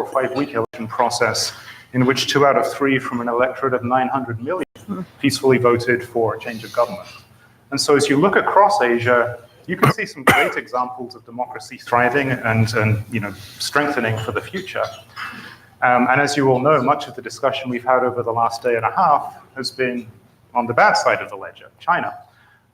or 5-week election process in which 2 out of 3 from an electorate of 900 million peacefully voted for a change of government. And so as you look across Asia, you can see some great examples of democracy thriving and strengthening for the future. And as you all know, much of the discussion we've had over the last day and a half has been on the bad side of the ledger, China,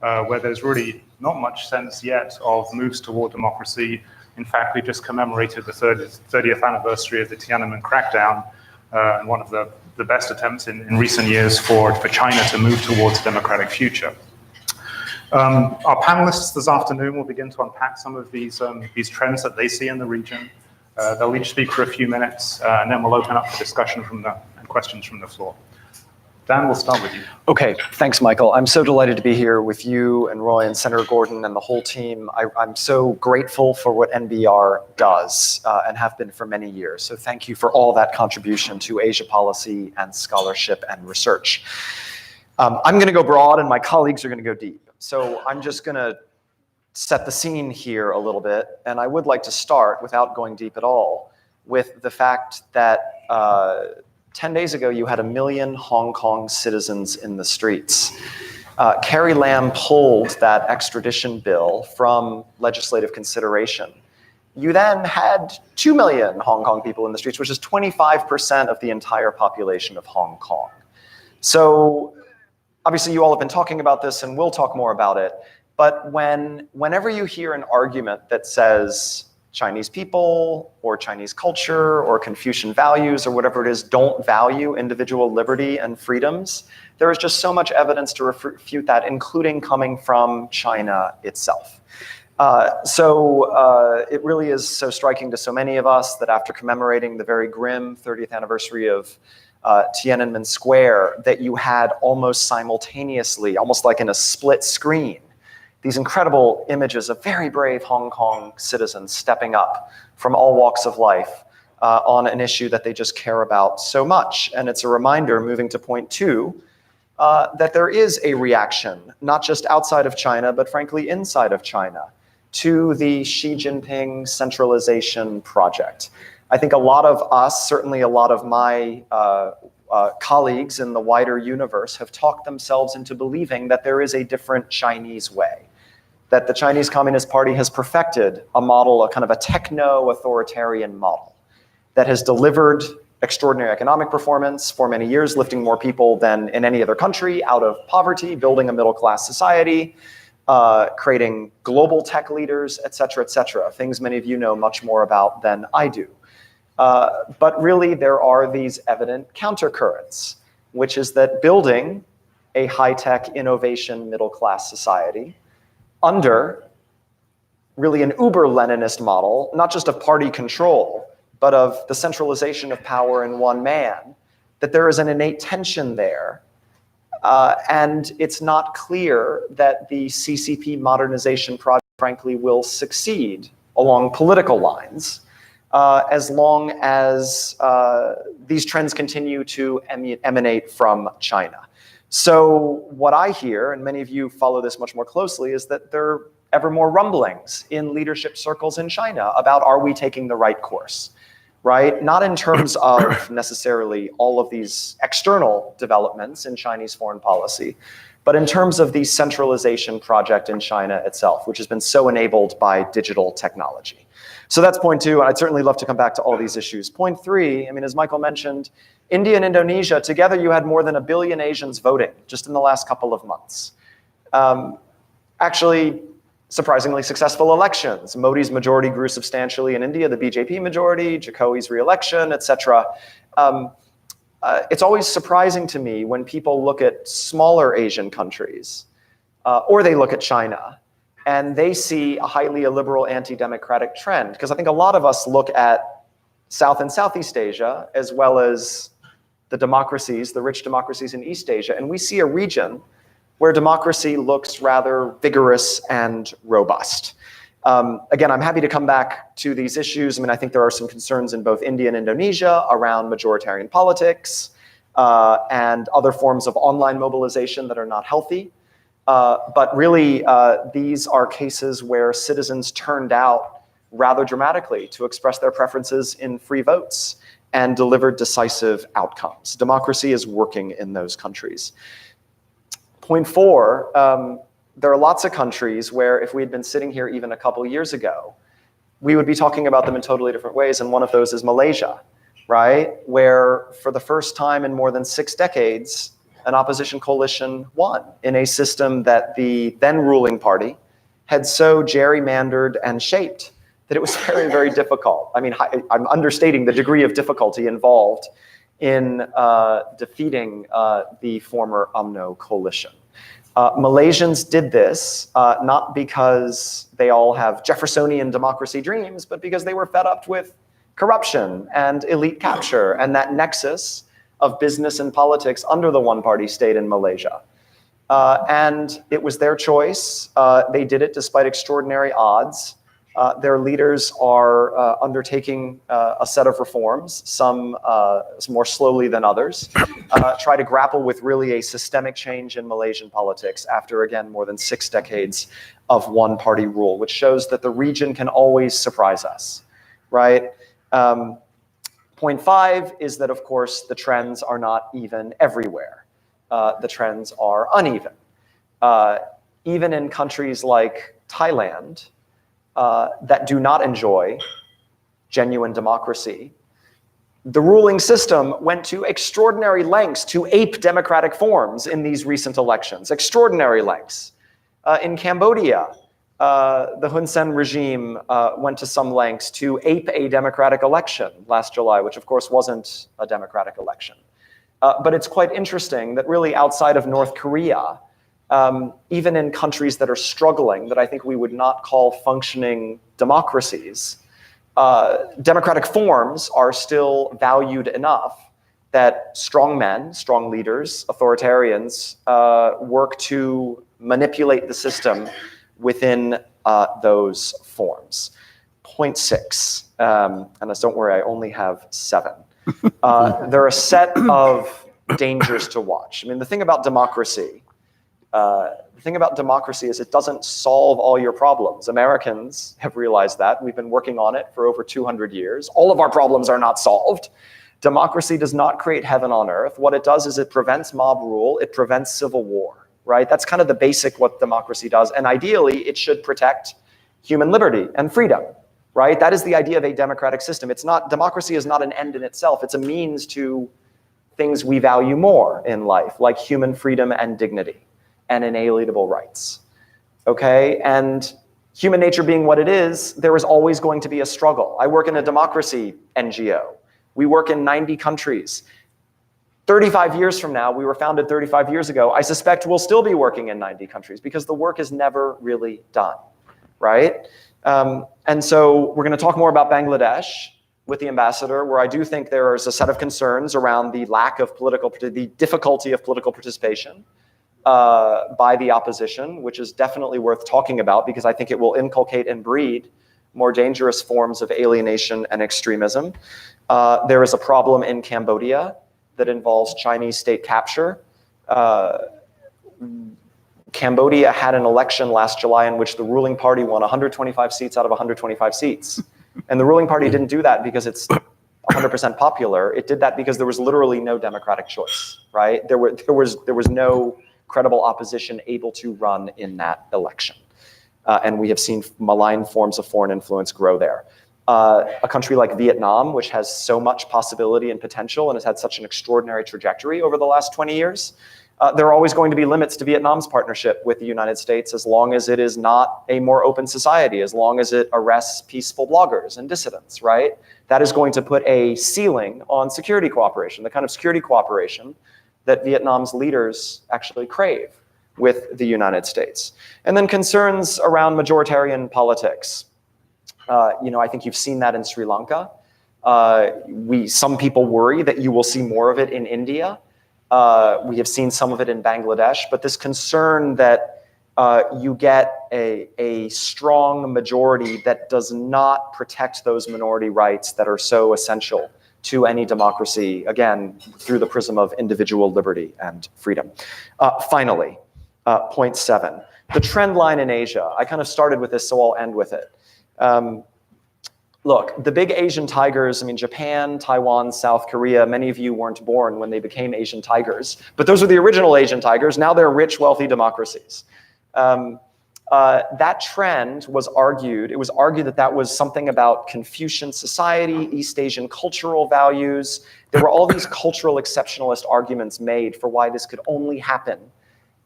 where there's really not much sense yet of moves toward democracy. In fact, we just commemorated the 30th anniversary of the Tiananmen crackdown, and one of the best attempts in recent years for China to move towards a democratic future. Our panelists this afternoon will begin to unpack some of these trends that they see in the region. They'll each speak for a few minutes, and then we'll open up for discussion and questions from the floor. Dan, we'll start with you. Okay, thanks, Michael. I'm so delighted to be here with you and Roy and Senator Gordon and the whole team. I'm so grateful for what NBR does and have been for many years. So thank you for all that contribution to Asia policy and scholarship and research. I'm going to go broad and my colleagues are going to go deep. So I'm just going to set the scene here a little bit. And I would like to start, without going deep at all, with the fact that 10 days ago, you had 1 million Hong Kong citizens in the streets. Carrie Lam pulled that extradition bill from legislative consideration. You then had 2 million Hong Kong people in the streets, which is 25% of the entire population of Hong Kong. So obviously you all have been talking about this and we'll talk more about it. But whenever you hear an argument that says Chinese people or Chinese culture or Confucian values or whatever it is don't value individual liberty and freedoms, there is just so much evidence to refute that, including coming from China itself. It really is so striking to so many of us that after commemorating the very grim 30th anniversary of Tiananmen Square, that you had almost simultaneously, almost like in a split screen, these incredible images of very brave Hong Kong citizens stepping up from all walks of life on an issue that they just care about so much. And it's a reminder, moving to point 2, that there is a reaction, not just outside of China, but frankly inside of China, to the Xi Jinping centralization project. I think a lot of us, certainly a lot of my colleagues in the wider universe, have talked themselves into believing that there is a different Chinese way, that the Chinese Communist Party has perfected a model, a kind of a techno-authoritarian model that has delivered extraordinary economic performance for many years, lifting more people than in any other country out of poverty, building a middle-class society, creating global tech leaders, et cetera, things many of you know much more about than I do. But really, there are these evident countercurrents, which is that building a high-tech innovation middle-class society under really an uber-Leninist model, not just of party control, but of the centralization of power in one man, that there is an innate tension there. And it's not clear that the CCP modernization project, frankly, will succeed along political lines as long as these trends continue to emanate from China. So what I hear, and many of you follow this much more closely, is that there are ever more rumblings in leadership circles in China about, are we taking the right course, right? Not in terms of necessarily all of these external developments in Chinese foreign policy, but in terms of the centralization project in China itself, which has been so enabled by digital technology. So that's point 2, and I'd certainly love to come back to all these issues. Point 3, I mean, as Michael mentioned, India and Indonesia, together you had more than 1 billion Asians voting just in the last couple of months. Actually, surprisingly successful elections. Modi's majority grew substantially in India, the BJP majority, Jokowi's re-election, et cetera. It's always surprising to me when people look at smaller Asian countries, or they look at China, and they see a highly illiberal anti-democratic trend. Because I think a lot of us look at South and Southeast Asia, as well as the democracies, the rich democracies in East Asia, and we see a region where democracy looks rather vigorous and robust. Again, I'm happy to come back to these issues. I mean, I think there are some concerns in both India and Indonesia around majoritarian politics and other forms of online mobilization that are not healthy. But really, these are cases where citizens turned out rather dramatically to express their preferences in free votes and delivered decisive outcomes. Democracy is working in those countries. Point 4, there are lots of countries where if we had been sitting here even a couple years ago, we would be talking about them in totally different ways, and one of those is Malaysia, right? Where for the first time in more than 6 decades, an opposition coalition won in a system that the then ruling party had so gerrymandered and shaped that it was very, very difficult. I mean, I'm understating the degree of difficulty involved in defeating the former UMNO coalition. Malaysians did this not because they all have Jeffersonian democracy dreams, but because they were fed up with corruption and elite capture and that nexus of business and politics under the one-party state in Malaysia. And it was their choice. They did it despite extraordinary odds. Their leaders are undertaking a set of reforms, some more slowly than others, try to grapple with really a systemic change in Malaysian politics after, again, more than 6 decades of one-party rule, which shows that the region can always surprise us, right? Point 5 is that, of course, the trends are not even everywhere. The trends are uneven. Even in countries like Thailand, that do not enjoy genuine democracy, the ruling system went to extraordinary lengths to ape democratic forms in these recent elections, extraordinary lengths. In Cambodia, the Hun Sen regime went to some lengths to ape a democratic election last July, which of course wasn't a democratic election. But it's quite interesting that really outside of North Korea, even in countries that are struggling, that I think we would not call functioning democracies, democratic forms are still valued enough that strong men, strong leaders, authoritarians work to manipulate the system within those forms. Point 6, and don't worry, I only have 7. There are a set of dangers to watch. I mean, the thing about democracy is it doesn't solve all your problems. Americans have realized that. We've been working on it for over 200 years. All of our problems are not solved. Democracy does not create heaven on earth. What it does is it prevents mob rule. It prevents civil war, right? That's kind of the basic what democracy does. And ideally, it should protect human liberty and freedom, right? That is the idea of a democratic system. Democracy is not an end in itself. It's a means to things we value more in life, like human freedom and dignity and inalienable rights, okay? And human nature being what it is, there is always going to be a struggle. I work in a democracy NGO. We work in 90 countries. 35 years from now, we were founded 35 years ago, I suspect we'll still be working in 90 countries because the work is never really done, right? And so we're gonna talk more about Bangladesh with the ambassador, where I do think there is a set of concerns around the the difficulty of political participation by the opposition, which is definitely worth talking about because I think it will inculcate and breed more dangerous forms of alienation and extremism. There is a problem in Cambodia that involves Chinese state capture. Cambodia had an election last July in which the ruling party won 125 seats out of 125 seats. And the ruling party didn't do that because it's 100% popular. It did that because there was literally no democratic choice, right? There was no credible opposition able to run in that election. And we have seen malign forms of foreign influence grow there. A country like Vietnam, which has so much possibility and potential and has had such an extraordinary trajectory over the last 20 years, there are always going to be limits to Vietnam's partnership with the United States as long as it is not a more open society, as long as it arrests peaceful bloggers and dissidents, right? That is going to put a ceiling on security cooperation, the kind of security cooperation that Vietnam's leaders actually crave with the United States. And then concerns around majoritarian politics. I think you've seen that in Sri Lanka. Some people worry that you will see more of it in India. We have seen some of it in Bangladesh, but this concern that you get a strong majority that does not protect those minority rights that are so essential to any democracy, again, through the prism of individual liberty and freedom. Finally, point 7, the trend line in Asia. I kind of started with this, so I'll end with it. Look, the big Asian tigers, I mean, Japan, Taiwan, South Korea, many of you weren't born when they became Asian tigers, but those were the original Asian tigers. Now they're rich, wealthy democracies. That trend was argued, it was argued that that was something about Confucian society, East Asian cultural values. There were all these cultural exceptionalist arguments made for why this could only happen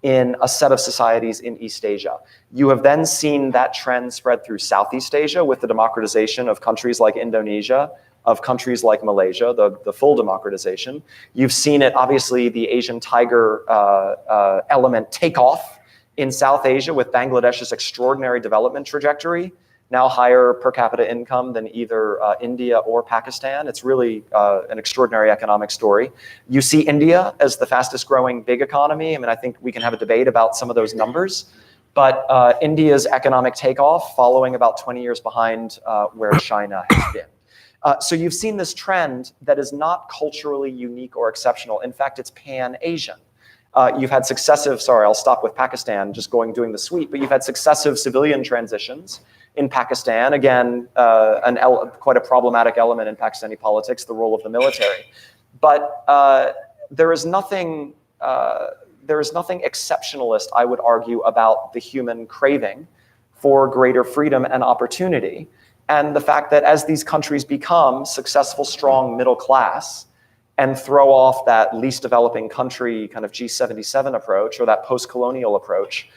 in a set of societies in East Asia. You have then seen that trend spread through Southeast Asia with the democratization of countries like Indonesia, of countries like Malaysia, the full democratization. You've seen it, obviously, the Asian tiger element take off in South Asia with Bangladesh's extraordinary development trajectory, now higher per capita income than either India or Pakistan. It's really an extraordinary economic story. You see India as the fastest growing big economy. I mean, I think we can have a debate about some of those numbers, but India's economic takeoff following about 20 years behind where China has been. So you've seen this trend that is not culturally unique or exceptional. In fact, it's pan-Asian. You've had successive, sorry, I'll stop with Pakistan, just doing the sweep, but you've had successive civilian transitions in Pakistan. Again, quite a problematic element in Pakistani politics, the role of the military. But there is nothing exceptionalist, I would argue, about the human craving for greater freedom and opportunity. And the fact that as these countries become successful, strong middle class, and throw off that least developing country kind of G77 approach or that post-colonial approach,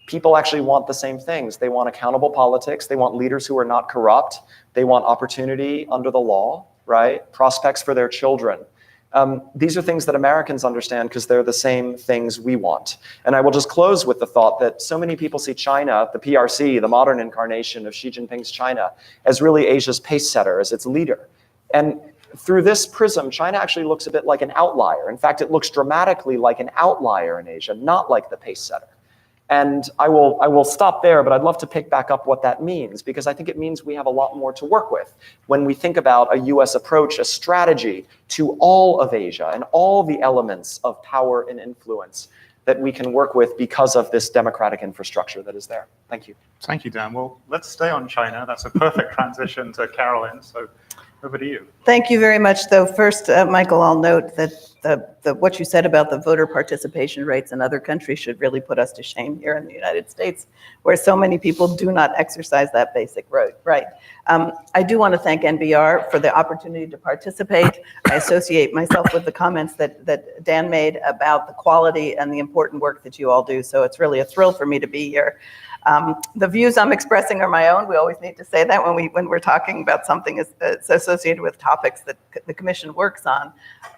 people actually want the same things. They want accountable politics. They want leaders who are not corrupt. They want opportunity under the law, right? Prospects for their children. These are things that Americans understand because they're the same things we want. And I will just close with the thought that so many people see China, the PRC, the modern incarnation of Xi Jinping's China, as really Asia's pace setter, as its leader. And through this prism, China actually looks a bit like an outlier. In fact, it looks dramatically like an outlier in Asia, not like the pace setter. And I will stop there, but I'd love to pick back up what that means, because I think it means we have a lot more to work with when we think about a US approach, a strategy to all of Asia and all the elements of power and influence that we can work with because of this democratic infrastructure that is there. Thank you. Thank you, Dan. Well, let's stay on China. That's a perfect transition to Carolyn. So over to you. Thank you very much. Though first, Michael, I'll note that what you said about the voter participation rates in other countries should really put us to shame here in the United States, where so many people do not exercise that basic right. I do want to thank NBR for the opportunity to participate. I associate myself with the comments that Dan made about the quality and the important work that you all do. So it's really a thrill for me to be here. The views I'm expressing are my own. We always need to say that when we're talking about something associated with topics that the Commission works on.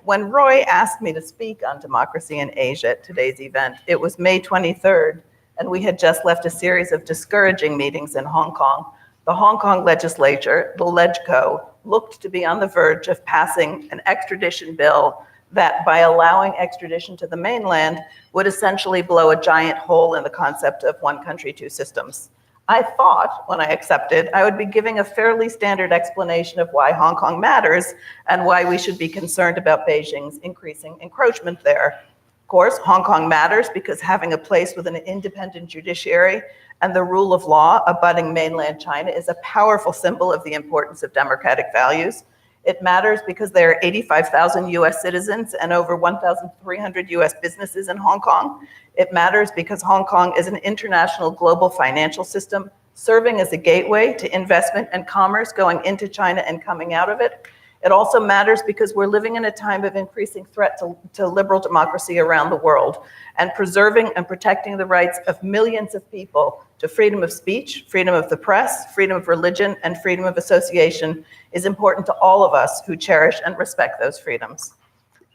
When Roy asked me to speak on democracy in Asia at today's event, it was May 23rd, and we had just left a series of discouraging meetings in Hong Kong. The Hong Kong legislature, the LegCo, looked to be on the verge of passing an extradition bill that, by allowing extradition to the mainland, would essentially blow a giant hole in the concept of one country, two systems. I thought, when I accepted, I would be giving a fairly standard explanation of why Hong Kong matters and why we should be concerned about Beijing's increasing encroachment there. Of course, Hong Kong matters because having a place with an independent judiciary and the rule of law abutting mainland China is a powerful symbol of the importance of democratic values. It matters because there are 85,000 US citizens and over 1,300 US businesses in Hong Kong. It matters because Hong Kong is an international global financial system serving as a gateway to investment and commerce going into China and coming out of it. It also matters because we're living in a time of increasing threat to liberal democracy around the world, and preserving and protecting the rights of millions of people to freedom of speech, freedom of the press, freedom of religion, and freedom of association is important to all of us who cherish and respect those freedoms.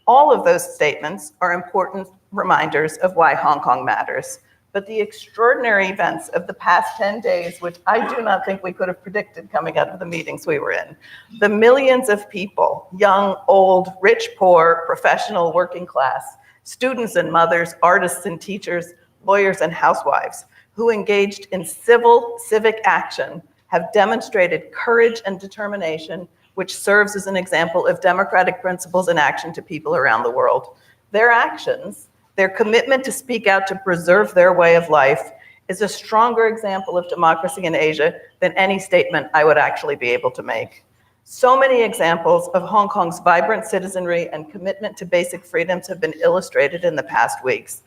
All of those statements are important reminders of why Hong Kong matters. But the extraordinary events of the past 10 days, which I do not think we could have predicted coming out of the meetings we were in, the millions of people, young, old, rich, poor, professional, working class, students and mothers, artists and teachers, lawyers and housewives, who engaged in civic action, have demonstrated courage and determination, which serves as an example of democratic principles in action to people around the world. Their actions, their commitment to speak out to preserve their way of life, is a stronger example of democracy in Asia than any statement I would actually be able to make. So many examples of Hong Kong's vibrant citizenry and commitment to basic freedoms have been illustrated in the past weeks.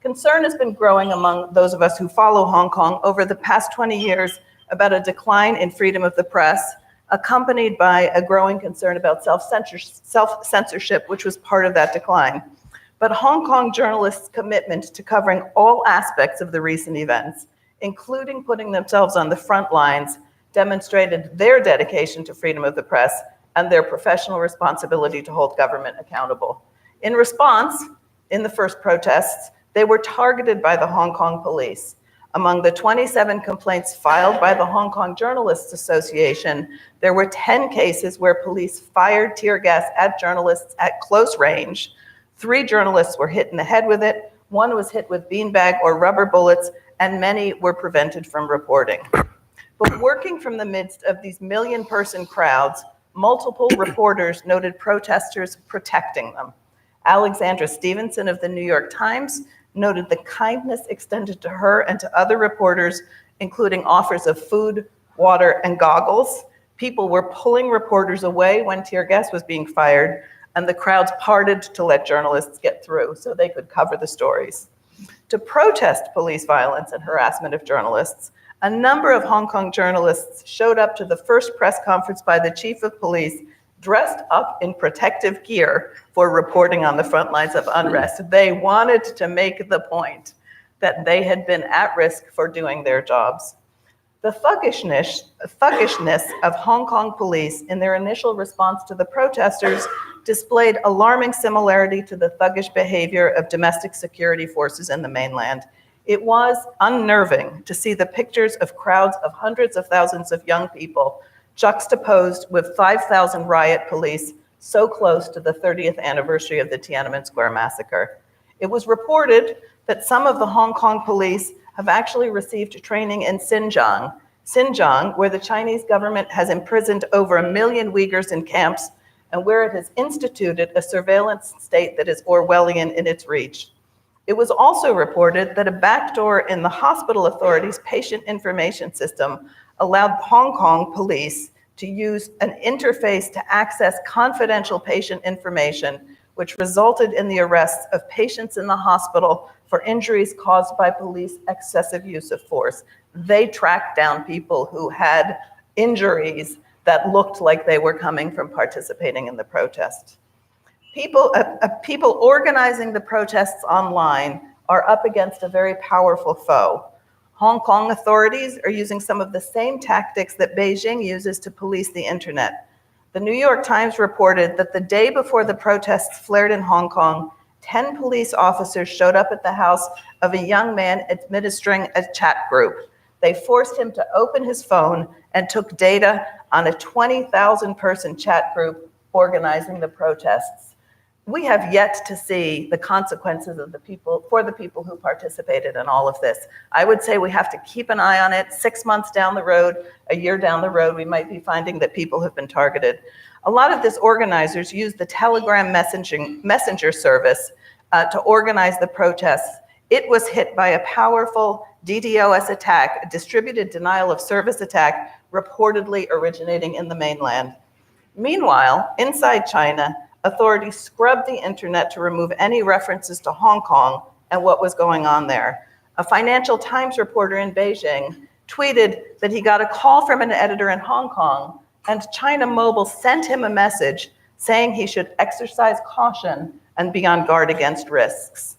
Concern has been growing among those of us who follow Hong Kong over the past 20 years about a decline in freedom of the press, accompanied by a growing concern about self-censorship, which was part of that decline. But Hong Kong journalists' commitment to covering all aspects of the recent events, including putting themselves on the front lines, demonstrated their dedication to freedom of the press and their professional responsibility to hold government accountable. In response, in the first protests, they were targeted by the Hong Kong police. Among the 27 complaints filed by the Hong Kong Journalists Association, there were 10 cases where police fired tear gas at journalists at close range. 3 journalists were hit in the head with it, 1 was hit with beanbag or rubber bullets, and many were prevented from reporting. But working from the midst of these million-person crowds, multiple reporters noted protesters protecting them. Alexandra Stevenson of the New York Times noted the kindness extended to her and to other reporters, including offers of food, water, and goggles. People were pulling reporters away when tear gas was being fired, and the crowds parted to let journalists get through so they could cover the stories. To protest police violence and harassment of journalists, a number of Hong Kong journalists showed up to the first press conference by the chief of police dressed up in protective gear for reporting on the front lines of unrest. They wanted to make the point that they had been at risk for doing their jobs. The thuggishness of Hong Kong police in their initial response to the protesters displayed alarming similarity to the thuggish behavior of domestic security forces in the mainland. It was unnerving to see the pictures of crowds of hundreds of thousands of young people juxtaposed with 5,000 riot police so close to the 30th anniversary of the Tiananmen Square massacre. It was reported that some of the Hong Kong police have actually received training in Xinjiang, where the Chinese government has imprisoned over 1 million Uyghurs in camps and where it has instituted a surveillance state that is Orwellian in its reach. It was also reported that a backdoor in the hospital authorities' patient information system allowed Hong Kong police to use an interface to access confidential patient information, which resulted in the arrests of patients in the hospital for injuries caused by police excessive use of force. They tracked down people who had injuries that looked like they were coming from participating in the protest. People organizing the protests online are up against a very powerful foe. Hong Kong authorities are using some of the same tactics that Beijing uses to police the internet. The New York Times reported that the day before the protests flared in Hong Kong, 10 police officers showed up at the house of a young man administering a chat group. They forced him to open his phone and took data on a 20,000 person chat group organizing the protests. We have yet to see the consequences of the people who participated in all of this. I would say we have to keep an eye on it. 6 months down the road, a year down the road, we might be finding that people have been targeted. A lot of this organizers use the Telegram messenger service to organize the protests. It was hit by a powerful DDoS attack, a distributed denial of service attack, reportedly originating in the mainland. Meanwhile, inside China, authorities scrubbed the internet to remove any references to Hong Kong and what was going on there. A Financial Times reporter in Beijing tweeted that he got a call from an editor in Hong Kong, and China Mobile sent him a message saying he should exercise caution and be on guard against risks.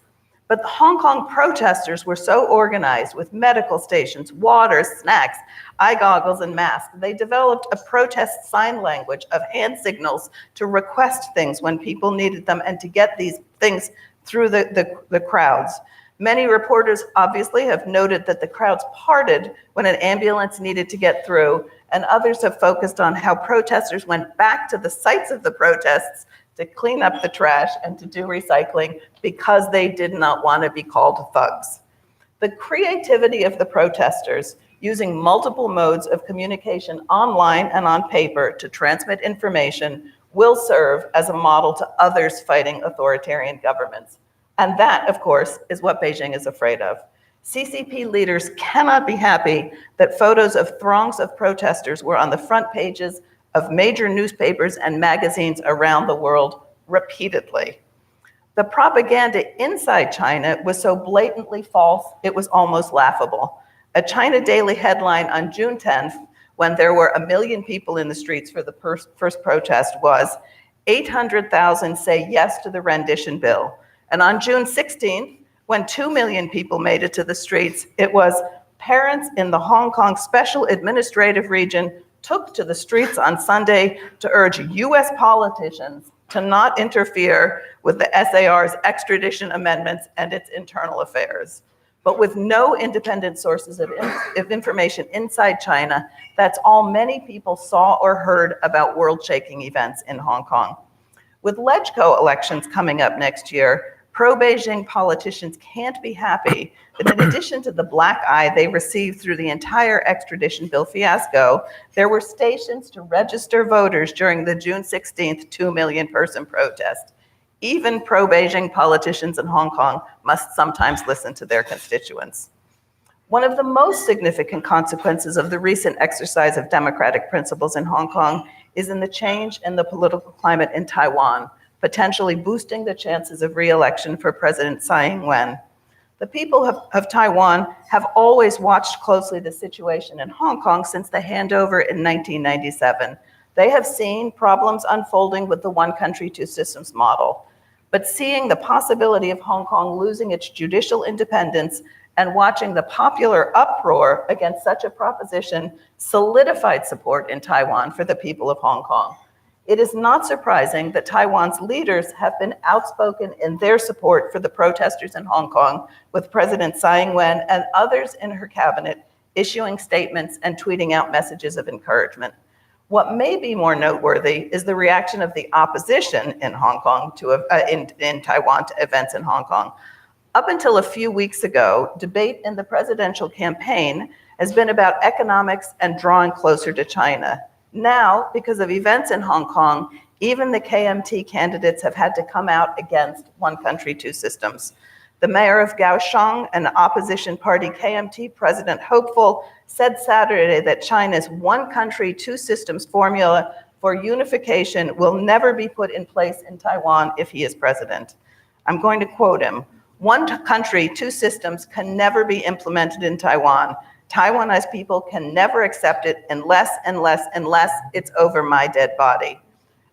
But the Hong Kong protesters were so organized with medical stations, water, snacks, eye goggles, and masks. They developed a protest sign language of hand signals to request things when people needed them and to get these things through the crowds. Many reporters obviously have noted that the crowds parted when an ambulance needed to get through, and others have focused on how protesters went back to the sites of the protests to clean up the trash and to do recycling because they did not want to be called thugs. The creativity of the protesters using multiple modes of communication online and on paper to transmit information will serve as a model to others fighting authoritarian governments. And that, of course, is what Beijing is afraid of. CCP leaders cannot be happy that photos of throngs of protesters were on the front pages of major newspapers and magazines around the world repeatedly. The propaganda inside China was so blatantly false, it was almost laughable. A China Daily headline on June 10th, when there were 1 million people in the streets for the first protest, was 800,000 say yes to the rendition bill. And on June 16th, when 2 million people made it to the streets, it was parents in the Hong Kong Special Administrative Region took to the streets on Sunday to urge US politicians to not interfere with the SAR's extradition amendments and its internal affairs. But with no independent sources of information inside China, that's all many people saw or heard about world-shaking events in Hong Kong. With LegCo elections coming up next year, pro-Beijing politicians can't be happy that in addition to the black eye they received through the entire extradition bill fiasco, there were stations to register voters during the June 16th 2 million person protest. Even pro-Beijing politicians in Hong Kong must sometimes listen to their constituents. One of the most significant consequences of the recent exercise of democratic principles in Hong Kong is in the change in the political climate in Taiwan, potentially boosting the chances of re-election for President Tsai Ing-wen. The people of Taiwan have always watched closely the situation in Hong Kong since the handover in 1997. They have seen problems unfolding with the one country, two systems model. But seeing the possibility of Hong Kong losing its judicial independence and watching the popular uproar against such a proposition solidified support in Taiwan for the people of Hong Kong. It is not surprising that Taiwan's leaders have been outspoken in their support for the protesters in Hong Kong, with President Tsai Ing-wen and others in her cabinet issuing statements and tweeting out messages of encouragement. What may be more noteworthy is the reaction of the opposition in Hong Kong in Taiwan to events in Hong Kong. Up until a few weeks ago, debate in the presidential campaign has been about economics and drawing closer to China. Now, because of events in Hong Kong, even the KMT candidates have had to come out against one country, two systems. The mayor of Kaohsiung, an opposition party KMT president hopeful, said Saturday that China's one country, two systems formula for unification will never be put in place in Taiwan if he is president. I'm going to quote him. One country, two systems can never be implemented in Taiwan. Taiwanese people can never accept it unless it's over my dead body.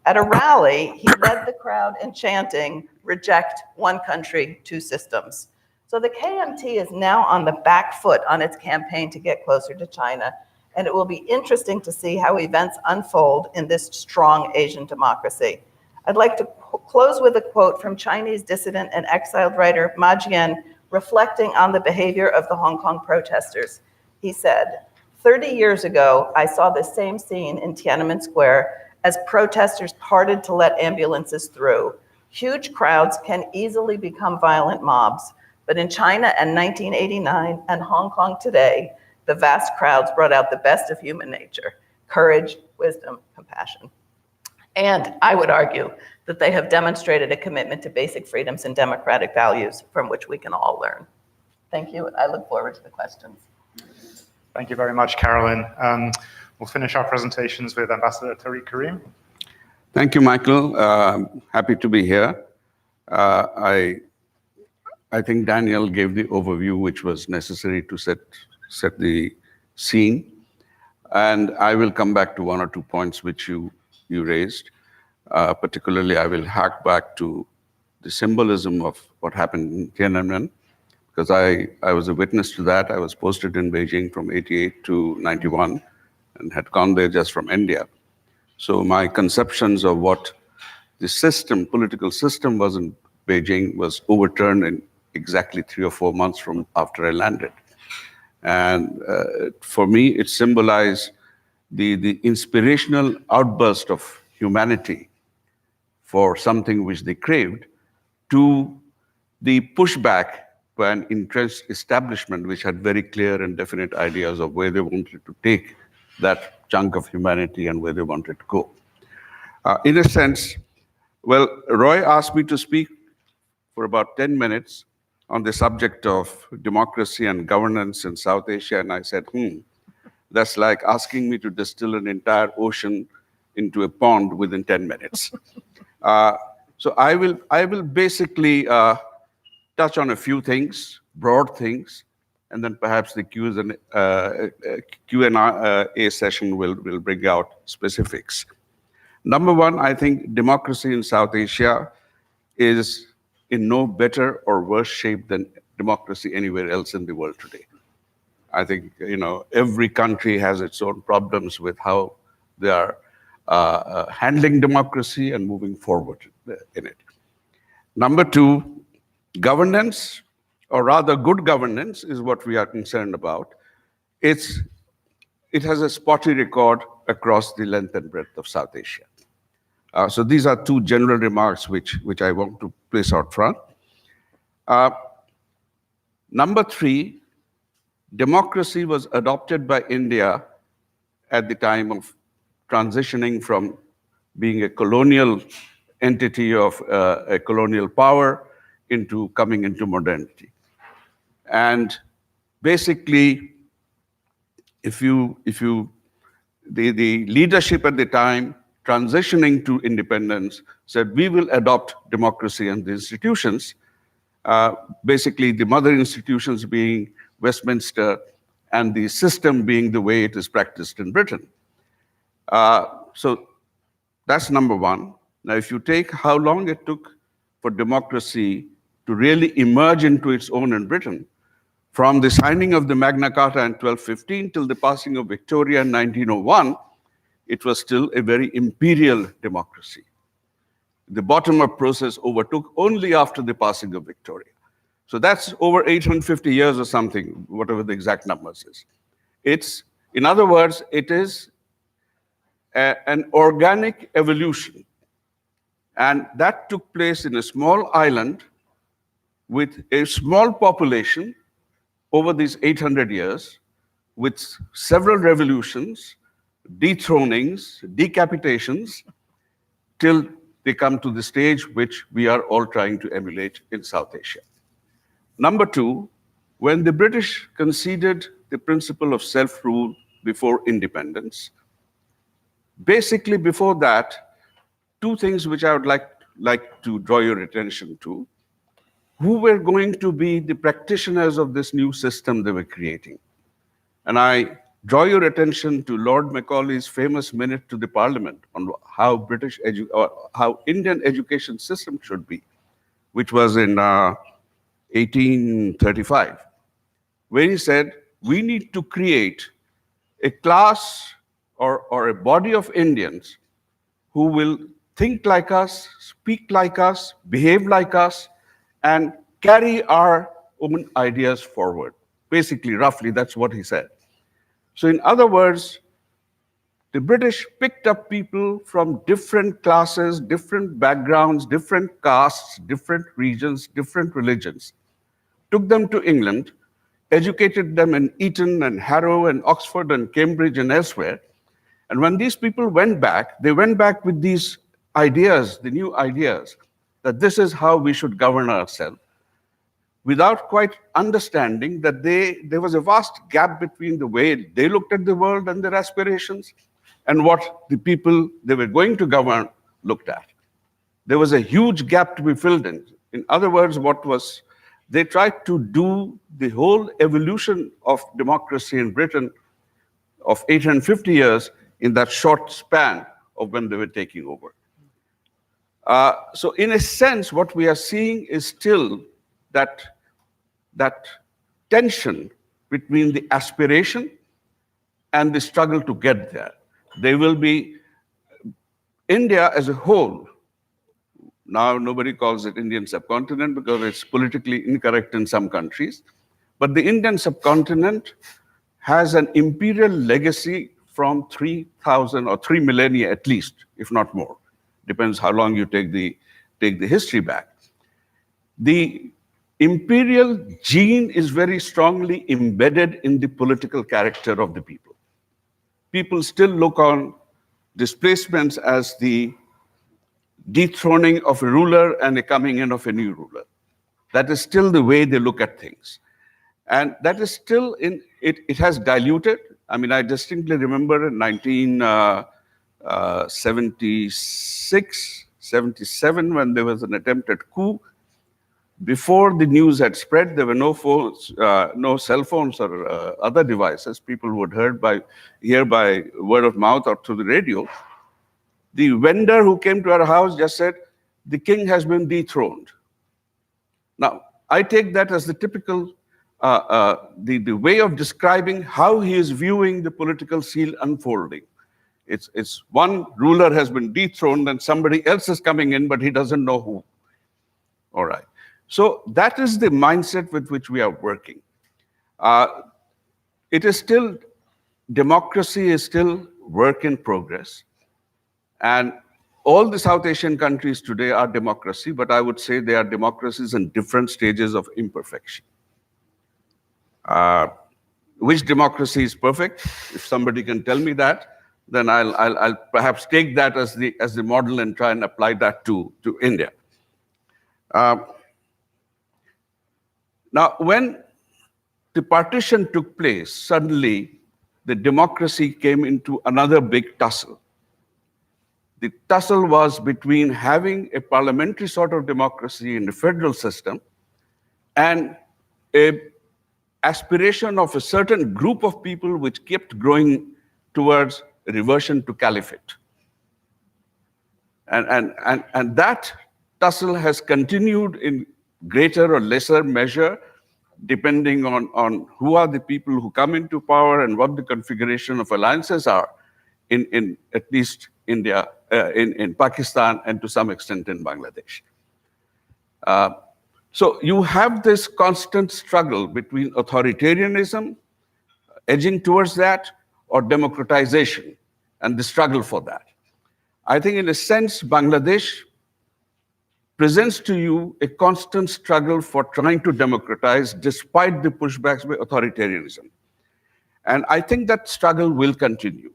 At a rally, he led the crowd in chanting, "Reject one country, two systems." So the KMT is now on the back foot on its campaign to get closer to China, and it will be interesting to see how events unfold in this strong Asian democracy. I'd like to close with a quote from Chinese dissident and exiled writer Ma Jian, reflecting on the behavior of the Hong Kong protesters. He said, 30 years ago, I saw the same scene in Tiananmen Square as protesters parted to let ambulances through. Huge crowds can easily become violent mobs, but in China in 1989 and Hong Kong today, the vast crowds brought out the best of human nature, courage, wisdom, compassion. And I would argue that they have demonstrated a commitment to basic freedoms and democratic values from which we can all learn. Thank you, and I look forward to the questions. Thank you very much, Carolyn. We'll finish our presentations with Ambassador Tariq Karim. Thank you, Michael. Happy to be here. I think Daniel gave the overview which was necessary to set the scene. And I will come back to one or two points which you raised. Particularly, I will hark back to the symbolism of what happened in Tiananmen, because I was a witness to that. I was posted in Beijing from 88 to 91 and had gone there just from India. So my conceptions of what the system, political system was in Beijing was overturned in exactly 3 or 4 months from after I landed. And for me, it symbolized the inspirational outburst of humanity for something which they craved to the pushback by an entrenched establishment which had very clear and definite ideas of where they wanted to take that chunk of humanity and where they wanted to go. In a sense, well, Roy asked me to speak for about 10 minutes on the subject of democracy and governance in South Asia, and I said, that's like asking me to distill an entire ocean into a pond within 10 minutes. So I will basically touch on a few things, broad things, and then perhaps the Q&A session will bring out specifics. Number one, I think democracy in South Asia is in no better or worse shape than democracy anywhere else in the world today. I think, every country has its own problems with how they are handling democracy and moving forward in it. Number two, governance, or rather good governance, is what we are concerned about. It has a spotty record across the length and breadth of South Asia. So these are two general remarks which I want to place out front. Number three, democracy was adopted by India at the time of transitioning from being a colonial entity of a colonial power into coming into modernity. And basically, the leadership at the time transitioning to independence said, we will adopt democracy and the institutions, basically the mother institutions being Westminster and the system being the way it is practiced in Britain. So that's number one. Now, if you take how long it took for democracy to really emerge into its own in Britain, from the signing of the Magna Carta in 1215 till the passing of Victoria in 1901, it was still a very imperial democracy. The bottom-up process overtook only after the passing of Victoria. So that's over 850 years or something, whatever the exact numbers is. In other words, it is an organic evolution. And that took place in a small island with a small population over these 800 years, with several revolutions, dethronings, decapitations, till they come to the stage which we are all trying to emulate in South Asia. Number two, when the British conceded the principle of self-rule before independence, basically before that, two things which I would like to draw your attention to. Who were going to be the practitioners of this new system they were creating? And I draw your attention to Lord Macaulay's famous minute to the Parliament on how how Indian education system should be, which was in 1835, where he said, we need to create a class or a body of Indians who will think like us, speak like us, behave like us, and carry our own ideas forward. Basically, roughly, that's what he said. So in other words, the British picked up people from different classes, different backgrounds, different castes, different regions, different religions, took them to England, educated them in Eton and Harrow and Oxford and Cambridge and elsewhere. And when these people went back, they went back with these ideas, the new ideas, that this is how we should govern ourselves, without quite understanding that there was a vast gap between the way they looked at the world and their aspirations and what the people they were going to govern looked at. There was a huge gap to be filled in. In other words, they tried to do the whole evolution of democracy in Britain of 850 years in that short span of when they were taking over. So in a sense, what we are seeing is still that tension between the aspiration and the struggle to get there. There will be India as a whole. Now, nobody calls it Indian subcontinent because it's politically incorrect in some countries. But the Indian subcontinent has an imperial legacy from 3,000 or 3 millennia at least, if not more. Depends how long you take the history back. The imperial gene is very strongly embedded in the political character of the people. People still look on displacements as the dethroning of a ruler and the coming in of a new ruler. That is still the way they look at things. And that is still it has diluted. I mean, I distinctly remember in 76, 77, when there was an attempted coup. Before the news had spread, there were no phones, no cell phones or other devices. People would hear by word of mouth or through the radio. The vendor who came to our house just said, "The king has been dethroned." Now, I take that as the typical, the way of describing how he is viewing the political scene unfolding. It's one ruler has been dethroned and somebody else is coming in, but he doesn't know who. All right. So that is the mindset with which we are working. It is still, democracy is still work in progress. And all the South Asian countries today are democracy, but I would say they are democracies in different stages of imperfection. Which democracy is perfect? If somebody can tell me that, then I'll perhaps take that as the model and try and apply that to India. Now, when the partition took place, suddenly the democracy came into another big tussle. The tussle was between having a parliamentary sort of democracy in the federal system and a aspiration of a certain group of people which kept growing towards a reversion to caliphate. And that tussle has continued in greater or lesser measure, depending on who are the people who come into power and what the configuration of alliances are in at least India, in Pakistan, and to some extent in Bangladesh. So you have this constant struggle between authoritarianism, edging towards that, or democratization, and the struggle for that. I think in a sense, Bangladesh presents to you a constant struggle for trying to democratize despite the pushbacks by authoritarianism. And I think that struggle will continue.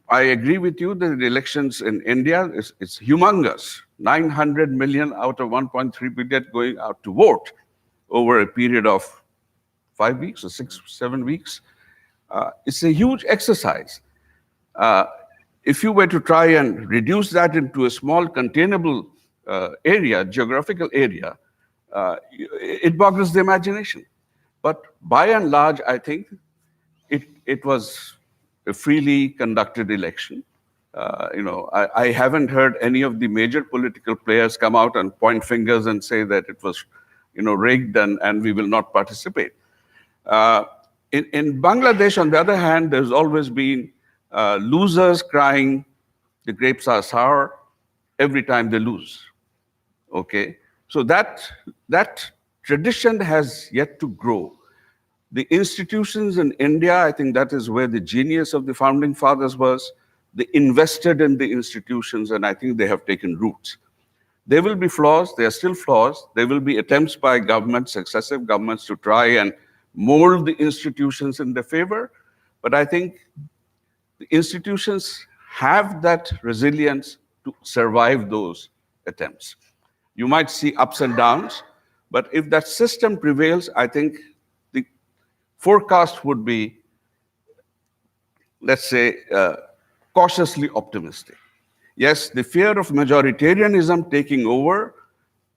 I agree with you that the elections in India is humongous. 900 million out of 1.3 billion going out to vote over a period of 5 weeks or 6, 7 weeks. It's a huge exercise. If you were to try and reduce that into a small containable area, geographical area, it boggles the imagination. But by and large, I think it was a freely conducted election. I haven't heard any of the major political players come out and point fingers and say that it was, rigged and we will not participate. In Bangladesh, on the other hand, there's always been losers crying, the grapes are sour, every time they lose. Okay, so that tradition has yet to grow. The institutions in India, I think that is where the genius of the founding fathers was. They invested in the institutions, and I think they have taken roots. There will be flaws, there are still flaws. There will be attempts by governments, successive governments, to try and mold the institutions in their favor. But I think the institutions have that resilience to survive those attempts. You might see ups and downs, but if that system prevails, I think the forecast would be, let's say, cautiously optimistic. Yes, the fear of majoritarianism taking over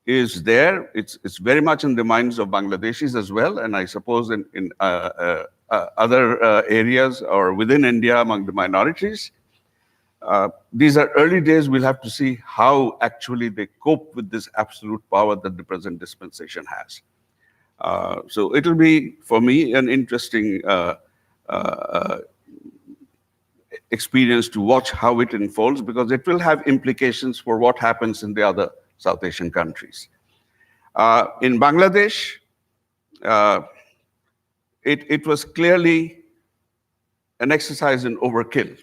is there. It's very much in the minds of Bangladeshis as well, and I suppose in other areas or within India among the minorities. These are early days. We'll have to see how actually they cope with this absolute power that the present dispensation has. So it'll be, for me, an interesting experience to watch how it unfolds, because it will have implications for what happens in the other South Asian countries. In Bangladesh, it was clearly an exercise in overkill.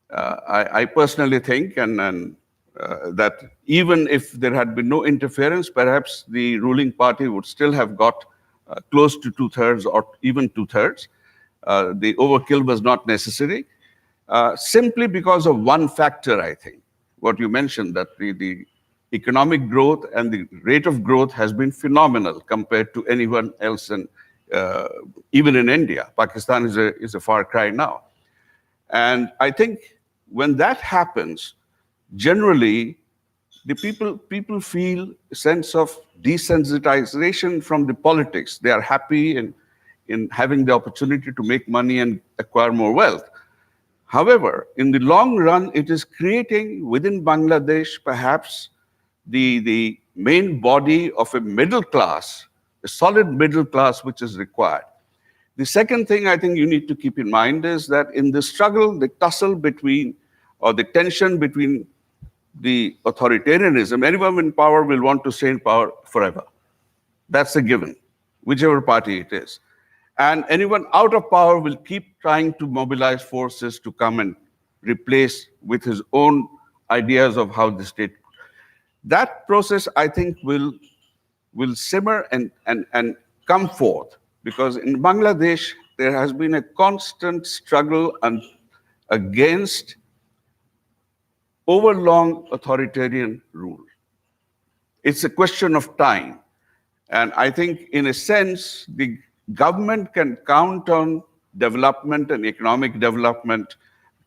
I personally think that even if there had been no interference, perhaps the ruling party would still have got close to 2/3 or even 2/3. The overkill was not necessary, simply because of one factor, I think. What you mentioned, that the economic growth and the rate of growth has been phenomenal compared to anyone else, even in India. Pakistan is a far cry now. And I think when that happens, generally, the people feel a sense of desensitization from the politics. They are happy in having the opportunity to make money and acquire more wealth. However, in the long run, it is creating within Bangladesh perhaps the main body of a middle class, a solid middle class which is required. The second thing I think you need to keep in mind is that in the struggle, the tussle between, or the tension between the authoritarianism, anyone in power will want to stay in power forever. That's a given, whichever party it is. And anyone out of power will keep trying to mobilize forces to come and replace with his own ideas of how the state. That process, I think, will simmer and come forth, because in Bangladesh, there has been a constant struggle against overlong authoritarian rule. It's a question of time. And I think, in a sense, the government can count on development and economic development,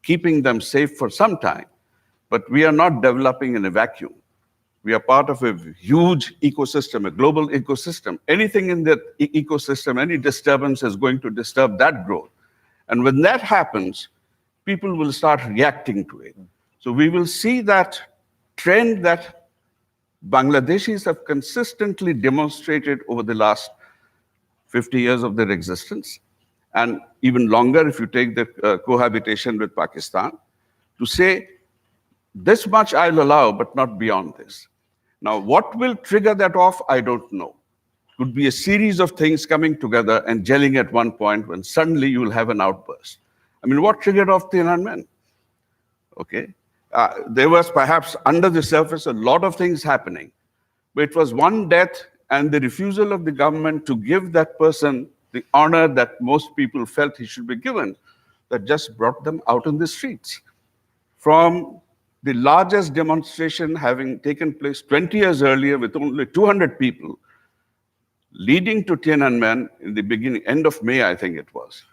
keeping them safe for some time. But we are not developing in a vacuum. We are part of a huge ecosystem, a global ecosystem. Anything in that ecosystem, any disturbance is going to disturb that growth. And when that happens, people will start reacting to it. So we will see that trend that Bangladeshis have consistently demonstrated over the last 50 years of their existence, and even longer if you take the cohabitation with Pakistan, to say, this much I'll allow, but not beyond this. Now, what will trigger that off, I don't know. It could be a series of things coming together and gelling at one point when suddenly you will have an outburst. I mean, what triggered off Tiananmen? Okay. There was perhaps under the surface a lot of things happening, but it was one death and the refusal of the government to give that person the honor that most people felt he should be given that just brought them out in the streets. From the largest demonstration having taken place 20 years earlier with only 200 people, leading to Tiananmen in the beginning, end of May, I think it was.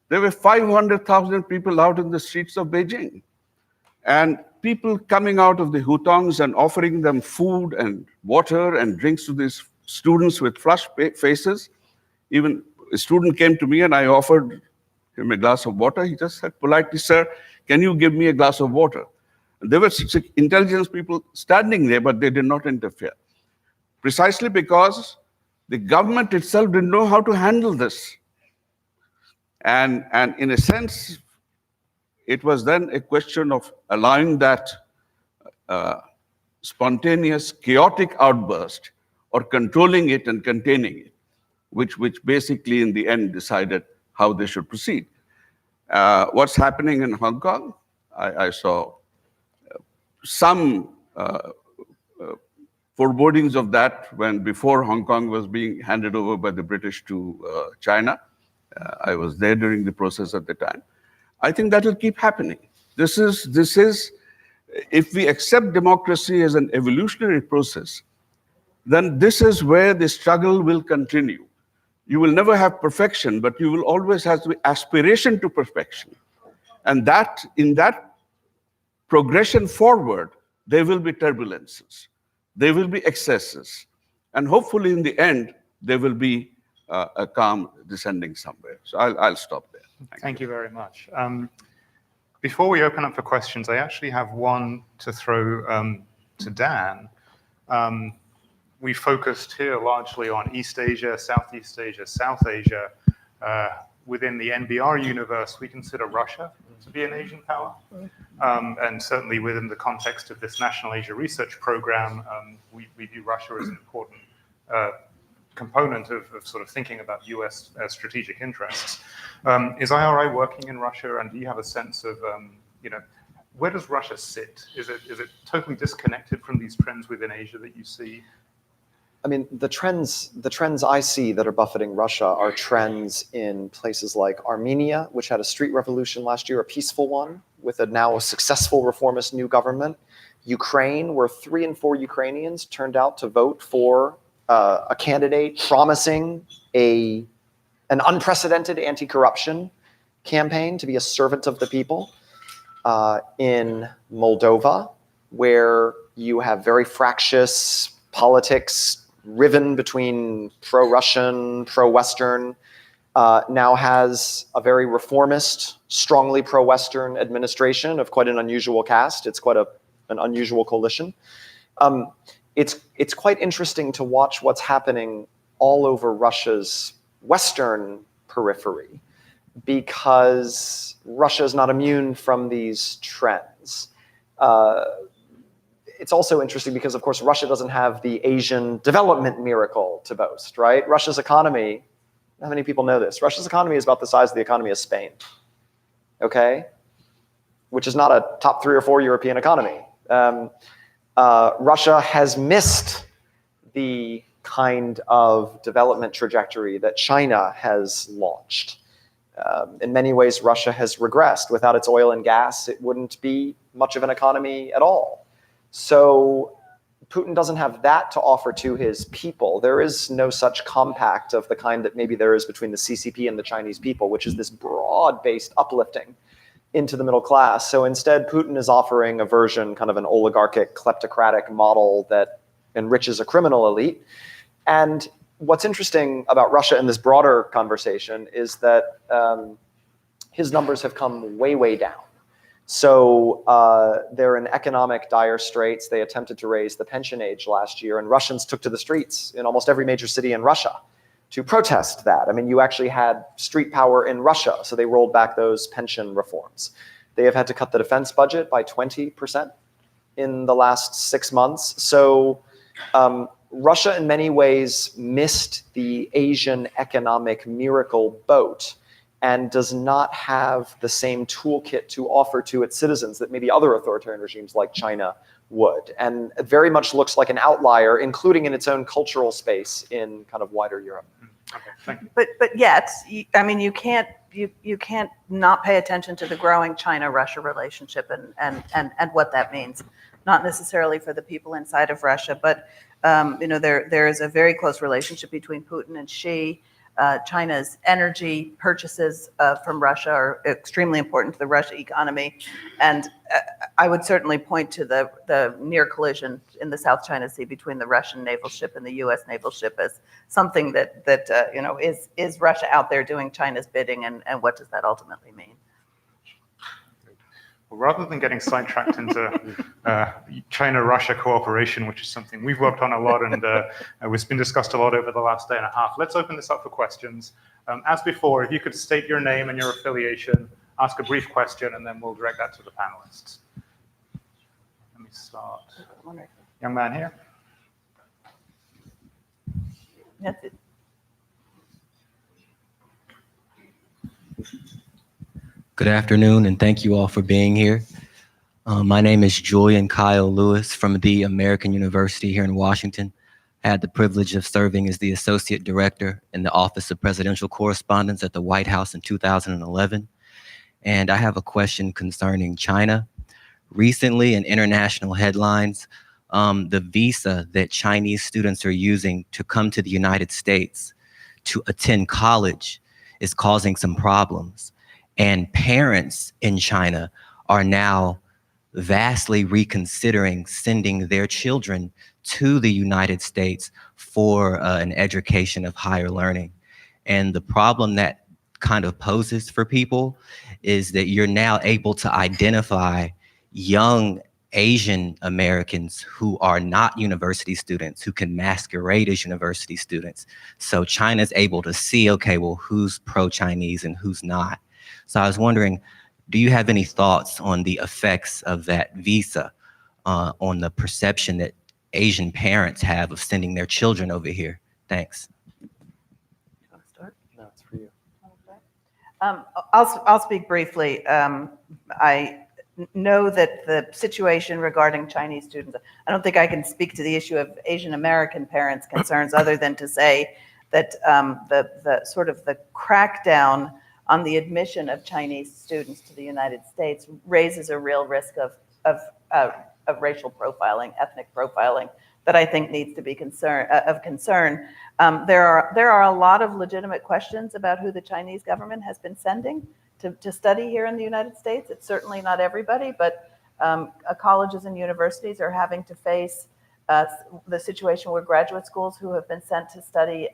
There were 500,000 people out in the streets of Beijing. And people coming out of the hutongs and offering them food and water and drinks to these students with flushed faces. Even a student came to me and I offered him a glass of water. He just said politely, "Sir, can you give me a glass of water?" And there were intelligence people standing there, but they did not interfere. Precisely because the government itself didn't know how to handle this. And in a sense, it was then a question of allowing that spontaneous, chaotic outburst or controlling it and containing it, which basically in the end decided how they should proceed. What's happening in Hong Kong? I saw some forebodings of that before Hong Kong was being handed over by the British to China. I was there during the process at the time. I think that will keep happening. This is, if we accept democracy as an evolutionary process, then this is where the struggle will continue. You will never have perfection, but you will always have the aspiration to perfection. And that, in that progression forward, there will be turbulences, there will be excesses, and hopefully in the end, there will be a calm descending somewhere. So I'll stop there. Thank you very much. Before we open up for questions, I actually have one to throw to Dan. We focused here largely on East Asia, Southeast Asia, South Asia. Within the NBR universe, we consider Russia to be an Asian power. And certainly within the context of this National Asia Research Program, we view Russia as an important component of sort of thinking about US strategic interests. Is IRI working in Russia, and do you have a sense of, where does Russia sit? Is it totally disconnected from these trends within Asia that you see? I mean, the trends I see that are buffeting Russia are trends in places like Armenia, which had a street revolution last year, a peaceful one, with now a successful reformist new government. Ukraine, where 3 in 4 Ukrainians turned out to vote for a candidate promising an unprecedented anti-corruption campaign to be a servant of the people. in Moldova, where you have very fractious politics riven between pro-Russian, pro-Western, now has a very reformist, strongly pro-Western administration of quite an unusual cast. It's quite an unusual coalition. It's quite interesting to watch what's happening all over Russia's Western periphery, because Russia is not immune from these trends. It's also interesting because, of course, Russia doesn't have the Asian development miracle to boast, right? Russia's economy, how many people know this? Russia's economy is about the size of the economy of Spain, okay? Which is not a top 3 or 4 European economy. Russia has missed the kind of development trajectory that China has launched. In many ways, Russia has regressed. Without its oil and gas, it wouldn't be much of an economy at all. So Putin doesn't have that to offer to his people. There is no such compact of the kind that maybe there is between the CCP and the Chinese people, which is this broad-based uplifting into the middle class. So instead, Putin is offering a version, kind of an oligarchic, kleptocratic model that enriches a criminal elite. And what's interesting about Russia in this broader conversation is that his numbers have come way, way down. So they're in economic dire straits. They attempted to raise the pension age last year, and Russians took to the streets in almost every major city in Russia to protest that. I mean, you actually had street power in Russia, so they rolled back those pension reforms. They have had to cut the defense budget by 20% in the last 6 months. So Russia, in many ways, missed the Asian economic miracle boat and does not have the same toolkit to offer to its citizens that maybe other authoritarian regimes like China would. And it very much looks like an outlier, including in its own cultural space in kind of wider Europe. Okay, thank you. But yet, I mean, you can't not pay attention to the growing China-Russia relationship and what that means. Not necessarily for the people inside of Russia, but there is a very close relationship between Putin and Xi. China's energy purchases from Russia are extremely important to the Russia economy. And I would certainly point to the near collision in the South China Sea between the Russian naval ship and the US naval ship as something that is Russia out there doing China's bidding, and what does that ultimately mean? Well, rather than getting sidetracked into China-Russia cooperation, which is something we've worked on a lot and it's been discussed a lot over the last day and a half, let's open this up for questions. As before, if you could state your name and your affiliation, ask a brief question, and then we'll direct that to the panelists. Let me start. Young man here. That's it. Good afternoon, and thank you all for being here. My name is Julian Kyle Lewis from the American University here in Washington. I had the privilege of serving as the Associate Director in the Office of Presidential Correspondence at the White House in 2011. And I have a question concerning China. Recently, in international headlines, the visa that Chinese students are using to come to the United States to attend college is causing some problems. And parents in China are now vastly reconsidering sending their children to the United States for an education of higher learning. And the problem that kind of poses for people is that you're now able to identify young Asian Americans who are not university students, who can masquerade as university students. So China's able to see, okay, well, who's pro-Chinese and who's not. So I was wondering, do you have any thoughts on the effects of that visa on the perception that Asian parents have of sending their children over here? Thanks. You want to start? No, it's for you. I'll speak briefly. I know that the situation regarding Chinese students, I don't think I can speak to the issue of Asian American parents' concerns other than to say that the sort of the crackdown on the admission of Chinese students to the United States raises a real risk of racial profiling, ethnic profiling, that I think needs to be of concern. There are a lot of legitimate questions about who the Chinese government has been sending to study here in the United States. It's certainly not everybody, but colleges and universities are having to face the situation where graduate schools who have been sent to study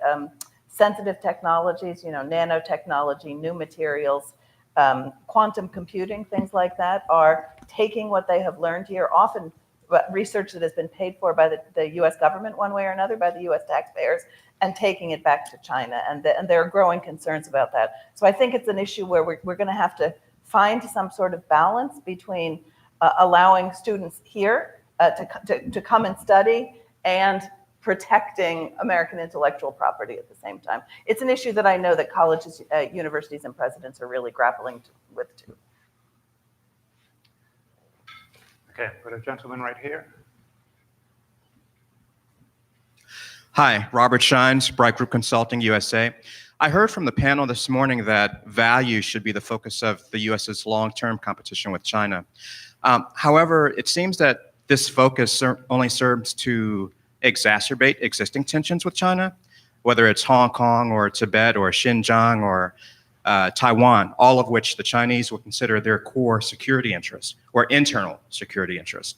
sensitive technologies, nanotechnology, new materials, quantum computing, things like that, are taking what they have learned here, often research that has been paid for by the US government one way or another, by the US taxpayers, and taking it back to China. And there are growing concerns about that. So I think it's an issue where we're going to have to find some sort of balance between allowing students here to come and study and protecting American intellectual property at the same time. It's an issue that I know that colleges, universities, and presidents are really grappling with too. Okay, got a gentleman right here. Hi, Robert Shines, Bright Group Consulting, USA. I heard from the panel this morning that value should be the focus of the US's long-term competition with China. However, it seems that this focus only serves to exacerbate existing tensions with China, whether it's Hong Kong or Tibet or Xinjiang or Taiwan, all of which the Chinese will consider their core security interests or internal security interests.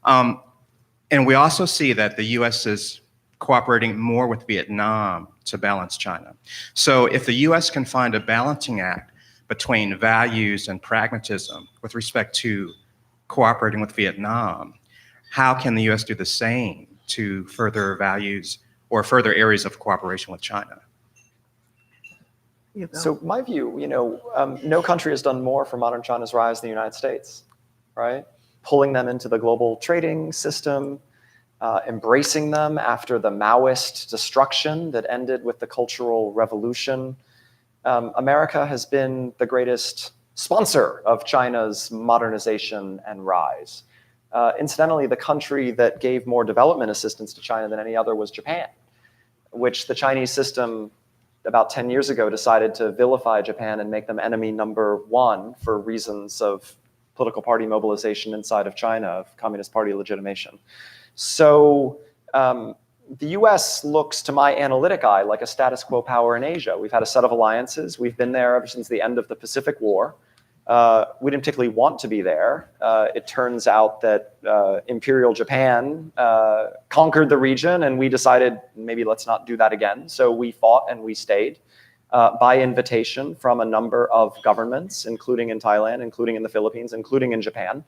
And we also see that the US is cooperating more with Vietnam to balance China. So if the US can find a balancing act between values and pragmatism with respect to cooperating with Vietnam, how can the US do the same to further values or further areas of cooperation with China? So my view, no country has done more for modern China's rise than the United States, right? Pulling them into the global trading system, embracing them after the Maoist destruction that ended with the Cultural Revolution. America has been the greatest sponsor of China's modernization and rise. Incidentally, the country that gave more development assistance to China than any other was Japan, which the Chinese system about 10 years ago decided to vilify Japan and make them enemy number one for reasons of political party mobilization inside of China, of Communist Party legitimation. So the US looks to my analytic eye like a status quo power in Asia. We've had a set of alliances. We've been there ever since the end of the Pacific War. We didn't particularly want to be there. It turns out that Imperial Japan conquered the region, and we decided maybe let's not do that again. So we fought and we stayed by invitation from a number of governments, including in Thailand, including in the Philippines, including in Japan.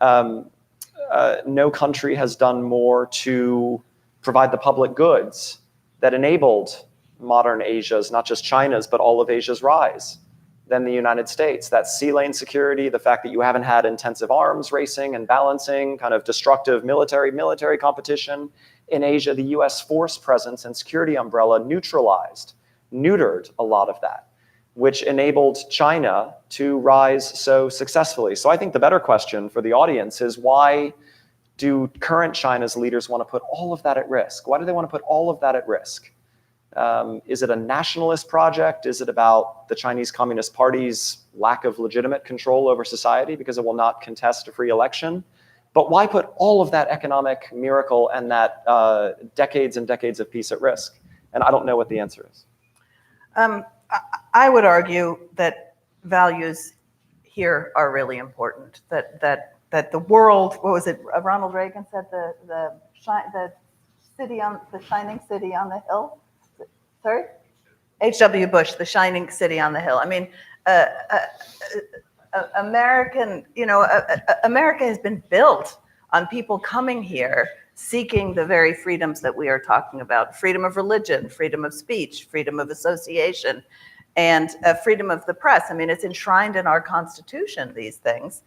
No country has done more to provide the public goods that enabled modern Asia's, not just China's, but all of Asia's rise than the United States. That's sea lane security, the fact that you haven't had intensive arms racing and balancing, kind of destructive military competition in Asia. The US force presence and security umbrella neutered a lot of that, which enabled China to rise so successfully. So I think the better question for the audience is, why do current China's leaders want to put all of that at risk? Why do they want to put all of that at risk? Is it a nationalist project? Is it about the Chinese Communist Party's lack of legitimate control over society because it will not contest a free election? But why put all of that economic miracle and that decades and decades of peace at risk? And I don't know what the answer is. I would argue that values here are really important. That the world, what was it? Ronald Reagan said the shining city on the hill. Sorry, H.W. Bush, the shining city on the hill. I mean, America has been built on people coming here seeking the very freedoms that we are talking about: freedom of religion, freedom of speech, freedom of association, and freedom of the press. I mean, it's enshrined in our Constitution, these things.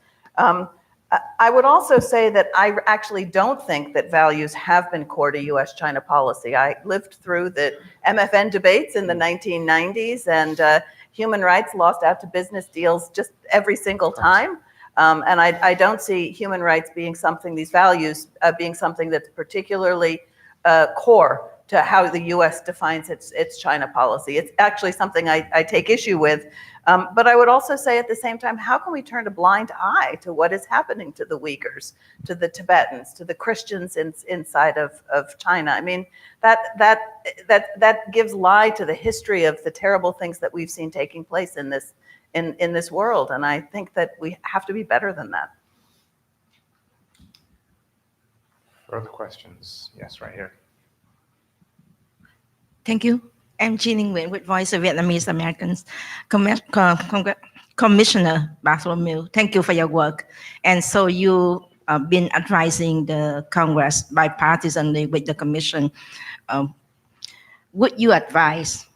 I would also say that I actually don't think that values have been core to US-China policy. I lived through the MFN debates in the 1990s, and human rights lost out to business deals just every single time. And I don't see human rights being something, these values being something that's particularly core to how the US defines its China policy. It's actually something I take issue with. But I would also say at the same time, how can we turn a blind eye to what is happening to the Uyghurs, to the Tibetans, to the Christians inside of China? I mean, that gives lie to the history of the terrible things that we've seen taking place in in this world. And I think that we have to be better than that. Further questions? Yes, right here. Thank you. I'm Jean Nguyen with Voice of Vietnamese Americans. Commissioner Bartholomew, thank you for your work. And so you been advising the Congress bipartisanly with the Commission. Would you advise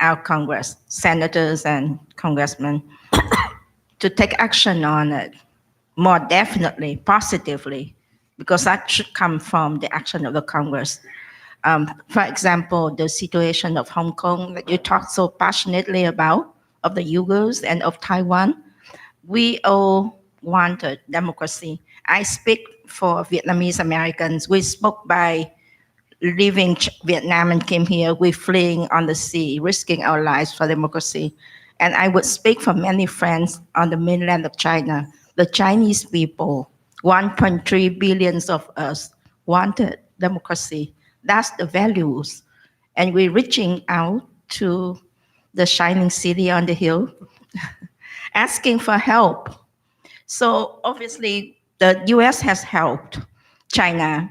our Congress, senators and congressmen, to take action on it more definitely, positively, because that should come from the action of the Congress? For example, the situation of Hong Kong that you talked so passionately about, of the Uyghurs and of Taiwan. We all wanted democracy. I speak for Vietnamese Americans. We spoke by leaving Vietnam and came here. We're fleeing on the sea, risking our lives for democracy. And I would speak for many friends on the mainland of China. The Chinese people, 1.3 billion of us, wanted democracy. That's the values. And we're reaching out to the shining city on the hill, asking for help. So obviously, the US has helped China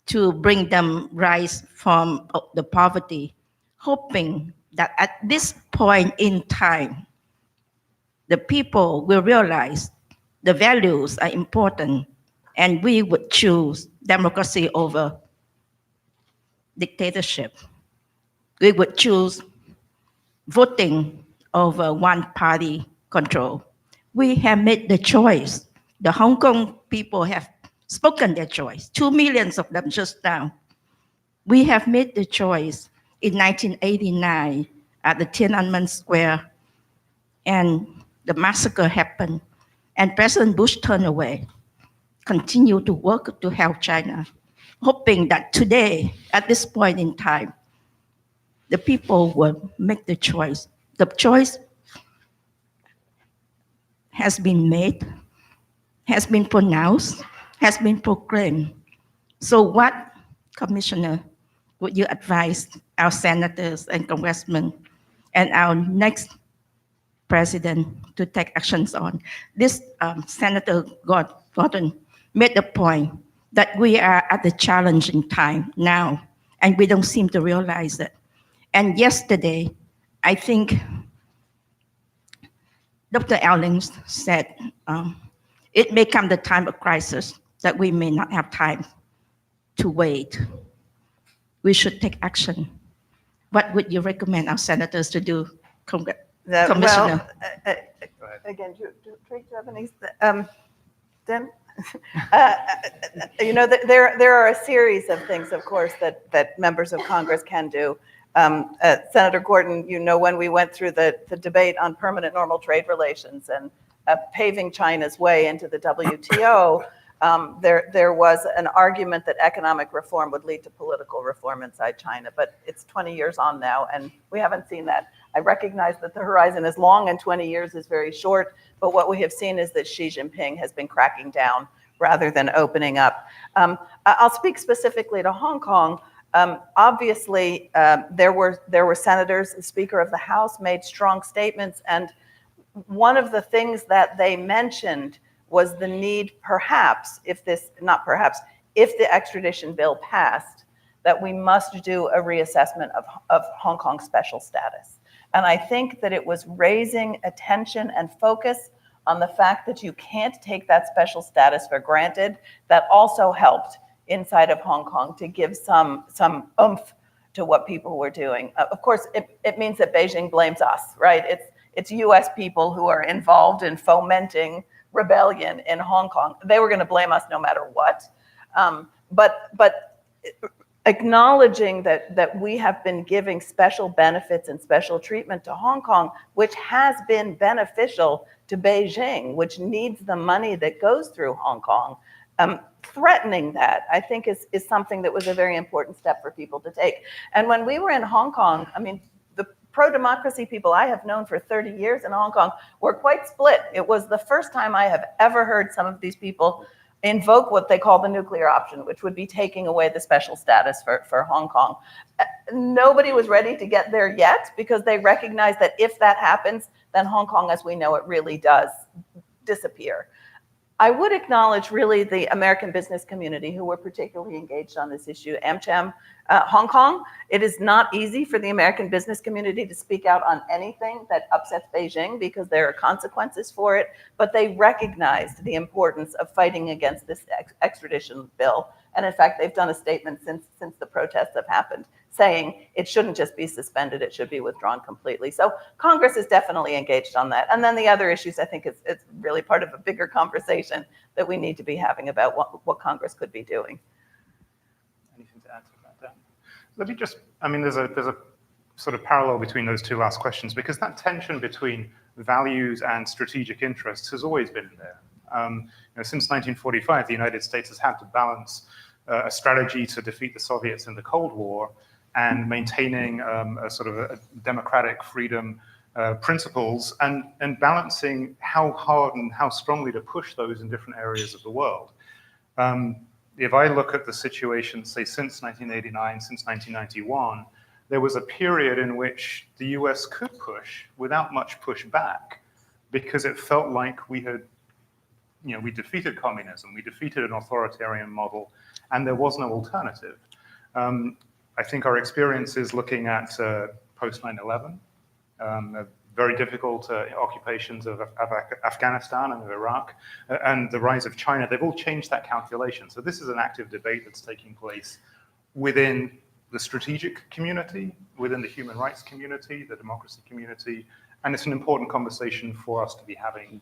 to bring them rise from the poverty, hoping that at this point in time, the people will realize the values are important and we would choose democracy over dictatorship. We would choose voting over one-party control. We have made the choice. The Hong Kong people have spoken their choice, 2 million of them just now. We have made the choice in 1989 at the Tiananmen Square, and the massacre happened, and President Bush turned away, continued to work to help China, hoping that today, at this point in time, the people will make the choice. The choice has been made, has been pronounced, has been proclaimed. So what, Commissioner, would you advise our senators and congressmen and our next president to take actions on? This Senator Gordon made the point that we are at the challenging time now, and we don't seem to realize it. And yesterday, I think Dr. Ellings said, it may come the time of crisis that we may not have time to wait. We should take action. What would you recommend our senators to do, Commissioner? Well, again, do you have any? Dan? You know, there are a series of things, of course, that members of Congress can do. Senator Gordon, you know, when we went through the debate on permanent normal trade relations and paving China's way into the WTO, there was an argument that economic reform would lead to political reform inside China, but it's 20 years on now, and we haven't seen that. I recognize that the horizon is long and 20 years is very short, but what we have seen is that Xi Jinping has been cracking down rather than opening up. I'll speak specifically to Hong Kong. Obviously, there were senators, the Speaker of the House made strong statements, and one of the things that they mentioned was the need, perhaps, if the extradition bill passed, that we must do a reassessment of Hong Kong's special status. And I think that it was raising attention and focus on the fact that you can't take that special status for granted. That also helped inside of Hong Kong to give some oomph to what people were doing. Of course, it means that Beijing blames us, right? It's US people who are involved in fomenting rebellion in Hong Kong. They were going to blame us no matter what. But acknowledging that we have been giving special benefits and special treatment to Hong Kong, which has been beneficial to Beijing, which needs the money that goes through Hong Kong, threatening that, I think, is something that was a very important step for people to take. And when we were in Hong Kong, I mean, the pro-democracy people I have known for 30 years in Hong Kong were quite split. It was the first time I have ever heard some of these people invoke what they call the nuclear option, which would be taking away the special status for Hong Kong. Nobody was ready to get there yet because they recognize that if that happens, then Hong Kong as we know it really does disappear. I would acknowledge really the American business community who were particularly engaged on this issue. AmCham, Hong Kong, it is not easy for the American business community to speak out on anything that upsets Beijing because there are consequences for it, but they recognized the importance of fighting against this extradition bill. And in fact, they've done a statement since the protests have happened, saying it shouldn't just be suspended, it should be withdrawn completely. So Congress is definitely engaged on that. And then the other issues, I think it's really part of a bigger conversation that we need to be having about what Congress could be doing. Anything to add to that, Dan? Let me just, I mean, there's a sort of parallel between those two last questions because that tension between values and strategic interests has always been there. Since 1945, the United States has had to balance a strategy to defeat the Soviets in the Cold War and maintaining a sort of a democratic freedom principles and balancing how hard and how strongly to push those in different areas of the world. If I look at the situation, say, since 1989, since 1991, there was a period in which the US could push without much pushback because it felt like we had, we defeated communism, we defeated an authoritarian model, and there was no alternative. I think our experiences looking at post 9/11, very difficult occupations of Afghanistan and of Iraq, and the rise of China, they've all changed that calculation. So this is an active debate that's taking place within the strategic community, within the human rights community, the democracy community, and it's an important conversation for us to be having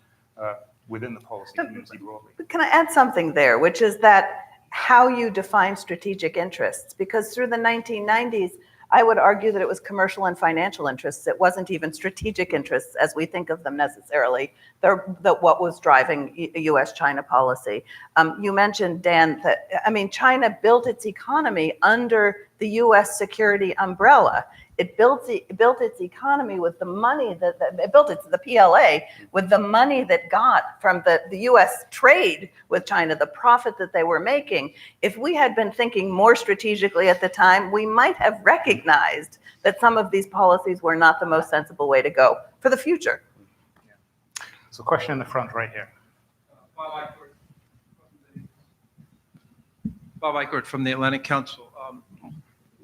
within the policy community broadly. Can I add something there, which is that how you define strategic interests? Because through the 1990s, I would argue that it was commercial and financial interests. It wasn't even strategic interests as we think of them necessarily, what was driving US-China policy. You mentioned, Dan, that, China built its economy under the US security umbrella. It built its economy with the money it built the PLA with the money that got from the US trade with China, the profit that they were making. If we had been thinking more strategically at the time, we might have recognized that some of these policies were not the most sensible way to go for the future. Yeah. So question in the front right here. Bob Eichert from the Atlantic Council.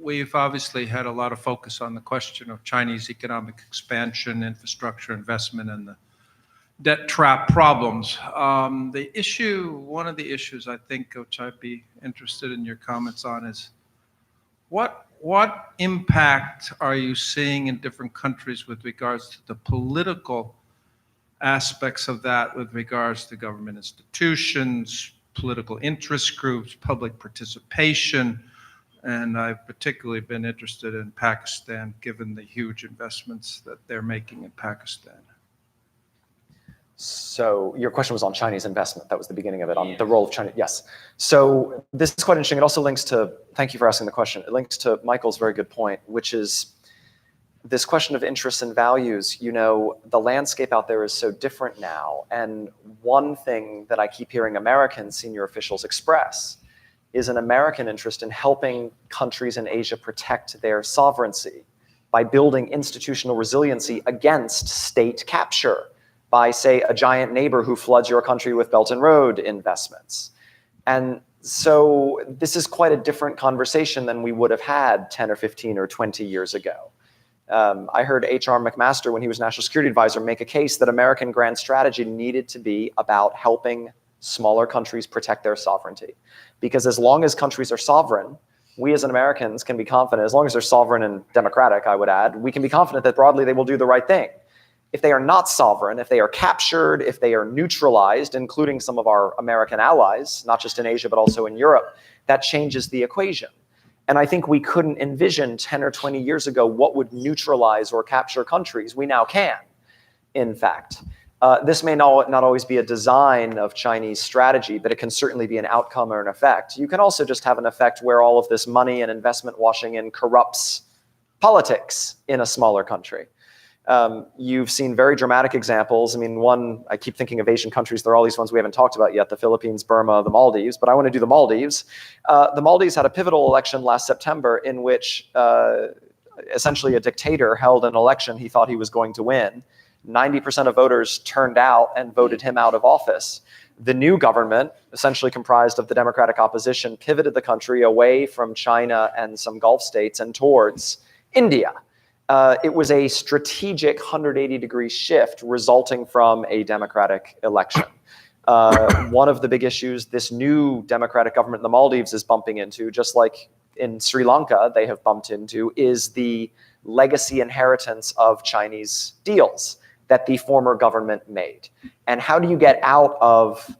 We've obviously had a lot of focus on the question of Chinese economic expansion, infrastructure investment, and the debt trap problems. One of the issues I think, which I'd be interested in your comments on, is what impact are you seeing in different countries with regards to the political aspects of that, with regards to government institutions, political interest groups, public participation? And I've particularly been interested in Pakistan, given the huge investments that they're making in Pakistan. So your question was on Chinese investment. That was the beginning of it, on the role of China. Yes. So this is quite interesting. It also links to, thank you for asking the question. It links to Michael's very good point, which is this question of interests and values. The landscape out there is so different now. And one thing that I keep hearing American senior officials express is an American interest in helping countries in Asia protect their sovereignty by building institutional resiliency against state capture by, say, a giant neighbor who floods your country with Belt and Road investments. And so this is quite a different conversation than we would have had 10 or 15 or 20 years ago. I heard H.R. McMaster, when he was National Security Advisor, make a case that American grand strategy needed to be about helping smaller countries protect their sovereignty. Because as long as countries are sovereign, we as Americans can be confident, as long as they're sovereign and democratic, I would add, we can be confident that broadly they will do the right thing. If they are not sovereign, if they are captured, if they are neutralized, including some of our American allies, not just in Asia, but also in Europe, that changes the equation. And I think we couldn't envision 10 or 20 years ago what would neutralize or capture countries. We now can, in fact. This may not always be a design of Chinese strategy, but it can certainly be an outcome or an effect. You can also just have an effect where all of this money and investment washing in corrupts politics in a smaller country. You've seen very dramatic examples. I mean, one, I keep thinking of Asian countries. There are all these ones we haven't talked about yet, the Philippines, Burma, the Maldives, but I want to do the Maldives. The Maldives had a pivotal election last September in which essentially a dictator held an election he thought he was going to win. 90% of voters turned out and voted him out of office. The new government, essentially comprised of the Democratic opposition, pivoted the country away from China and some Gulf states and towards India. It was a strategic 180-degree shift resulting from a democratic election. One of the big issues this new democratic government in the Maldives is bumping into, just like in Sri Lanka they have bumped into, is the legacy inheritance of Chinese deals that the former government made. And how do you get out of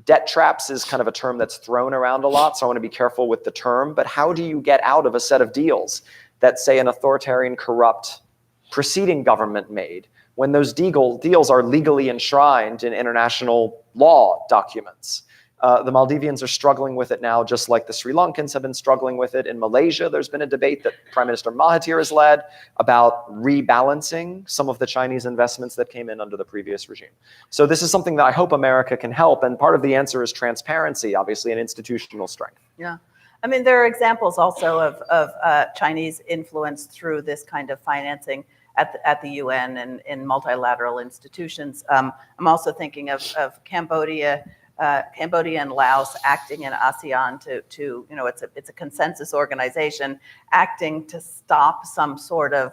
debt traps is kind of a term that's thrown around a lot, so I want to be careful with the term, but how do you get out of a set of deals that, say, an authoritarian, corrupt preceding government made, when those deals are legally enshrined in international law documents? The Maldivians are struggling with it now, just like the Sri Lankans have been struggling with it. In Malaysia, there's been a debate that Prime Minister Mahathir has led about rebalancing some of the Chinese investments that came in under the previous regime. So this is something that I hope America can help, and part of the answer is transparency, obviously, and institutional strength. Yeah. I mean, there are examples also of Chinese influence through this kind of financing at the UN and in multilateral institutions. I'm also thinking of Cambodia and Laos acting in ASEAN to it's a consensus organization acting to stop some sort of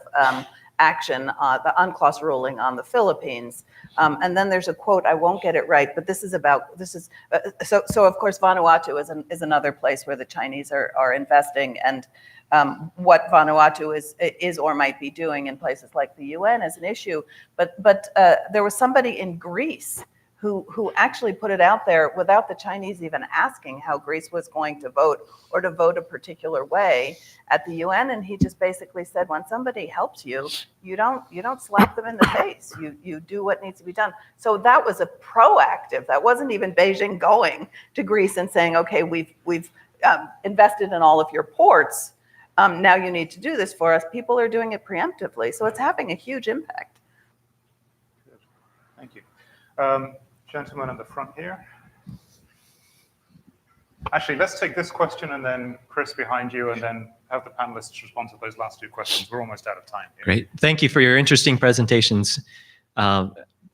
action, the UNCLOS ruling on the Philippines. And then there's a quote, I won't get it right, but so of course Vanuatu is another place where the Chinese are investing, and what Vanuatu is or might be doing in places like the UN is an issue. But there was somebody in Greece who actually put it out there without the Chinese even asking how Greece was going to vote or to vote a particular way at the UN, and he just basically said, when somebody helps you, you don't slap them in the face. You do what needs to be done. So that was a proactive. That wasn't even Beijing going to Greece and saying, okay, we've invested in all of your ports. Now you need to do this for us. People are doing it preemptively, so it's having a huge impact. Good. Thank you. Gentleman in the front here. Actually, let's take this question and then Chris behind you, and then have the panelists respond to those last two questions. We're almost out of time here. Great. Thank you for your interesting presentations.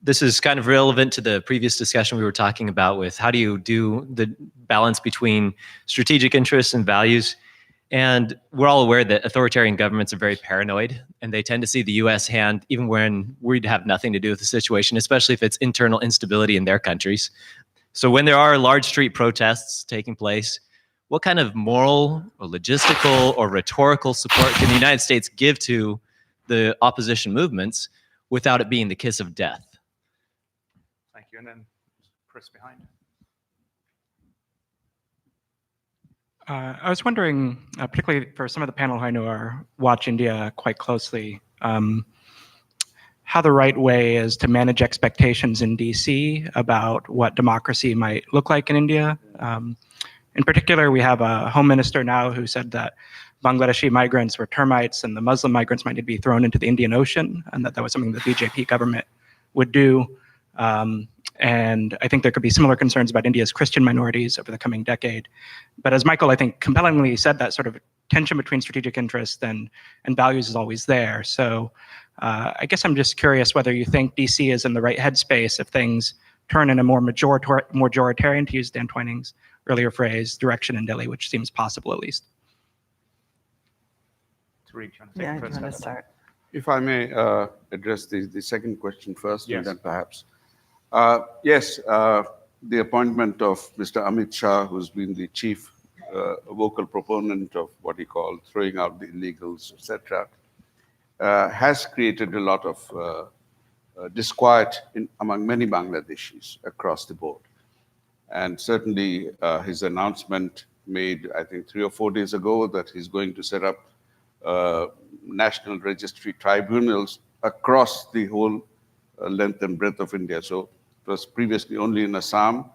This is kind of relevant to the previous discussion we were talking about with how do you do the balance between strategic interests and values. And we're all aware that authoritarian governments are very paranoid, and they tend to see the US hand even when we'd have nothing to do with the situation, especially if it's internal instability in their countries. So when there are large street protests taking place, what kind of moral or logistical or rhetorical support can the United States give to the opposition movements without it being the kiss of death? Thank you. And then Chris behind. I was wondering, particularly for some of the panel who I know watch India quite closely, how the right way is to manage expectations in DC about what democracy might look like in India. In particular, we have a home minister now who said that Bangladeshi migrants were termites and the Muslim migrants might need to be thrown into the Indian Ocean, and that was something the BJP government would do. And I think there could be similar concerns about India's Christian minorities over the coming decade. But as Michael, I think, compellingly said, that sort of tension between strategic interest and values is always there. So I guess I'm just curious whether you think DC is in the right headspace if things turn in a more majoritarian, to use Dan Twining's earlier phrase, direction in Delhi, which seems possible at least. Tariq, Yeah, I'm going to start. If I may address the second question first, Yes. and then perhaps. Yes, the appointment of Mr. Amit Shah, who's been the chief vocal proponent of what he called throwing out the illegals, etc., has created a lot of disquiet among many Bangladeshis across the board. And certainly his announcement made, I think, 3 or 4 days ago that he's going to set up national registry tribunals across the whole length and breadth of India. So it was previously only in Assam.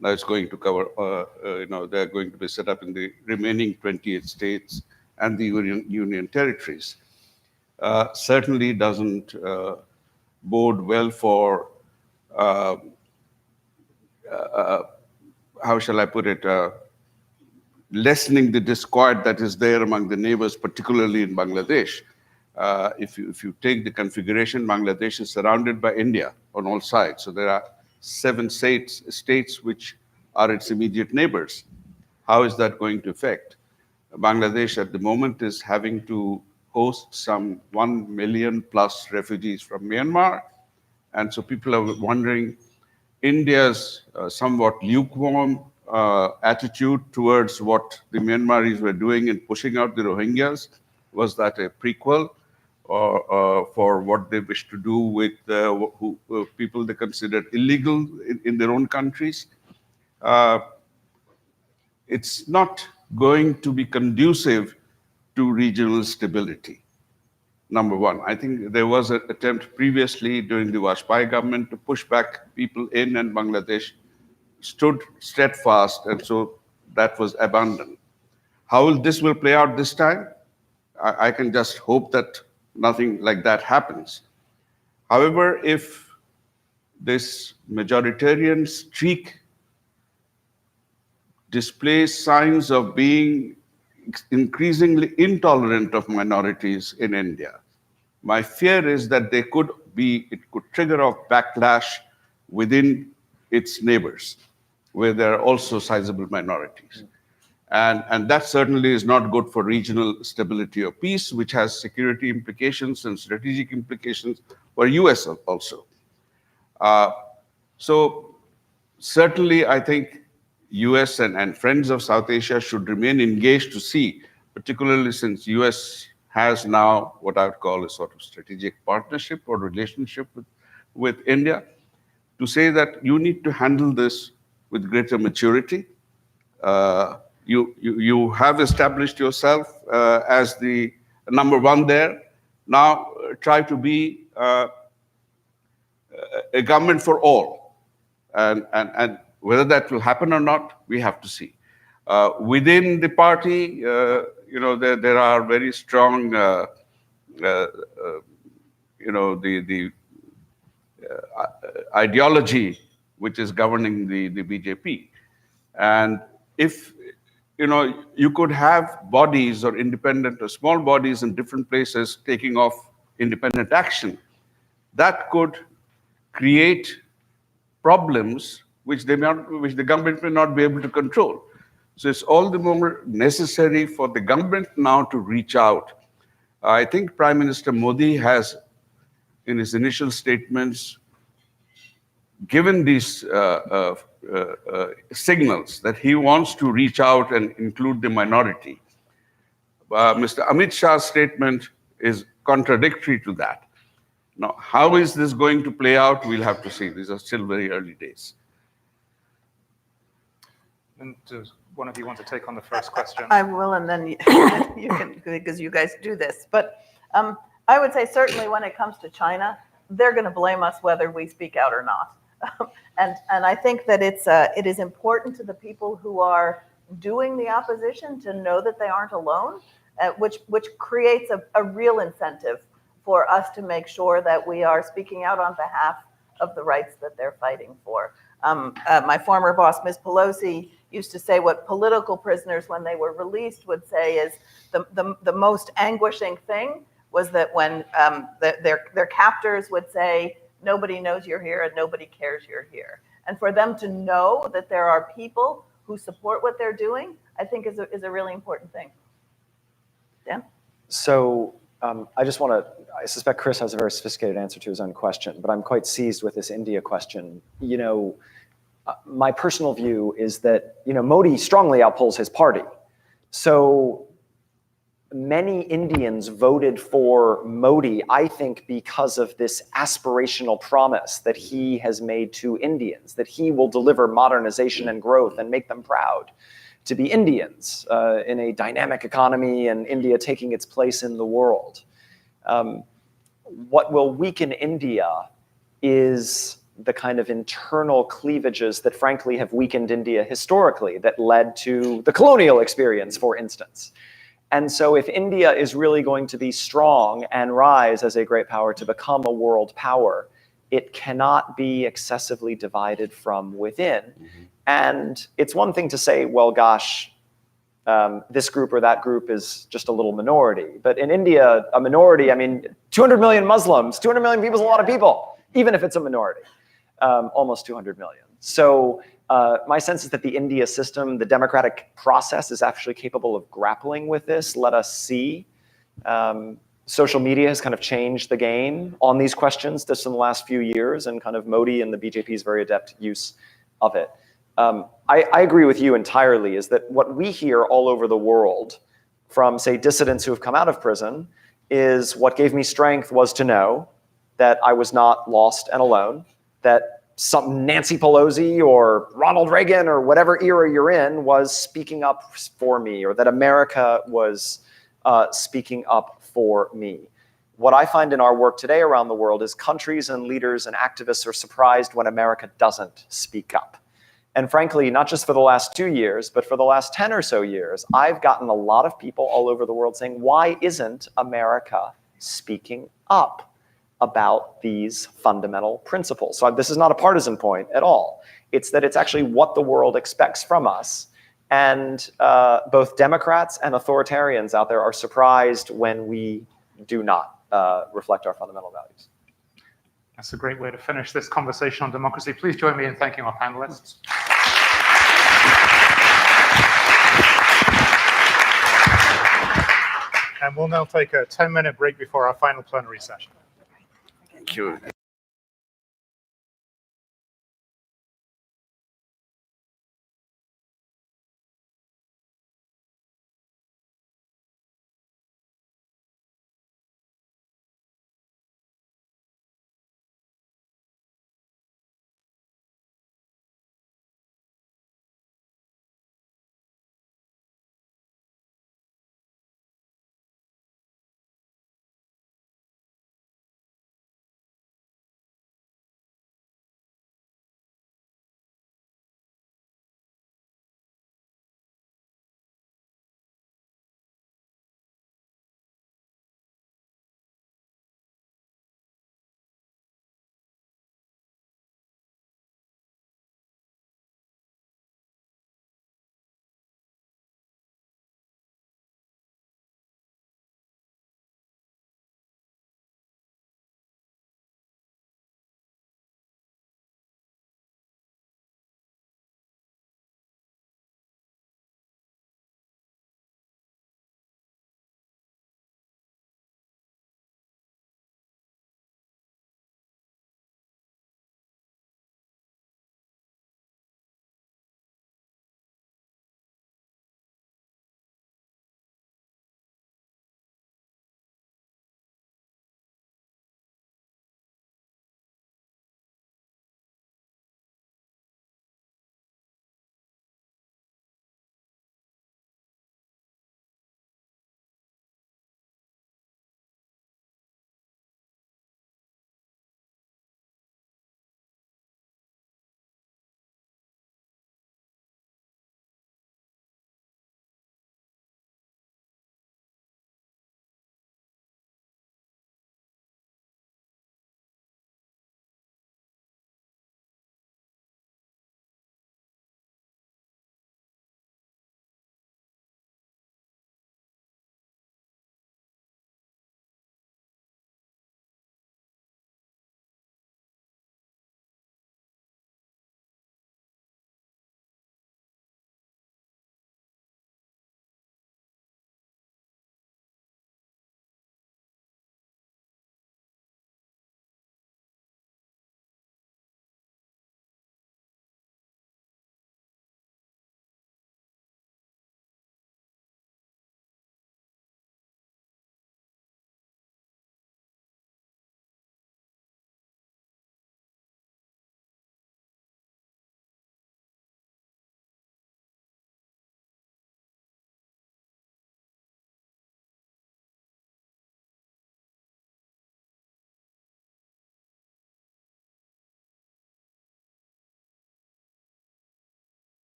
Now it's going to cover, they're going to be set up in the remaining 28 states and the union territories. certainly doesn't bode well for, how shall I put it, lessening the discord that is there among the neighbors, particularly in Bangladesh. If you take the configuration, Bangladesh is surrounded by India on all sides. So there are 7 states which are its immediate neighbors. How is that going to affect? Bangladesh at the moment is having to host some 1 million plus refugees from Myanmar. And so people are wondering, India's somewhat lukewarm attitude towards what the Myanmaris were doing in pushing out the Rohingyas, was that a prequel or for what they wish to do with people they considered illegal in their own countries? It's not going to be conducive to regional stability. Number one, I think there was an attempt previously during the Vajpayee government to push back people in, and Bangladesh stood steadfast, and so that was abandoned. How this will play out this time? I can just hope that nothing like that happens. However, if this majoritarian streak displays signs of being increasingly intolerant of minorities in India, my fear is that it could trigger a backlash within its neighbors, where there are also sizable minorities. And that certainly is not good for regional stability or peace, which has security implications and strategic implications for US also. So certainly, I think US and friends of South Asia should remain engaged to see, particularly since US has now what I would call a sort of strategic partnership or relationship with India, to say that you need to handle this with greater maturity. You have established yourself as the number one there. Now try to be a government for all. And whether that will happen or not, we have to see. Within the party, there are very strong, the ideology which is governing the BJP. And if, you could have bodies or independent or small bodies in different places taking off independent action, that could create problems which the government may not be able to control. So it's all the more necessary for the government now to reach out. I think Prime Minister Modi has, in his initial statements, given these signals that he wants to reach out and include the minority. Mr. Amit Shah's statement is contradictory to that. Now, how is this going to play out? We'll have to see. These are still very early days. And does one of you want to take on the first question? I will, and then you can, because you guys do this. But I would say certainly when it comes to China, they're going to blame us whether we speak out or not. And I think that it is important to the people who are doing the opposition to know that they aren't alone, which creates a real incentive for us to make sure that we are speaking out on behalf of the rights that they're fighting for. My former boss, Ms. Pelosi, used to say what political prisoners, when they were released, would say is the most anguishing thing was that when their captors would say, nobody knows you're here and nobody cares you're here. And for them to know that there are people who support what they're doing, I think is a really important thing. Dan? So I suspect Chris has a very sophisticated answer to his own question, but I'm quite seized with this India question. My personal view is that, Modi strongly outpolls his party. So many Indians voted for Modi, I think, because of this aspirational promise that he has made to Indians, that he will deliver modernization and growth and make them proud to be Indians in a dynamic economy and India taking its place in the world. What will weaken India is the kind of internal cleavages that frankly have weakened India historically, that led to the colonial experience, for instance. And so if India is really going to be strong and rise as a great power to become a world power, it cannot be excessively divided from within. And it's one thing to say, well, gosh, this group or that group is just a little minority. But in India, a minority, I mean, 200 million Muslims, 200 million people is a lot of people, even if it's a minority, almost 200 million. So my sense is that the India system, the democratic process is actually capable of grappling with this. Let us see. Social media has kind of changed the game on these questions just in the last few years, and kind of Modi and the BJP's very adept use of it. I agree with you entirely, is that what we hear all over the world from, say, dissidents who have come out of prison is what gave me strength was to know that I was not lost and alone, that some Nancy Pelosi or Ronald Reagan or whatever era you're in was speaking up for me, or that America was speaking up for me. What I find in our work today around the world is countries and leaders and activists are surprised when America doesn't speak up. And frankly, not just for the last 2 years, but for the last 10 or so years, I've gotten a lot of people all over the world saying, why isn't America speaking up about these fundamental principles? So this is not a partisan point at all. It's that it's actually what the world expects from us. And both Democrats and authoritarians out there are surprised when we do not reflect our fundamental values. That's a great way to finish this conversation on democracy. Please join me in thanking our panelists. And we'll now take a 10-minute break before our final plenary session. Thank you.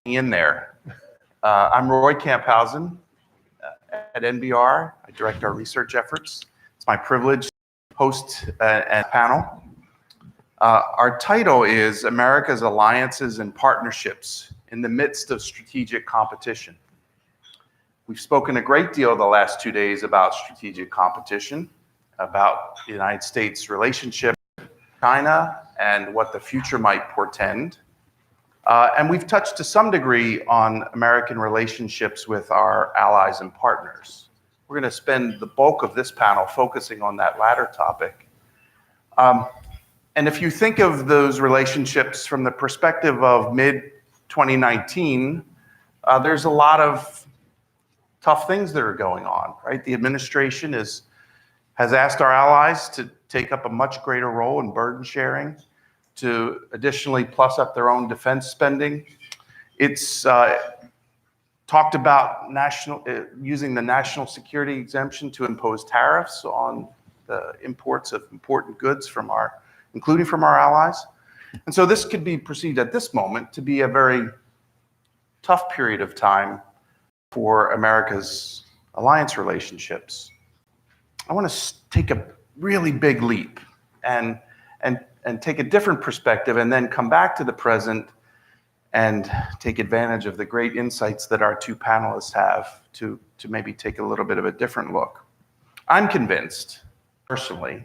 in there. I'm Roy Camphausen at NBR. I direct our research efforts. It's my privilege to host a panel. Our title is America's Alliances and Partnerships in the Midst of Strategic Competition. We've spoken a great deal the last 2 days about strategic competition, about the United States' relationship with China and what the future might portend. And we've touched to some degree on American relationships with our allies and partners. We're going to spend the bulk of this panel focusing on that latter topic. And if you think of those relationships from the perspective of mid-2019, there's a lot of tough things that are going on, right? The administration has asked our allies to take up a much greater role in burden sharing, to additionally plus up their own defense spending. It's talked about using the national security exemption to impose tariffs on the imports of important goods including from our allies. And so this could be perceived at this moment to be a very tough period of time for America's alliance relationships. I want to take a really big leap and take a different perspective and then come back to the present and take advantage of the great insights that our two panelists have to maybe take a little bit of a different look. I'm convinced, personally,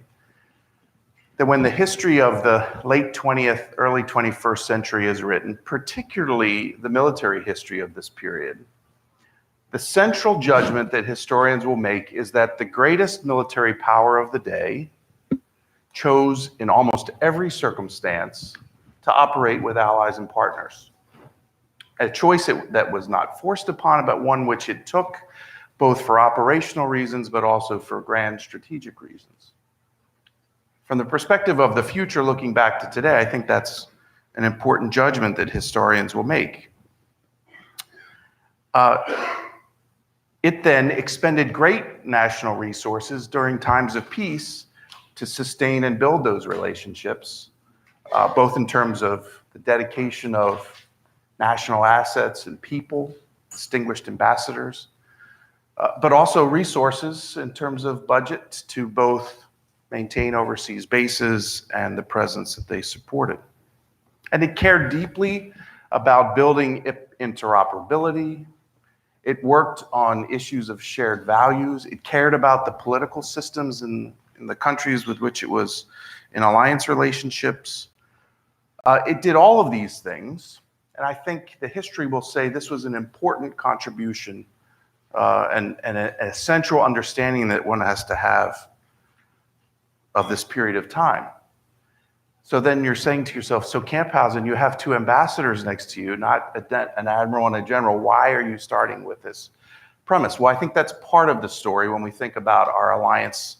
that when the history of the late 20th, early 21st century is written, particularly the military history of this period, the central judgment that historians will make is that the greatest military power of the day chose in almost every circumstance to operate with allies and partners. A choice that was not forced upon it, but one which it took both for operational reasons, but also for grand strategic reasons. From the perspective of the future, looking back to today, I think that's an important judgment that historians will make. It then expended great national resources during times of peace to sustain and build those relationships, both in terms of the dedication of national assets and people, distinguished ambassadors, but also resources in terms of budget to both maintain overseas bases and the presence that they supported. And it cared deeply about building interoperability. It worked on issues of shared values. It cared about the political systems in the countries with which it was in alliance relationships. It did all of these things, and I think the history will say this was an important contribution and a central understanding that one has to have of this period of time. So then you're saying to yourself, so Camphausen, you have two ambassadors next to you, not an admiral and a general. Why are you starting with this premise? Well, I think that's part of the story when we think about our alliance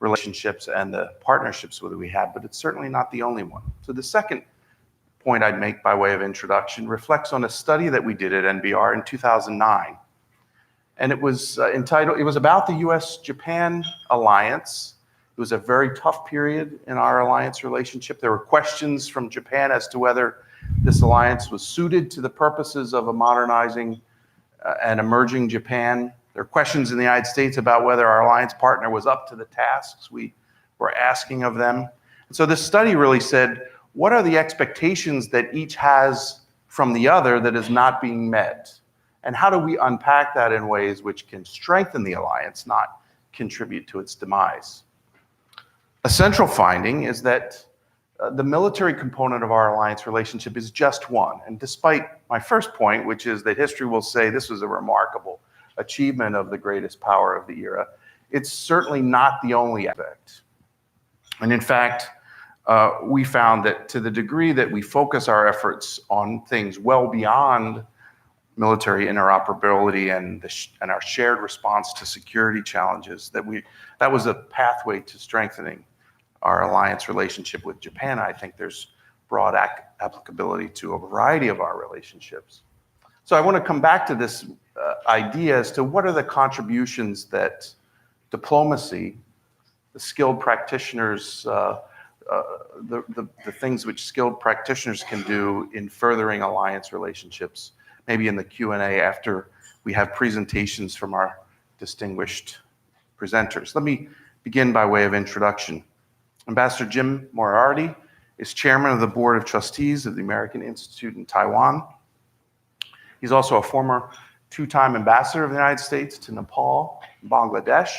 relationships and the partnerships that we have, but it's certainly not the only one. So the second point I'd make by way of introduction reflects on a study that we did at NBR in 2009. And it was entitled, it was about the US-Japan alliance. It was a very tough period in our alliance relationship. There were questions from Japan as to whether this alliance was suited to the purposes of a modernizing and emerging Japan. There were questions in the United States about whether our alliance partner was up to the tasks we were asking of them. And so this study really said, what are the expectations that each has from the other that is not being met? And how do we unpack that in ways which can strengthen the alliance, not contribute to its demise? A central finding is that the military component of our alliance relationship is just one. And despite my first point, which is that history will say this was a remarkable achievement of the greatest power of the era, it's certainly not the only aspect. And in fact, we found that to the degree that we focus our efforts on things well beyond military interoperability and our shared response to security challenges, that was a pathway to strengthening our alliance relationship with Japan. I think there's broad applicability to a variety of our relationships. So I want to come back to this idea as to what are the contributions that diplomacy, the skilled practitioners, the things which skilled practitioners can do in furthering alliance relationships maybe in the Q&A after we have presentations from our distinguished presenters. Let me begin by way of introduction. Ambassador Jim Moriarty is chairman of the Board of Trustees of the American Institute in Taiwan. He's also a former two-time ambassador of the United States to Nepal and Bangladesh.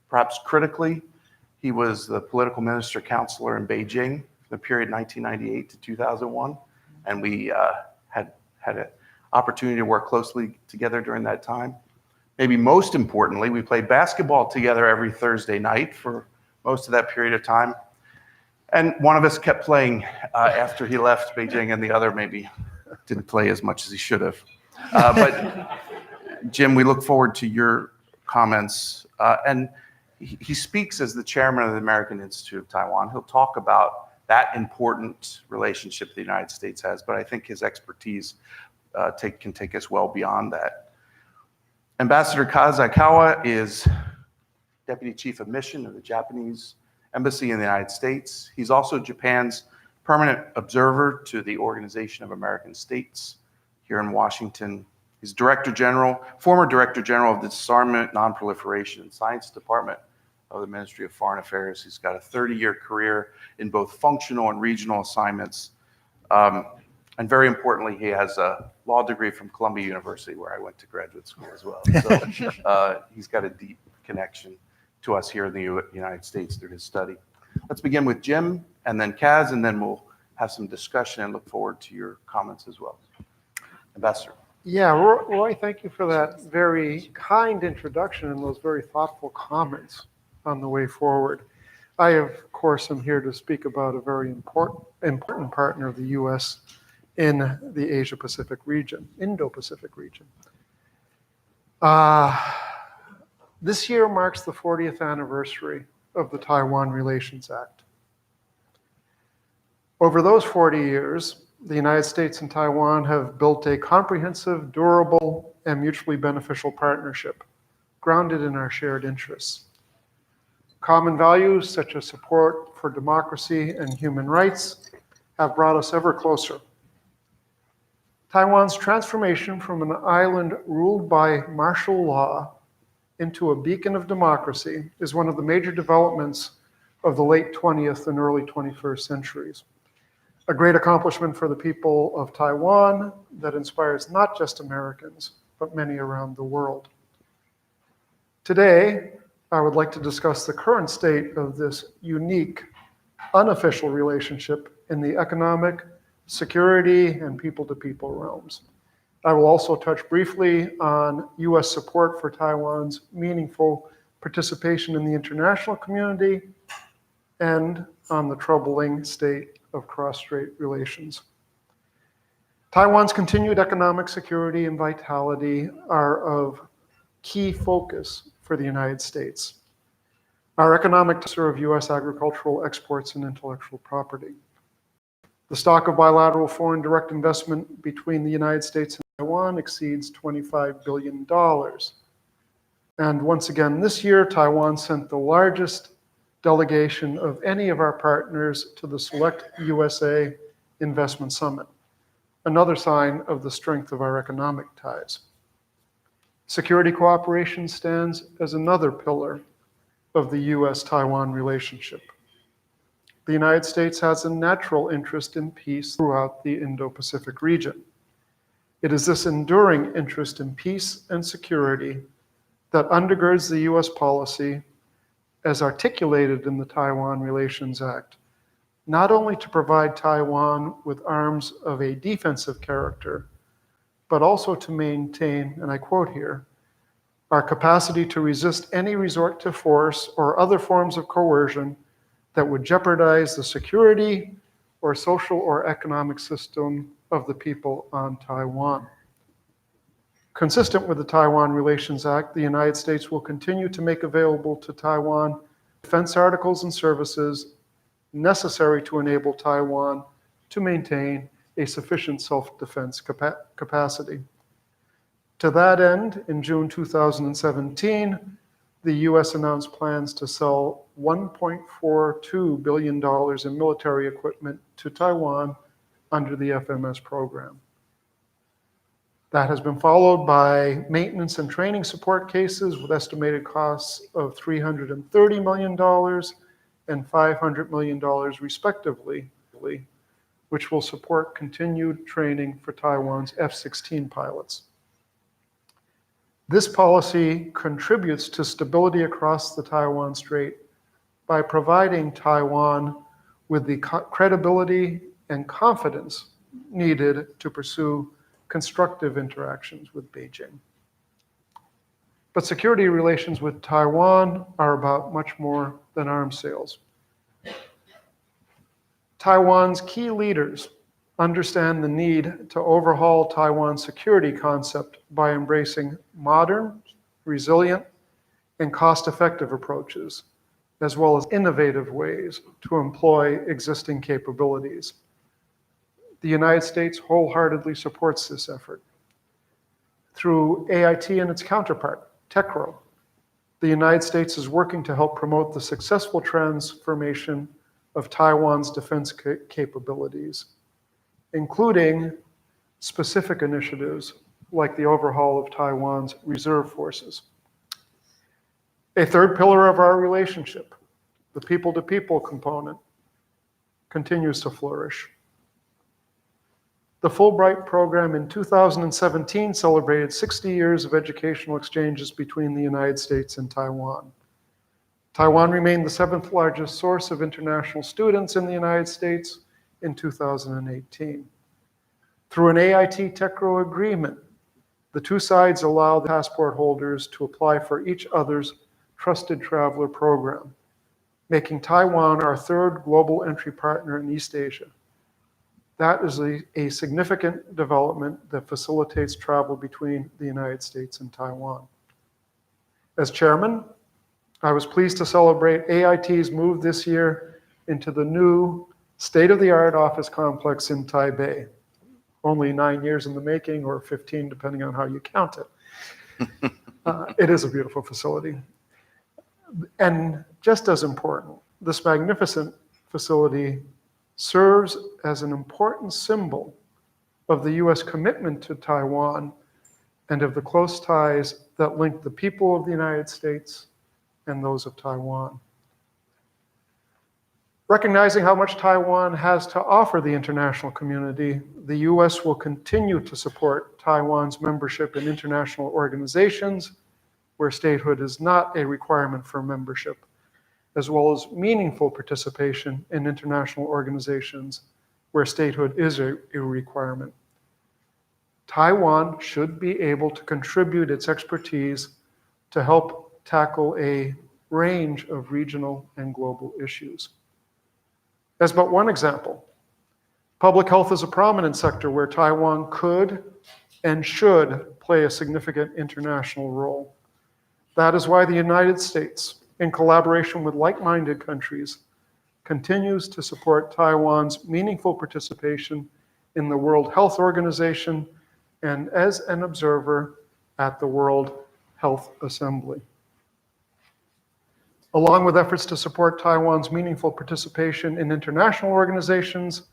Perhaps critically, he was the political minister counselor in Beijing for the period 1998 to 2001, and we had an opportunity to work closely together during that time. Maybe most importantly, we played basketball together every Thursday night for most of that period of time. And one of us kept playing after he left Beijing, and the other maybe didn't play as much as he should have. But Jim, we look forward to your comments. And he speaks as the chairman of the American Institute of Taiwan. He'll talk about that important relationship the United States has, but I think his expertise can take us well beyond that. Ambassador Kazaikawa is Deputy Chief of Mission of the Japanese Embassy in the United States. He's also Japan's permanent observer to the Organization of American States here in Washington. He's former Director General of the Disarmament, Nonproliferation, and Science Department of the Ministry of Foreign Affairs. He's got a 30-year career in both functional and regional assignments. And very importantly, he has a law degree from Columbia University, where I went to graduate school as well. So he's got a deep connection to us here in the United States through his study. Let's begin with Jim and then Kaz, and then we'll have some discussion and look forward to your comments as well. Ambassador. Yeah, Roy, thank you for that very kind introduction and those very thoughtful comments on the way forward. I, of course, am here to speak about a very important partner of the U.S. in the Asia-Pacific region, Indo-Pacific region. This year marks the 40th anniversary of the Taiwan Relations Act. Over those 40 years, the United States and Taiwan have built a comprehensive, durable, and mutually beneficial partnership grounded in our shared interests. Common values such as support for democracy and human rights have brought us ever closer. Taiwan's transformation from an island ruled by martial law into a beacon of democracy is one of the major developments of the late 20th and early 21st centuries. A great accomplishment for the people of Taiwan that inspires not just Americans, but many around the world. Today, I would like to discuss the current state of this unique, unofficial relationship in the economic, security, and people-to-people realms. I will also touch briefly on U.S. support for Taiwan's meaningful participation in the international community and on the troubling state of cross-strait relations. Taiwan's continued economic security and vitality are of key focus for the United States. Our economic to serve U.S. agricultural exports and intellectual property. The stock of bilateral foreign direct investment between the United States and Taiwan exceeds $25 billion. And once again, this year, Taiwan sent the largest delegation of any of our partners to the Select USA Investment Summit, another sign of the strength of our economic ties. Security cooperation stands as another pillar of the US-Taiwan relationship. The United States has a natural interest in peace throughout the Indo-Pacific region. It is this enduring interest in peace and security that undergirds the US policy as articulated in the Taiwan Relations Act, not only to provide Taiwan with arms of a defensive character, but also to maintain, and I quote here, our capacity to resist any resort to force or other forms of coercion that would jeopardize the security or social or economic system of the people on Taiwan. Consistent with the Taiwan Relations Act, the United States will continue to make available to Taiwan defense articles and services necessary to enable Taiwan to maintain a sufficient self-defense capacity. To that end, in June 2017, the US announced plans to sell $1.42 billion in military equipment to Taiwan under the FMS program. That has been followed by maintenance and training support cases with estimated costs of $330 million and $500 million respectively, which will support continued training for Taiwan's F-16 pilots. This policy contributes to stability across the Taiwan Strait by providing Taiwan with the credibility and confidence needed to pursue constructive interactions with Beijing. But security relations with Taiwan are about much more than arms sales. Taiwan's key leaders understand the need to overhaul Taiwan's security concept by embracing modern, resilient, and cost-effective approaches, as well as innovative ways to employ existing capabilities. The United States wholeheartedly supports this effort. Through AIT and its counterpart, TECRO, the United States is working to help promote the successful transformation of Taiwan's defense capabilities, including specific initiatives like the overhaul of Taiwan's reserve forces. A third pillar of our relationship, the people-to-people component, continues to flourish. The Fulbright program in 2017 celebrated 60 years of educational exchanges between the United States and Taiwan. Taiwan remained the 7th largest source of international students in the United States in 2018. Through an AIT TECRO agreement, the two sides allow the passport holders to apply for each other's Trusted Traveler program, making Taiwan our third global entry partner in East Asia. That is a significant development that facilitates travel between the United States and Taiwan. As chairman, I was pleased to celebrate AIT's move this year into the new state-of-the-art office complex in Taipei. Only 9 years in the making, or 15, depending on how you count it. It is a beautiful facility. And just as important, this magnificent facility serves as an important symbol of the US commitment to Taiwan and of the close ties that link the people of the United States and those of Taiwan. Recognizing how much Taiwan has to offer the international community, the US will continue to support Taiwan's membership in international organizations where statehood is not a requirement for membership, as well as meaningful participation in international organizations where statehood is a requirement. Taiwan should be able to contribute its expertise to help tackle a range of regional and global issues. As but one example, public health is a prominent sector where Taiwan could and should play a significant international role. That is why the United States, in collaboration with like-minded countries, continues to support Taiwan's meaningful participation in the World Health Organization and as an observer at the World Health Assembly. Along with efforts to support Taiwan's meaningful participation in international organizations,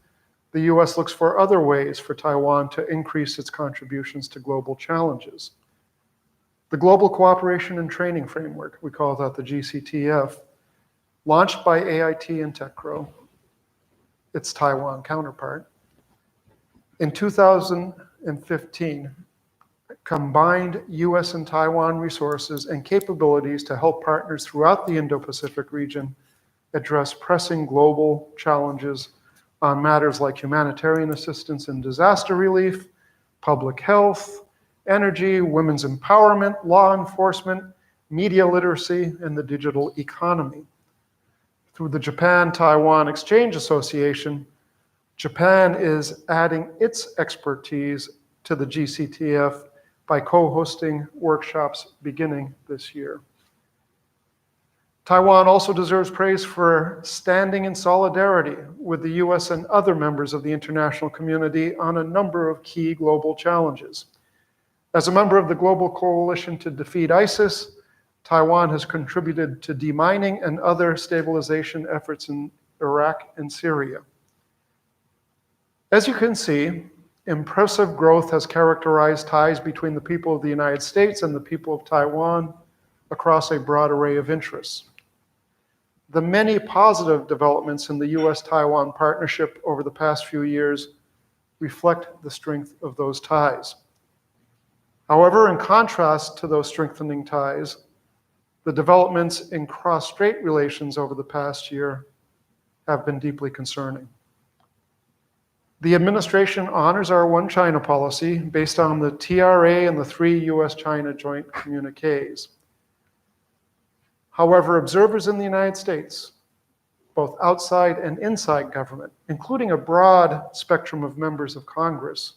the US looks for other ways for Taiwan to increase its contributions to global challenges. The Global Cooperation and Training Framework, we call that the GCTF, launched by AIT and TECRO, its Taiwan counterpart, in 2015, combined US and Taiwan resources and capabilities to help partners throughout the Indo-Pacific region address pressing global challenges on matters like humanitarian assistance and disaster relief, public health, energy, women's empowerment, law enforcement, media literacy, and the digital economy. Through the Japan-Taiwan Exchange Association, Japan is adding its expertise to the GCTF by co-hosting workshops beginning this year. Taiwan also deserves praise for standing in solidarity with the US and other members of the international community on a number of key global challenges. As a member of the Global Coalition to Defeat ISIS, Taiwan has contributed to demining and other stabilization efforts in Iraq and Syria. As you can see, Impressive growth has characterized ties between the people of the United States and the people of Taiwan across a broad array of interests. The many positive developments in the US-Taiwan partnership over the past few years reflect the strength of those ties. However, in contrast to those strengthening ties, the developments in cross-strait relations over the past year have been deeply concerning. The administration honors our One China policy based on the TRA and the 3 US-China joint communiques. However, observers in the United States, both outside and inside government, including a broad spectrum of members of Congress,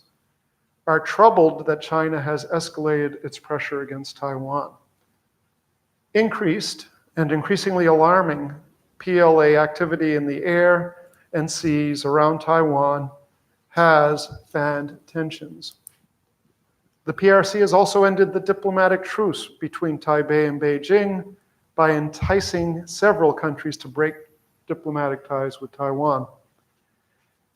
are troubled that China has escalated its pressure against Taiwan. Increased and increasingly alarming PLA activity in the air and seas around Taiwan has fanned tensions. The PRC has also ended the diplomatic truce between Taipei and Beijing by enticing several countries to break diplomatic ties with Taiwan.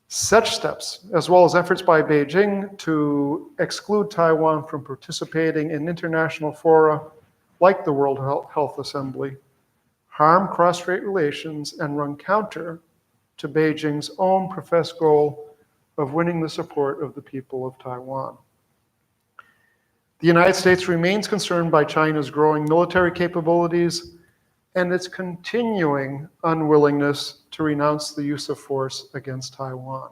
Such steps, as well as efforts by Beijing to exclude Taiwan from participating in international fora like the World Health Assembly, harm cross-strait relations and run counter to Beijing's own professed goal of winning the support of the people of Taiwan. The United States remains concerned by China's growing military capabilities and its continuing unwillingness to renounce the use of force against Taiwan.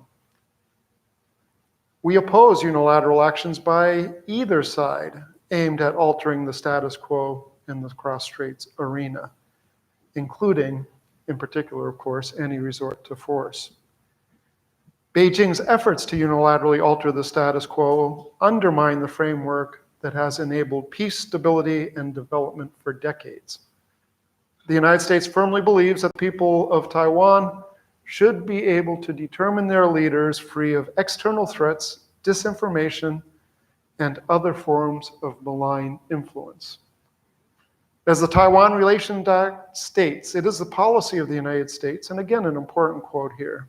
We oppose unilateral actions by either side aimed at altering the status quo in the cross-straits arena, including, in particular, of course, any resort to force. Beijing's efforts to unilaterally alter the status quo undermine the framework that has enabled peace, stability, and development for decades. The United States firmly believes that the people of Taiwan should be able to determine their leaders free of external threats, disinformation, and other forms of malign influence. As the Taiwan Relations Act states, it is the policy of the United States, and again, an important quote here,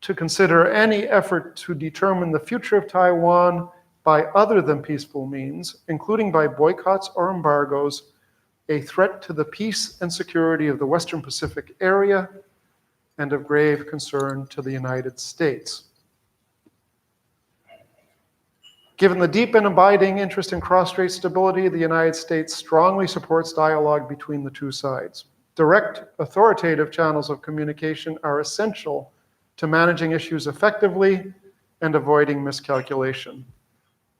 to consider any effort to determine the future of Taiwan by other than peaceful means, including by boycotts or embargoes, a threat to the peace and security of the Western Pacific area and of grave concern to the United States. Given the deep and abiding interest in cross-strait stability, the United States strongly supports dialogue between the two sides. Direct, authoritative channels of communication are essential to managing issues effectively and avoiding miscalculation.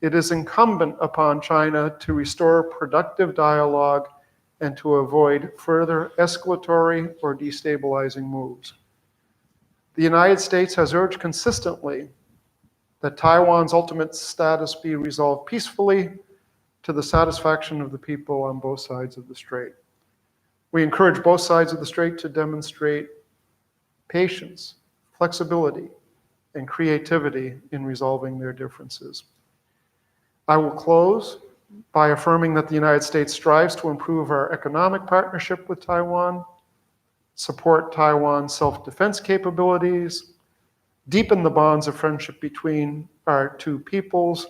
It is incumbent upon China to restore productive dialogue and to avoid further escalatory or destabilizing moves. The United States has urged consistently that Taiwan's ultimate status be resolved peacefully to the satisfaction of the people on both sides of the strait. We encourage both sides of the strait to demonstrate patience, flexibility, and creativity in resolving their differences. I will close by affirming that the United States strives to improve our economic partnership with Taiwan, support Taiwan's self-defense capabilities, deepen the bonds of friendship between our two peoples,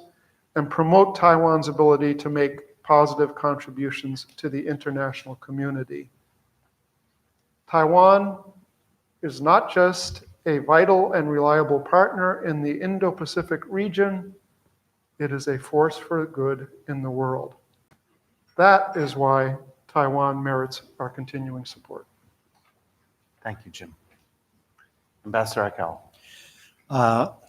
and promote Taiwan's ability to make positive contributions to the international community. Taiwan is not just a vital and reliable partner in the Indo-Pacific region, it is a force for good in the world. That is why Taiwan merits our continuing support. Thank you, Jim. Ambassador Aikau.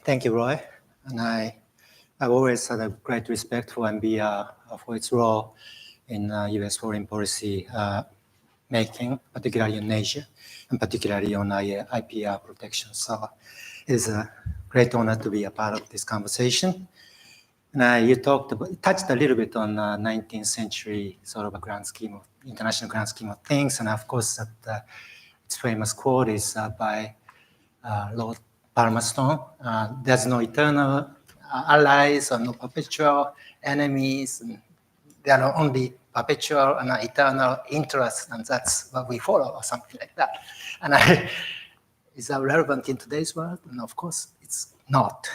Thank you, Roy. And I've always had a great respect for MBR for its role in U.S. foreign policy making, particularly in Asia, and particularly on IPR protection. So it's a great honor to be a part of this conversation. And you touched a little bit on 19th century sort of a grand scheme of international grand scheme of things, and of course that its famous quote is by Lord Palmerston: "There's no eternal allies or no perpetual enemies. And there are only perpetual and eternal interests, and that's what we follow," or something like that. And is that relevant in today's world? And of course, it's not.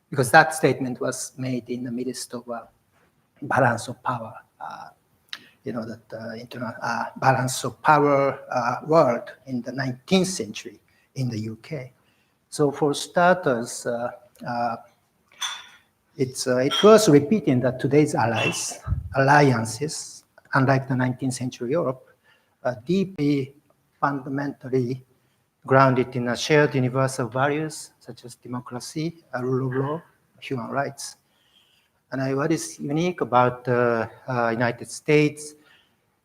Because that statement was made in the midst of a balance of power, balance of power world in the 19th century in the UK. So for starters, it was repeating that today's alliances, unlike the 19th century Europe, are deeply, fundamentally grounded in a shared universal values such as democracy, rule of law, human rights. And what is unique about the United States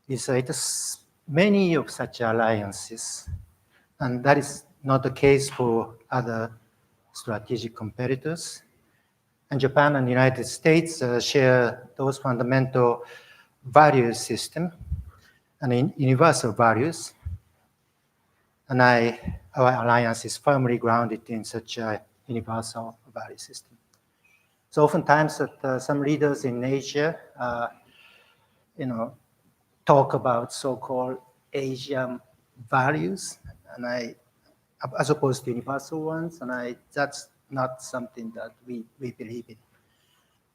is it has many of such alliances, and that is not the case for other strategic competitors. And Japan and the United States share those fundamental value system and universal values. And our alliance is firmly grounded in such a universal value system. So oftentimes some leaders in Asia, talk about so-called Asian values, and as opposed to universal ones, and that's not something that we believe in.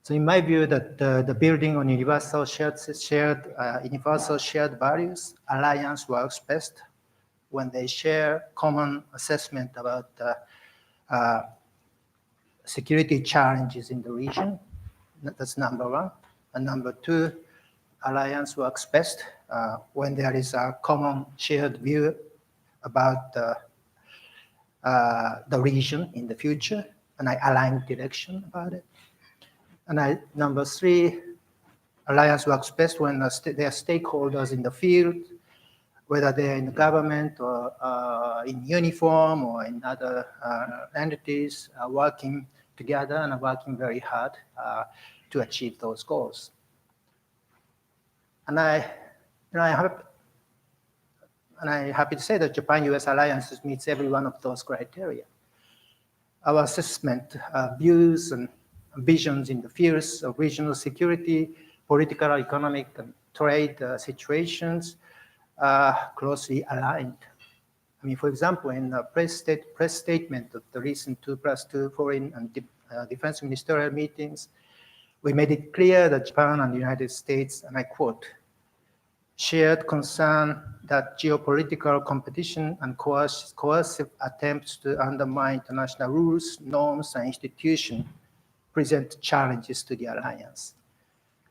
So in my view, that the building on universal shared values, alliance works best when they share common assessment about security challenges in the region. That's number one. And number two, alliance works best when there is a common shared view about the region in the future, and I align direction about it. And number three, alliance works best when there are stakeholders in the field, whether they're in the government or in uniform or in other entities, working together and working very hard to achieve those goals. And I'm happy to say that Japan-US alliances meets every one of those criteria. Our assessment, views and visions in the fields of regional security, political, economic, and trade situations are closely aligned. I mean, for example, in the press statement of the recent 2+2 foreign and defense ministerial meetings, we made it clear that Japan and the United States, and I quote, shared concern that geopolitical competition and coercive attempts to undermine international rules, norms, and institutions present challenges to the alliance.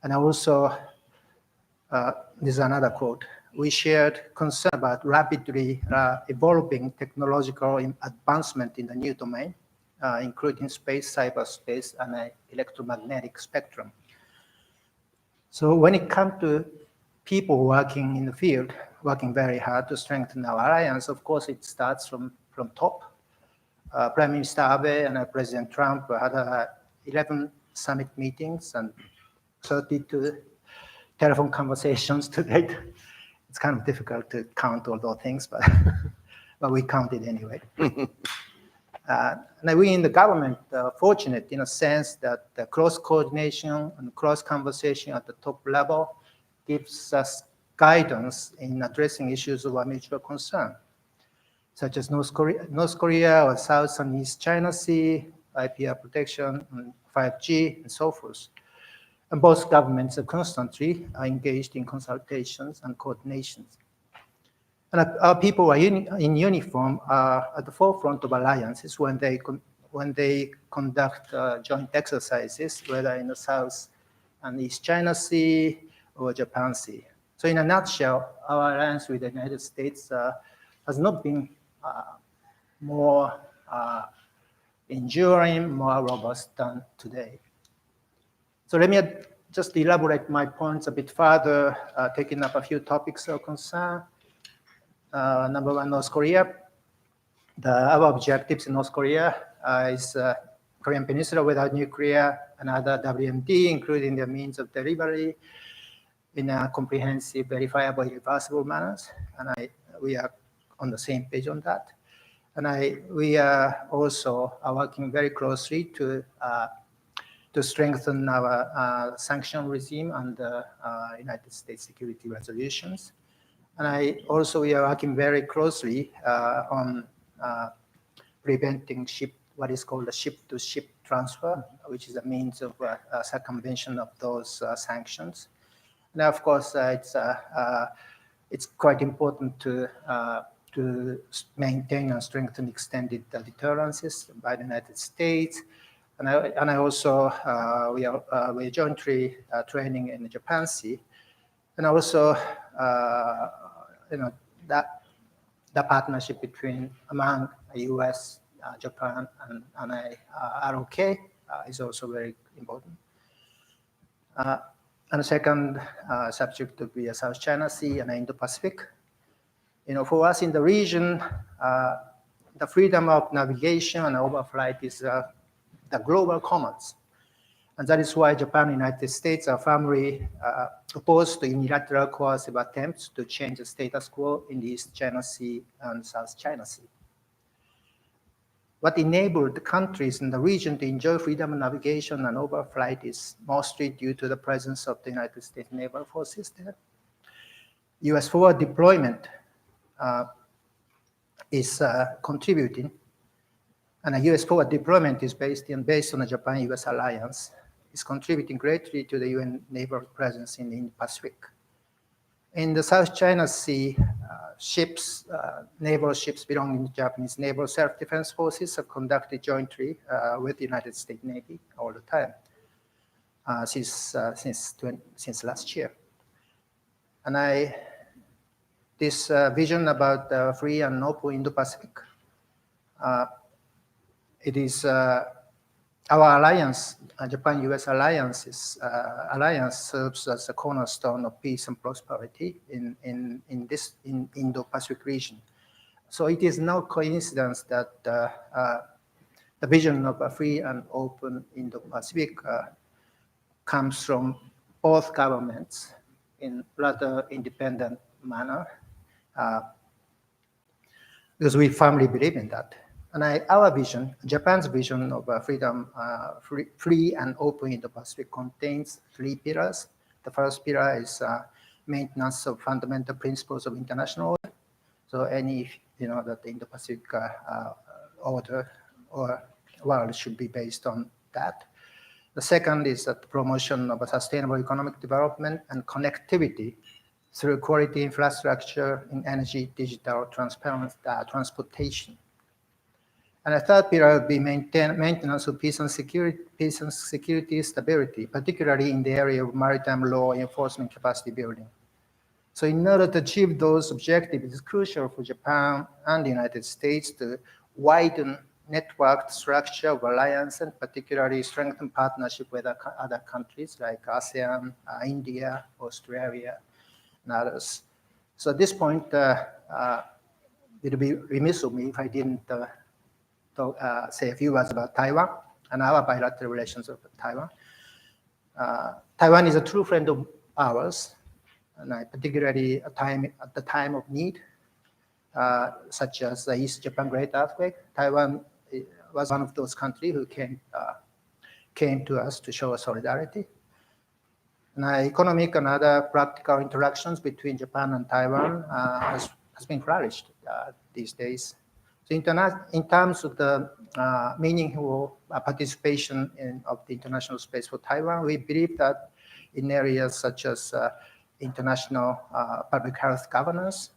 And also, this is another quote, we shared concern about rapidly evolving technological advancement in the new domain, including space, cyberspace, and electromagnetic spectrum. So when it comes to people working in the field, working very hard to strengthen our alliance, of course, it starts from top. Prime Minister Abe and President Trump had 11 summit meetings and 32 telephone conversations to date. It's kind of difficult to count all those things, but, but we counted anyway. And we in the government are fortunate in a sense that the close coordination and close conversation at the top level gives us guidance in addressing issues of our mutual concern, such as North Korea or South and East China Sea, IPR protection, and 5G, and so forth. And both governments are constantly engaged in consultations and coordinations. And our people are in uniform are at the forefront of alliances when they conduct joint exercises, whether in the South and East China Sea or Japan Sea. So in a nutshell, our alliance with the United States has not been more enduring, more robust than today. So let me just elaborate my points a bit further, taking up a few topics of concern. Number one, North Korea. Our objectives in North Korea is Korean Peninsula without nuclear and other WMD, including the means of delivery in a comprehensive, verifiable, irreversible manners. And we are on the same page on that. And we are also working very closely to strengthen our sanction regime under United States security resolutions. And we are working very closely on preventing what is called a ship-to-ship transfer, which is a means of circumvention of those sanctions. Now, of course, it's quite important to maintain and strengthen extended deterrences by the United States. And I also, we are jointly training in the Japan Sea. And also, that the partnership among US, Japan, and ROK is also very important. And the second subject would be South China Sea and Indo-Pacific. For us in the region, the freedom of navigation and overflight is the global commons. And that is why Japan and the United States are firmly opposed to unilateral coercive attempts to change the status quo in the East China Sea and South China Sea. What enabled the countries in the region to enjoy freedom of navigation and overflight is mostly due to the presence of the United States naval forces there. US forward deployment is contributing, and a US forward deployment is based on the Japan-US alliance, is contributing greatly to the UN naval presence in the Indo-Pacific. In the South China Sea, naval ships belonging to Japanese naval self-defense forces are conducted jointly with the United States Navy all the time since last year. And this vision about the free and open Indo-Pacific, it is our alliance, Japan-US alliance serves as a cornerstone of peace and prosperity in Indo-Pacific region. So it is no coincidence that the vision of a free and open Indo-Pacific comes from both governments in rather independent manner, because we firmly believe in that. And our vision, Japan's vision of freedom, free and open Indo-Pacific contains 3 pillars. The first pillar is maintenance of fundamental principles of international order. So that the Indo-Pacific order or world should be based on that. The second is that the promotion of a sustainable economic development and connectivity through quality infrastructure in energy, digital, transportation. And the third pillar would be maintenance of peace and security stability, particularly in the area of maritime law enforcement capacity building. So in order to achieve those objectives, it is crucial for Japan and the United States to widen networked structure of alliance and particularly strengthen partnership with other countries like ASEAN, India, Australia, and others. So at this point, it would be remiss of me if I didn't say a few words about Taiwan and our bilateral relations with Taiwan. Taiwan is a true friend of ours, and particularly at the time of need, such as the East Japan Great Earthquake. Taiwan was one of those countries who came to us to show us solidarity. And economic and other practical interactions between Japan and Taiwan has been flourished these days. So in terms of the meaningful participation of the international space for Taiwan, we believe that in areas such as international public health governance,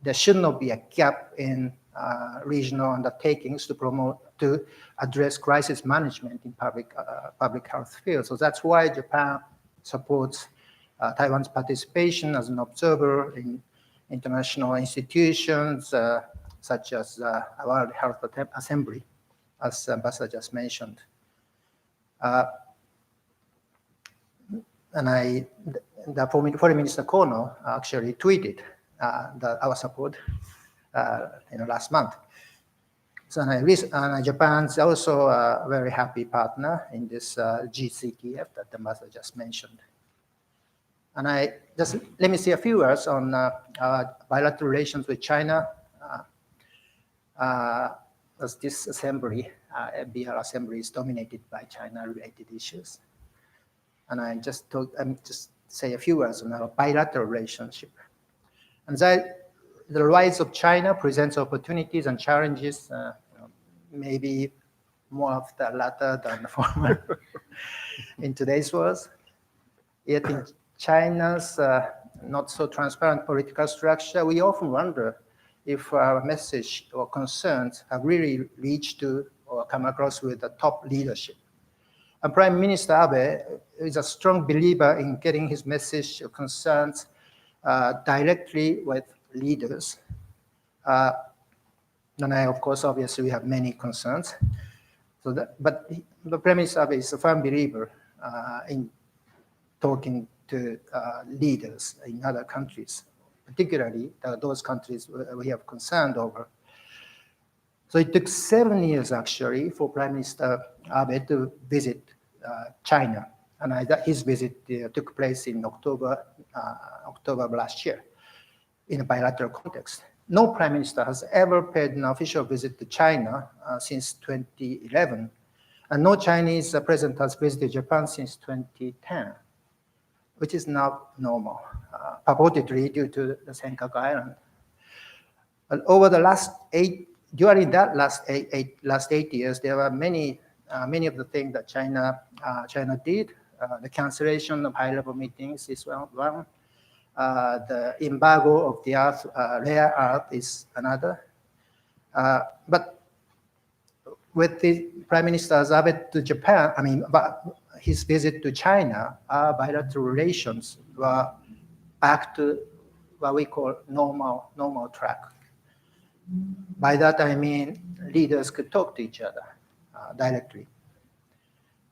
there should not be a gap in regional undertakings to address crisis management in public health field. So that's why Japan supports Taiwan's participation as an observer in international institutions such as World Health Assembly, as Ambassador just mentioned. And the Foreign Minister Kono actually tweeted our support last month. So Japan's also a very happy partner in this GCTF that the Ambassador just mentioned. And let me say a few words on bilateral relations with China. As this assembly, FBR assembly, is dominated by China-related issues. And I'm just say a few words on our bilateral relationship. And the rise of China presents opportunities and challenges, maybe more of the latter than the former in today's world. Yet in China's not so transparent political structure, we often wonder if our message or concerns have really reached to or come across with the top leadership. And Prime Minister Abe is a strong believer in getting his message or concerns directly with leaders. And I, of course, obviously, we have many concerns. But the Prime Minister Abe is a firm believer in talking to leaders in other countries, particularly those countries we have concerned over. So it took 7 years, actually, for Prime Minister Abe to visit China. And his visit took place in October of last year in a bilateral context. No Prime Minister has ever paid an official visit to China since 2011. And no Chinese president has visited Japan since 2010, which is not normal, purportedly due to the Senkaku Island. But over the during that last eight years, there were many of the things that China did. The cancellation of high-level meetings is one. The embargo of the rare earth is another. But with the Prime Minister Abe to Japan, his visit to China, our bilateral relations were back to what we call normal track. By that I mean leaders could talk to each other directly.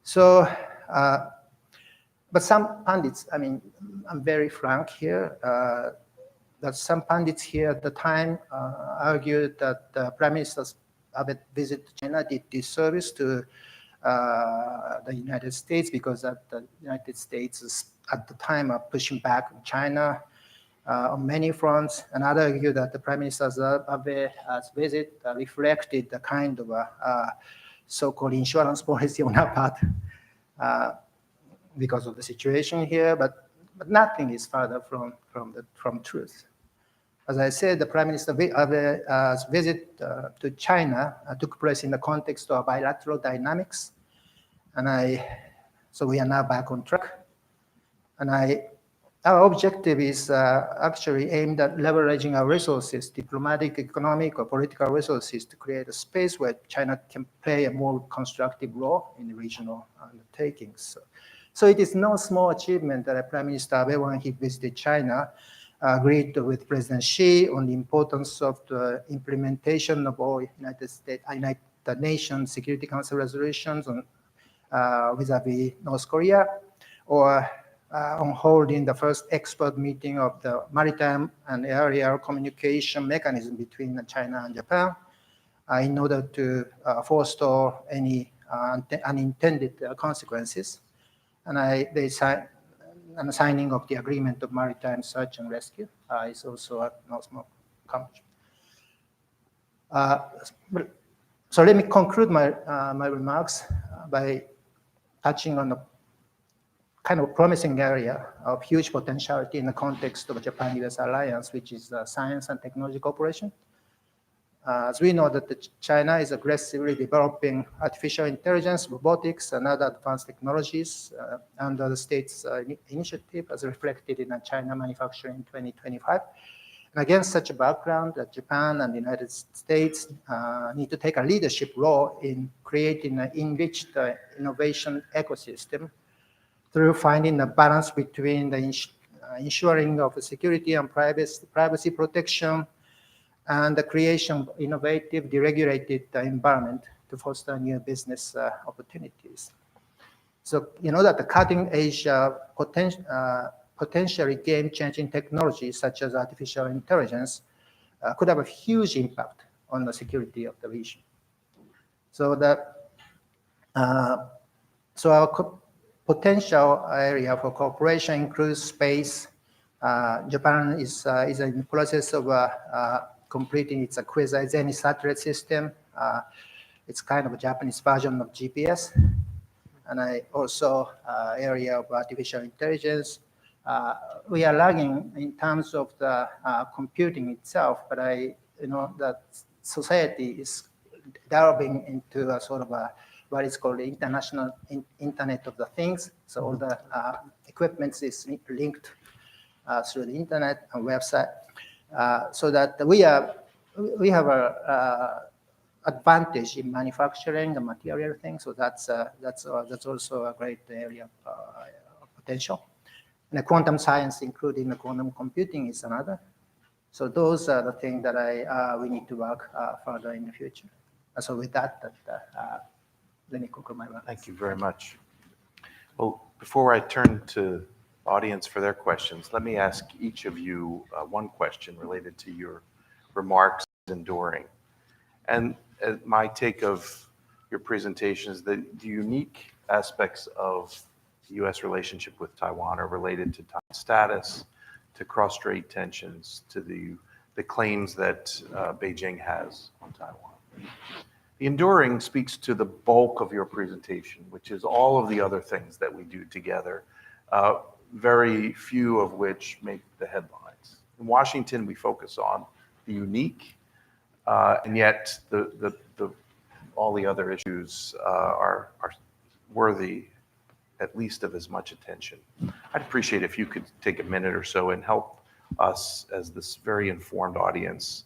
So, but some pundits, I'm very frank here, that some pundits here at the time argued that Prime Minister Abe's visit to China did disservice to the United States because the United States is at the time pushing back on China on many fronts, and others argue that the Prime Minister Abe's visit reflected the kind of so-called insurance policy on our part because of the situation here, but nothing is further from truth. As I said, the Prime Minister Abe's visit to China took place in the context of bilateral dynamics, and so we are now back on track. And our objective is actually aimed at leveraging our resources, diplomatic, economic, or political resources, to create a space where China can play a more constructive role in the regional undertakings. So it is no small achievement that Prime Minister Abe, when he visited China, agreed with President Xi on the importance of the implementation of all United Nations Security Council resolutions on vis-a-vis North Korea, or on holding the first expert meeting of the maritime and aerial communication mechanism between China and Japan in order to forestall any unintended consequences. And the signing of the agreement of maritime search and rescue is also a no small accomplishment. So let me conclude my remarks by touching on a kind of promising area of huge potentiality in the context of a Japan-US alliance, which is science and technology cooperation. As we know that China is aggressively developing artificial intelligence, robotics, and other advanced technologies under the state's initiative, as reflected in China Manufacturing 2025. And against such a background, Japan and the United States need to take a leadership role in creating an enriched innovation ecosystem through finding a balance between the ensuring of security and privacy protection and the creation of innovative, deregulated environment to foster new business opportunities. So you know that the cutting-edge, potentially game-changing technologies such as artificial intelligence could have a huge impact on the security of the region. So our potential area for cooperation includes space. Japan is in the process of completing its quasi-Zenith satellite system. It's kind of a Japanese version of GPS. And also area of artificial intelligence, we are lagging in terms of the computing itself, but that society is delving into a sort of what is called the international Internet of the Things. So all the equipment is linked through the internet and website, so that we have a advantage in manufacturing the material things. So that's also a great area of potential. And the quantum science, including the quantum computing, is another. So those are the things that we need to work further in the future. So with that, let me conclude my remarks. Thank you very much. Well, before I turn to the audience for their questions, let me ask each of you one question related to your remarks enduring. And my take of your presentation is that the unique aspects of the U.S. relationship with Taiwan are related to Taiwan status, to cross-strait tensions, to the claims that Beijing has on Taiwan. The enduring speaks to the bulk of your presentation, which is all of the other things that we do together, very few of which make the headlines. In Washington, we focus on the unique, and yet all the other issues are worthy at least of as much attention. I'd appreciate if you could take a minute or so and help us, as this very informed audience,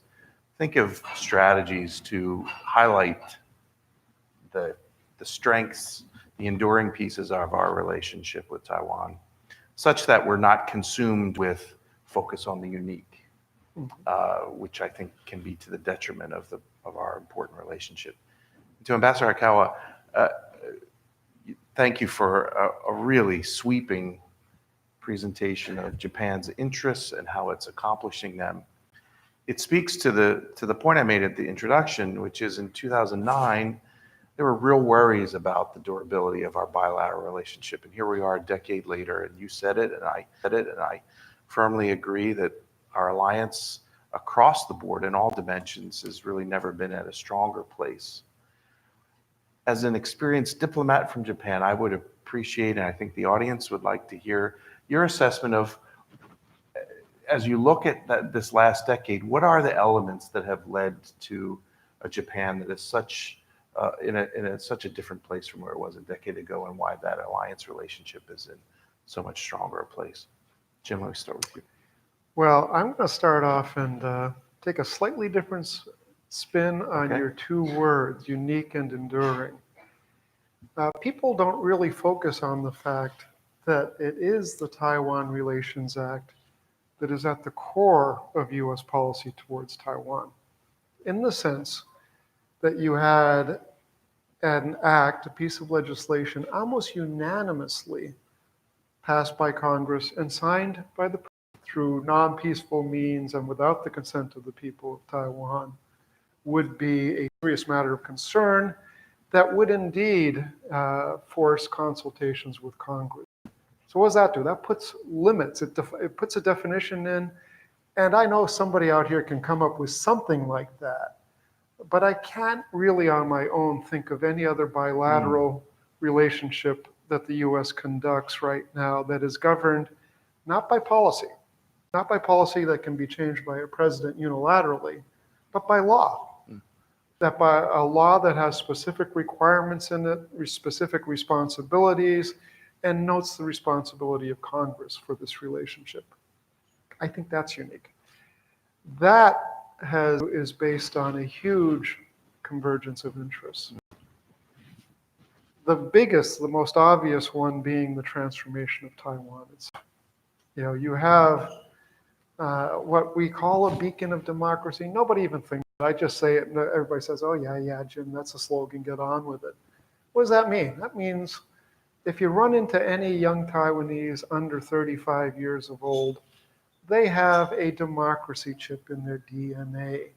think of strategies to highlight the strengths, the enduring pieces of our relationship with Taiwan, such that we're not consumed with focus on the unique, which I think can be to the detriment of our important relationship. To Ambassador Aikawa, thank you for a really sweeping presentation of Japan's interests and how it's accomplishing them. It speaks to the point I made at the introduction, which is in 2009, there were real worries about the durability of our bilateral relationship. And here we are a decade later, and you said it, and I said it, and I firmly agree that our alliance across the board in all dimensions has really never been at a stronger place. As an experienced diplomat from Japan, I would appreciate, and I think the audience would like to hear your assessment of, as you look at this last decade, what are the elements that have led to a Japan that is such in such a different place from where it was a decade ago, and why that alliance relationship is in so much stronger a place? Jim, let me start with you. Well, I'm going to start off and take a slightly different spin on your two words, unique and enduring. People don't really focus on the fact that it is the Taiwan Relations Act that is at the core of U.S. policy towards Taiwan, in the sense that you had an act, a piece of legislation, almost unanimously passed by Congress and signed by the President through non-peaceful means and without the consent of the people of Taiwan, would be a serious matter of concern that would indeed force consultations with Congress. So what does that do? That puts limits. It puts a definition in, and I know somebody out here can come up with something like that, but I can't really on my own think of any other bilateral relationship that the U.S. conducts right now that is governed not by policy that can be changed by a president unilaterally, but by law. That by a law that has specific requirements in it, specific responsibilities, and notes the responsibility of Congress for this relationship. I think that's unique. That is based on a huge convergence of interests. The biggest, the most obvious one being the transformation of Taiwan. You have what we call a beacon of democracy. Nobody even thinks. I just say it and everybody says, oh yeah, Jim, that's a slogan, get on with it. What does that mean? That means if you run into any young Taiwanese under 35 years of old, they have a democracy chip in their DNA.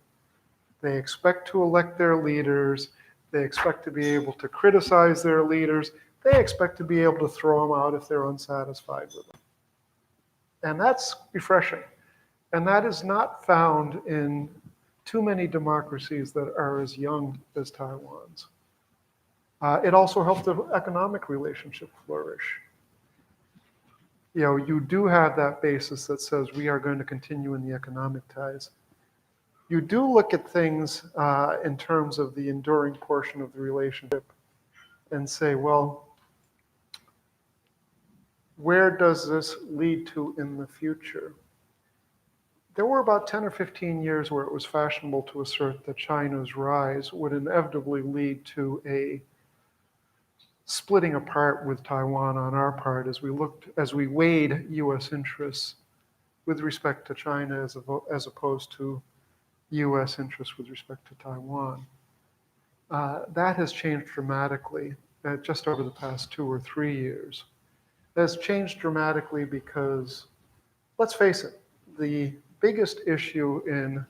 They expect to elect their leaders. They expect to be able to criticize their leaders. They expect to be able to throw them out if they're unsatisfied with them. And that's refreshing. And that is not found in too many democracies that are as young as Taiwan's. It also helped the economic relationship flourish. you do have that basis that says we are going to continue in the economic ties. You do look at things in terms of the enduring portion of the relationship and say, well, where does this lead to in the future? There were about 10 or 15 years where it was fashionable to assert that China's rise would inevitably lead to a splitting apart with Taiwan on our part as we weighed U.S. interests with respect to China as opposed to U.S. interests with respect to Taiwan. That has changed dramatically just over the past 2 or 3 years. It has changed dramatically because, let's face it, the biggest issue in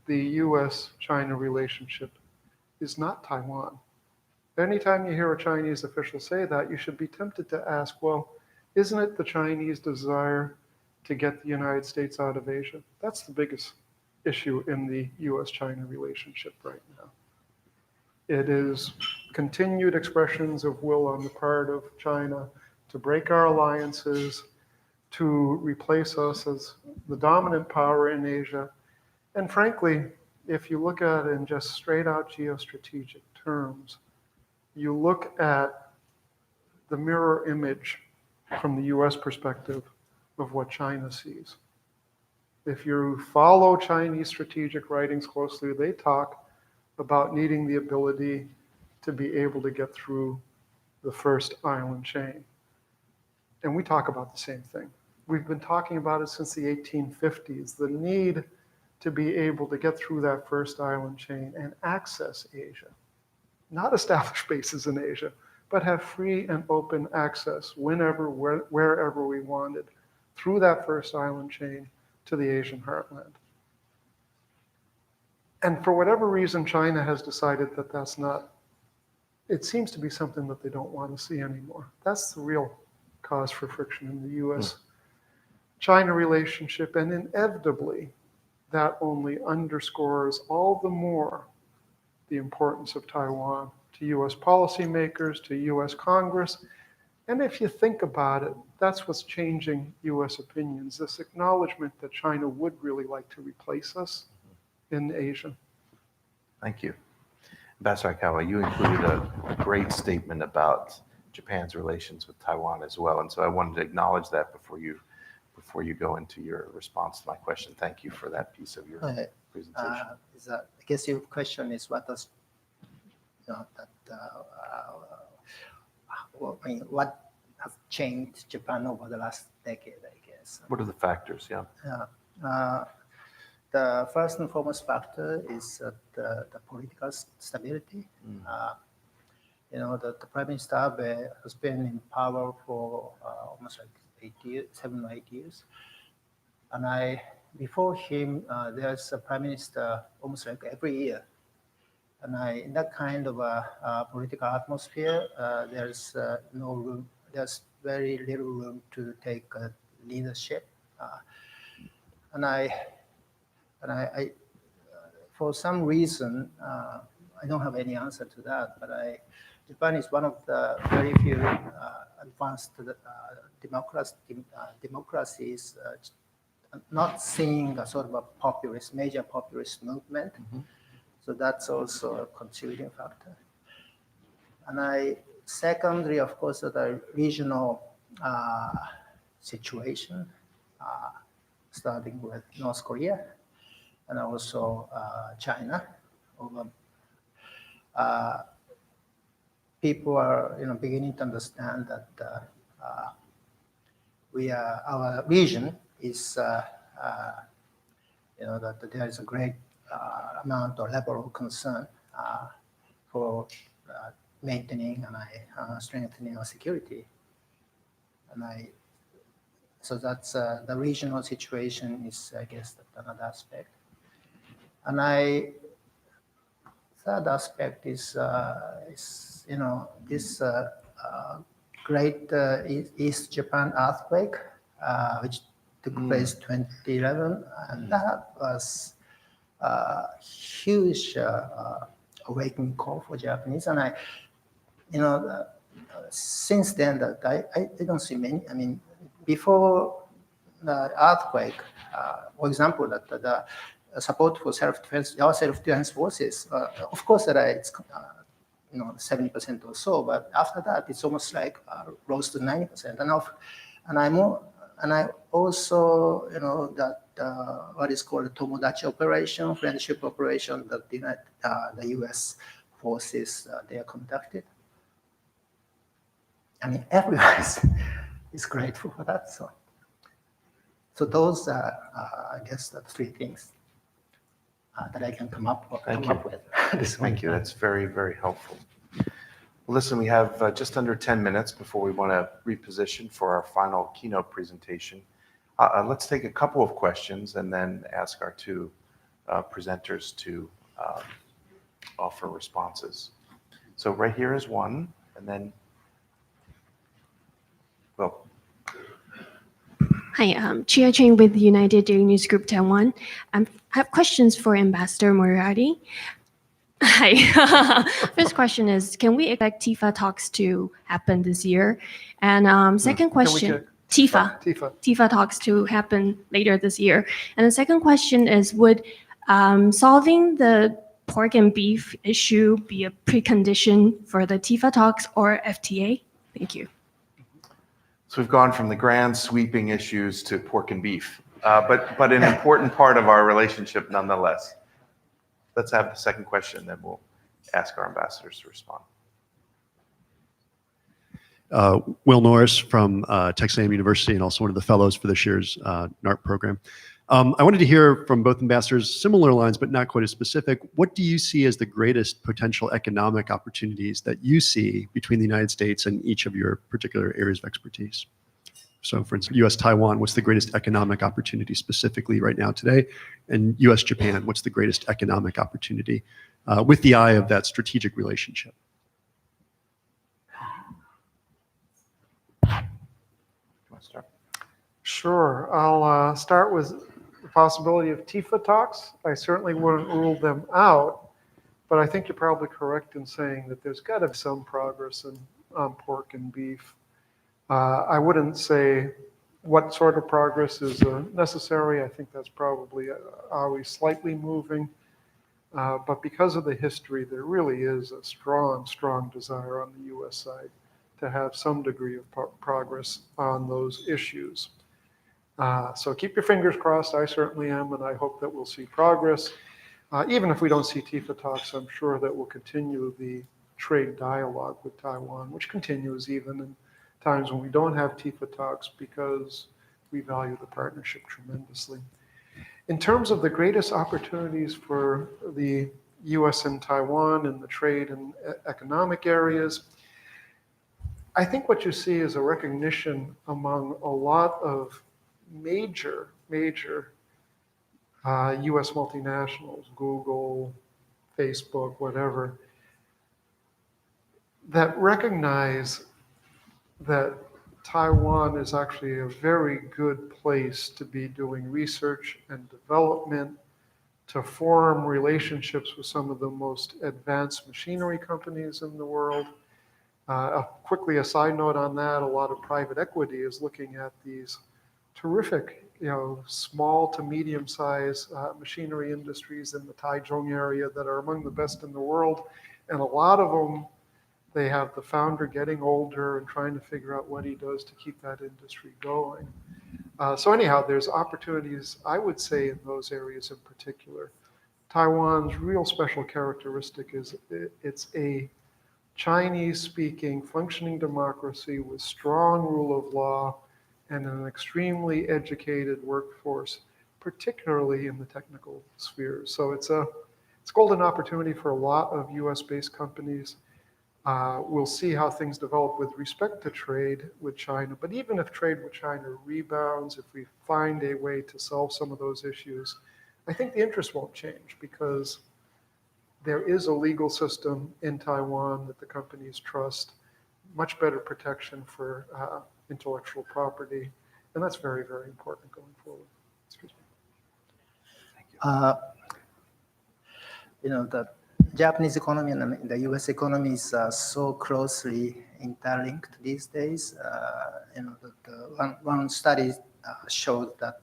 the U.S.-China relationship is not Taiwan. Anytime you hear a Chinese official say that, you should be tempted to ask, well, isn't it the Chinese desire to get the United States out of Asia? That's the biggest issue in the U.S.-China relationship right now. It is continued expressions of will on the part of China to break our alliances, to replace us as the dominant power in Asia. And frankly, if you look at it in just straight out geostrategic terms, you look at the mirror image from the US perspective of what China sees. If you follow Chinese strategic writings closely, they talk about needing the ability to be able to get through the first island chain. And we talk about the same thing. We've been talking about it since the 1850s, the need to be able to get through that first island chain and access Asia. Not establish bases in Asia, but have free and open access whenever, wherever we wanted through that first island chain to the Asian heartland. And for whatever reason, China has decided that that's not, it seems to be something that they don't want to see anymore. That's the real cause for friction in the US-China relationship, and inevitably, that only underscores all the more the importance of Taiwan to US policymakers, to US Congress. And if you think about it, that's what's changing US opinions, this acknowledgement that China would really like to replace us in Asia. Thank you. Ambassador Aikawa, you included a great statement about Japan's relations with Taiwan as well. And so I wanted to acknowledge that before you go into your response to my question. Thank you for that piece of your presentation. I guess your question is what does, what has changed Japan over the last decade, I guess. What are the factors? The first and foremost factor is the political stability. The Prime Minister Abe has been in power for almost like 7 or 8 years. And before him, there's a Prime Minister almost like every year. And in that kind of a political atmosphere, there's no room, there's very little room to take leadership. And for some reason, I don't have any answer to that, but Japan is one of the very few advanced democracies not seeing a sort of a major populist movement. So that's also a contributing factor. And secondly, of course, the regional situation, starting with North Korea and also China. People are beginning to understand that our region is that there is a great amount or level of concern for maintaining and strengthening our security. And so that's the regional situation is, I guess, another aspect. And third aspect is this great East Japan earthquake, which took place 2011, and that was a huge awakening call for Japanese. And since then, that I don't see many. I mean, before the earthquake, for example, that the support for our self-defense forces, of course, that it's 70% or so, but after that, it's almost like rose to 90%. And I also, that what is called Tomodachi operation, friendship operation, that the U.S. forces they are conducted. I mean, everyone is grateful for that. So those are, I guess, the three things that I can come up with. Thank you. That's very, very helpful. Well, listen, we have just under 10 minutes before we want to reposition for our final keynote presentation. Let's take a couple of questions and then ask our two presenters to offer responses. So right here is one, and then, well. Hi, Chia Cheng with United Daily News Group Taiwan. I have questions for Ambassador Moriarty. Hi. First question is, can we expect TIFA talks to happen this year? And second question, TIFA talks to happen later this year. And the second question is, would solving the pork and beef issue be a precondition for the TIFA talks or FTA? Thank you. So we've gone from the grand sweeping issues to pork and beef, but an important part of our relationship nonetheless. Let's have the second question, then we'll ask our ambassadors to respond. Will Norris from Texas A&M University and also one of the fellows for this year's NARP program. I wanted to hear from both ambassadors similar lines, but not quite as specific. What do you see as the greatest potential economic opportunities that you see between the United States and each of your particular areas of expertise? So for instance, US-Taiwan, what's the greatest economic opportunity specifically right now today? And US-Japan, what's the greatest economic opportunity with the eye of that strategic relationship? Sure. I'll start with the possibility of TIFA talks. I certainly wouldn't rule them out, but I think you're probably correct in saying that there's got to be some progress on pork and beef. I wouldn't say what sort of progress is necessary. I think that's probably always slightly moving. But because of the history, there really is a strong, strong desire on the U.S. side to have some degree of progress on those issues. So keep your fingers crossed. I certainly am, and I hope that we'll see progress. Even if we don't see TIFA talks, I'm sure that we'll continue the trade dialogue with Taiwan, which continues even in times when we don't have TIFA talks because we value the partnership tremendously. In terms of the greatest opportunities for the U.S. and Taiwan in the trade and economic areas, I think what you see is a recognition among a lot of major U.S. multinationals, Google, Facebook, whatever, that recognize that Taiwan is actually a very good place to be doing research and development, to form relationships with some of the most advanced machinery companies in the world. Quickly, a side note on that, a lot of private equity is looking at these terrific, small to medium-sized machinery industries in the Taichung area that are among the best in the world. And a lot of them, they have the founder getting older and trying to figure out what he does to keep that industry going. So anyhow, there's opportunities, I would say, in those areas in particular. Taiwan's real special characteristic is it's a Chinese-speaking functioning democracy with strong rule of law and an extremely educated workforce, particularly in the technical spheres. So it's a golden opportunity for a lot of US-based companies. We'll see how things develop with respect to trade with China. But even if trade with China rebounds, if we find a way to solve some of those issues, I think the interest won't change because there is a legal system in Taiwan that the companies trust, much better protection for intellectual property. And that's very, very important going forward. Excuse me. Thank you. Japanese economy and the U.S. economy is so closely interlinked these days. One study showed that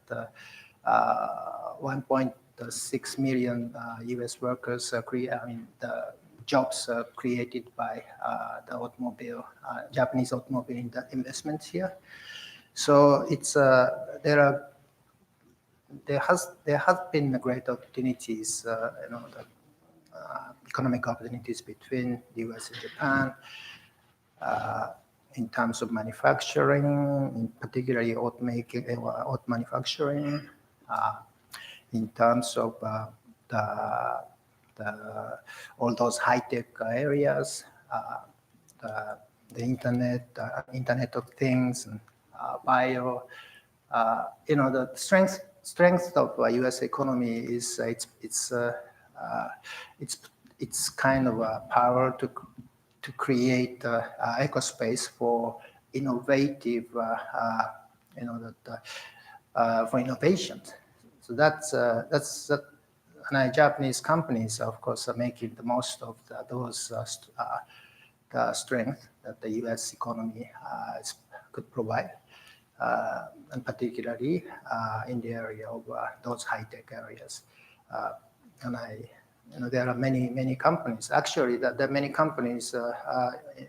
1.6 million U.S. workers the jobs created by the automobile, Japanese automobile investments here. So it's there have been great opportunities, economic opportunities between the U.S. and Japan in terms of manufacturing, particularly auto manufacturing, in terms of all those high-tech areas, the Internet of Things, and bio. The strength of U.S. economy is it's kind of a power to create ecospace for innovative, for innovations. So that's and Japanese companies, of course, are making the most of those the strength that the U.S. economy could provide, and particularly in the area of those high-tech areas. There are many companies. Actually, there are many companies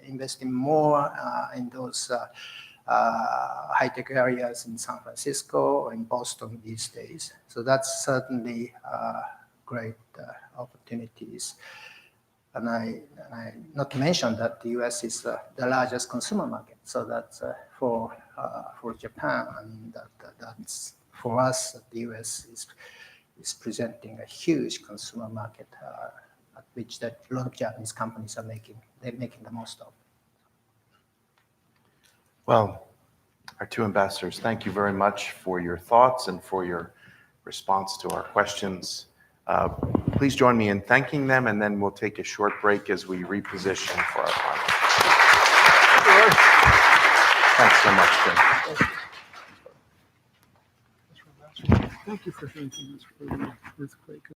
investing more in those high-tech areas in San Francisco or in Boston these days. So that's certainly great opportunities. And I not to mention that the U.S. is the largest consumer market. So that's for Japan. I mean, that's for us. The U.S. is presenting a huge consumer market at which that a lot of Japanese companies are making the most of. Well, our two ambassadors, thank you very much for your thoughts and for your response to our questions. Please join me in thanking them, and then we'll take a short break as we reposition for our panel. Thanks so much, Tim. Thank you for thinking this for the earthquake.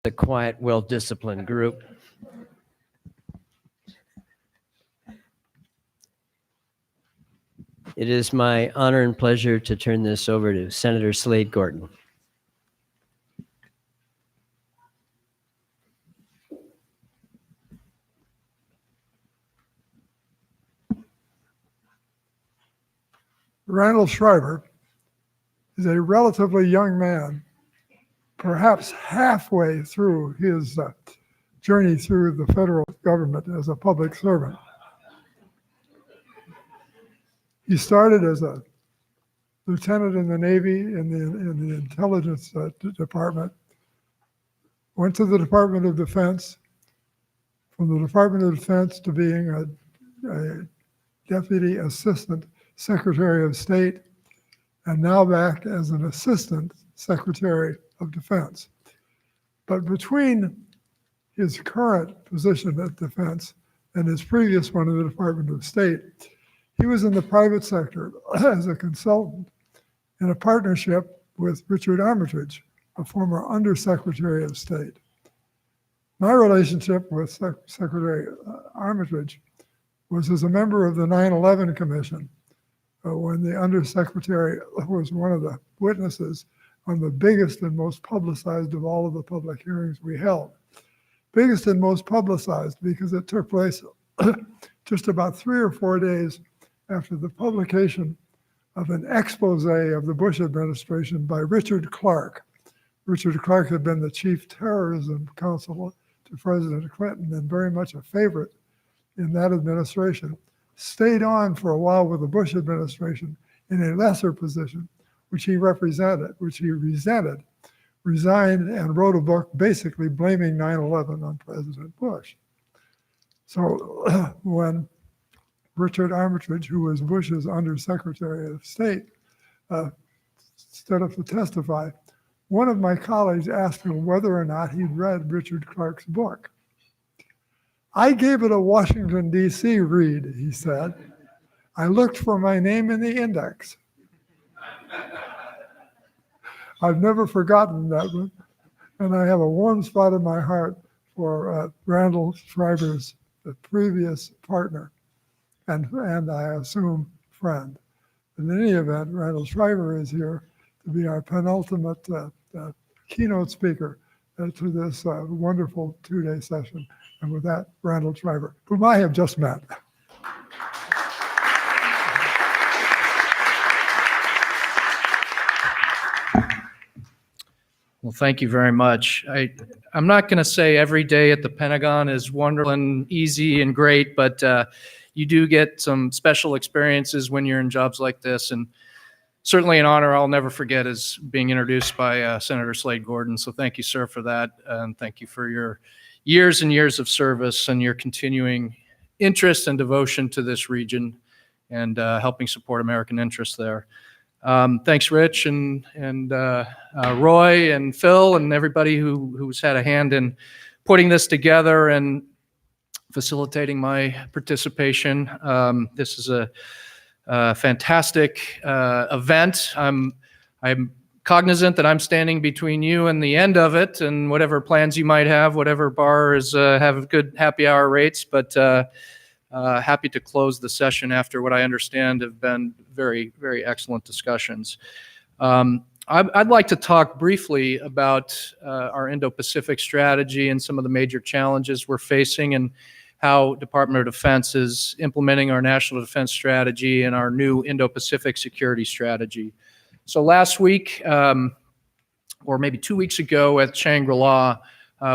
a quiet, well-disciplined group. It is my honor and pleasure to turn this over to Senator Slade Gorton. Randall Schreiber is a relatively young man, perhaps halfway through his journey through the federal government as a public servant. He started as a lieutenant in the Navy in the intelligence department, went to the Department of Defense, from the Department of Defense to being a Deputy Assistant Secretary of State, and now back as an Assistant Secretary of Defense. But between his current position at Defense and his previous one in the Department of State, he was in the private sector as a consultant in a partnership with Richard Armitage, a former Undersecretary of State. My relationship with Secretary Armitage was as a member of the 9/11 Commission, when the Undersecretary was one of the witnesses on the biggest and most publicized of all of the public hearings we held. Biggest and most publicized because it took place just about 3 or 4 days after the publication of an expose of the Bush administration by Richard Clark. Richard Clark had been the chief terrorism counsel to President Clinton and very much a favorite in that administration. Stayed on for a while with the Bush administration in a lesser position, which he represented, resigned and wrote a book basically blaming 9/11 on President Bush. So when Richard Armitage, who was Bush's Undersecretary of State, stood up to testify, one of my colleagues asked him whether or not he'd read Richard Clark's book. I gave it a Washington, D.C. read, he said. I looked for my name in the index. I've never forgotten that one, and I have a warm spot in my heart for Randall Schreiber's previous partner and I assume friend. In any event, Randall Schreiber is here to be our penultimate keynote speaker to this wonderful 2-day session. And with that, Randall Schreiber, whom I have just met. Well, thank you very much. I'm not going to say every day at the Pentagon is wonderful and easy and great, but you do get some special experiences when you're in jobs like this. And certainly an honor I'll never forget is being introduced by Senator Slade Gorton. So thank you, sir, for that. And thank you for your years and years of service and your continuing interest and devotion to this region and helping support American interests there. Thanks, Rich and Roy and Phil and everybody who's had a hand in putting this together and facilitating my participation. This is a fantastic event. I'm cognizant that I'm standing between you and the end of it and whatever plans you might have, whatever bars have good happy hour rates, but happy to close the session after what I understand have been very, very excellent discussions. I'd like to talk briefly about our Indo-Pacific strategy and some of the major challenges we're facing and how Department of Defense is implementing our national defense strategy and our new Indo-Pacific security strategy. So last week, or maybe 2 weeks ago at Shangri-La,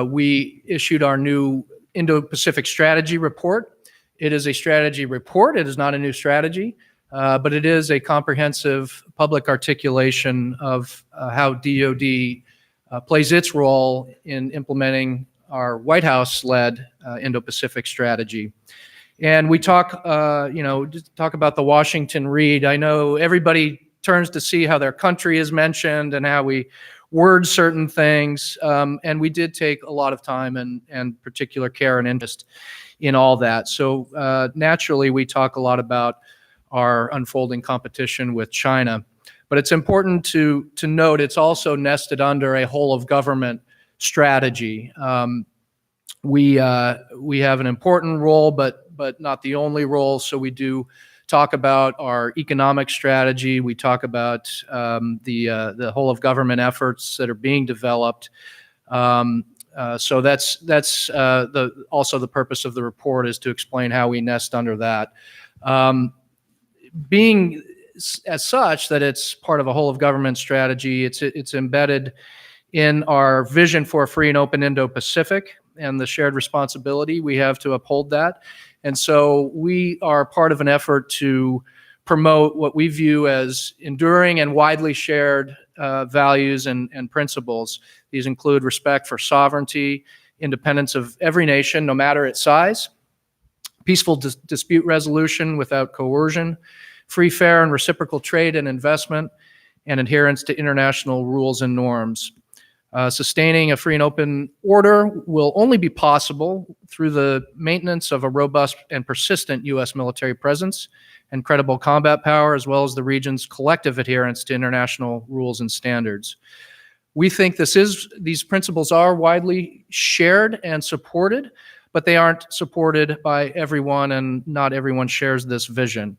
we issued our new Indo-Pacific strategy report. It is a strategy report. It is not a new strategy, but it is a comprehensive public articulation of how DoD plays its role in implementing our White House-led Indo-Pacific strategy. And we talk, just talk about the Washington read. I know everybody turns to see how their country is mentioned and how we word certain things. And we did take a lot of time and particular care and interest in all that. So naturally, we talk a lot about our unfolding competition with China. But it's important to note it's also nested under a whole of government strategy. We have an important role, but not the only role. So we do talk about our economic strategy. We talk about the whole of government efforts that are being developed. So that's also the purpose of the report, is to explain how we nest under that. Being as such that it's part of a whole of government strategy, it's embedded in our vision for a free and open Indo-Pacific and the shared responsibility we have to uphold that. And so we are part of an effort to promote what we view as enduring and widely shared values and principles. These include respect for sovereignty, independence of every nation, no matter its size, peaceful dispute resolution without coercion, free, fair, and reciprocal trade and investment, and adherence to international rules and norms. Sustaining a free and open order will only be possible through the maintenance of a robust and persistent U.S. military presence and credible combat power, as well as the region's collective adherence to international rules and standards. We think these principles are widely shared and supported, but they aren't supported by everyone, and not everyone shares this vision.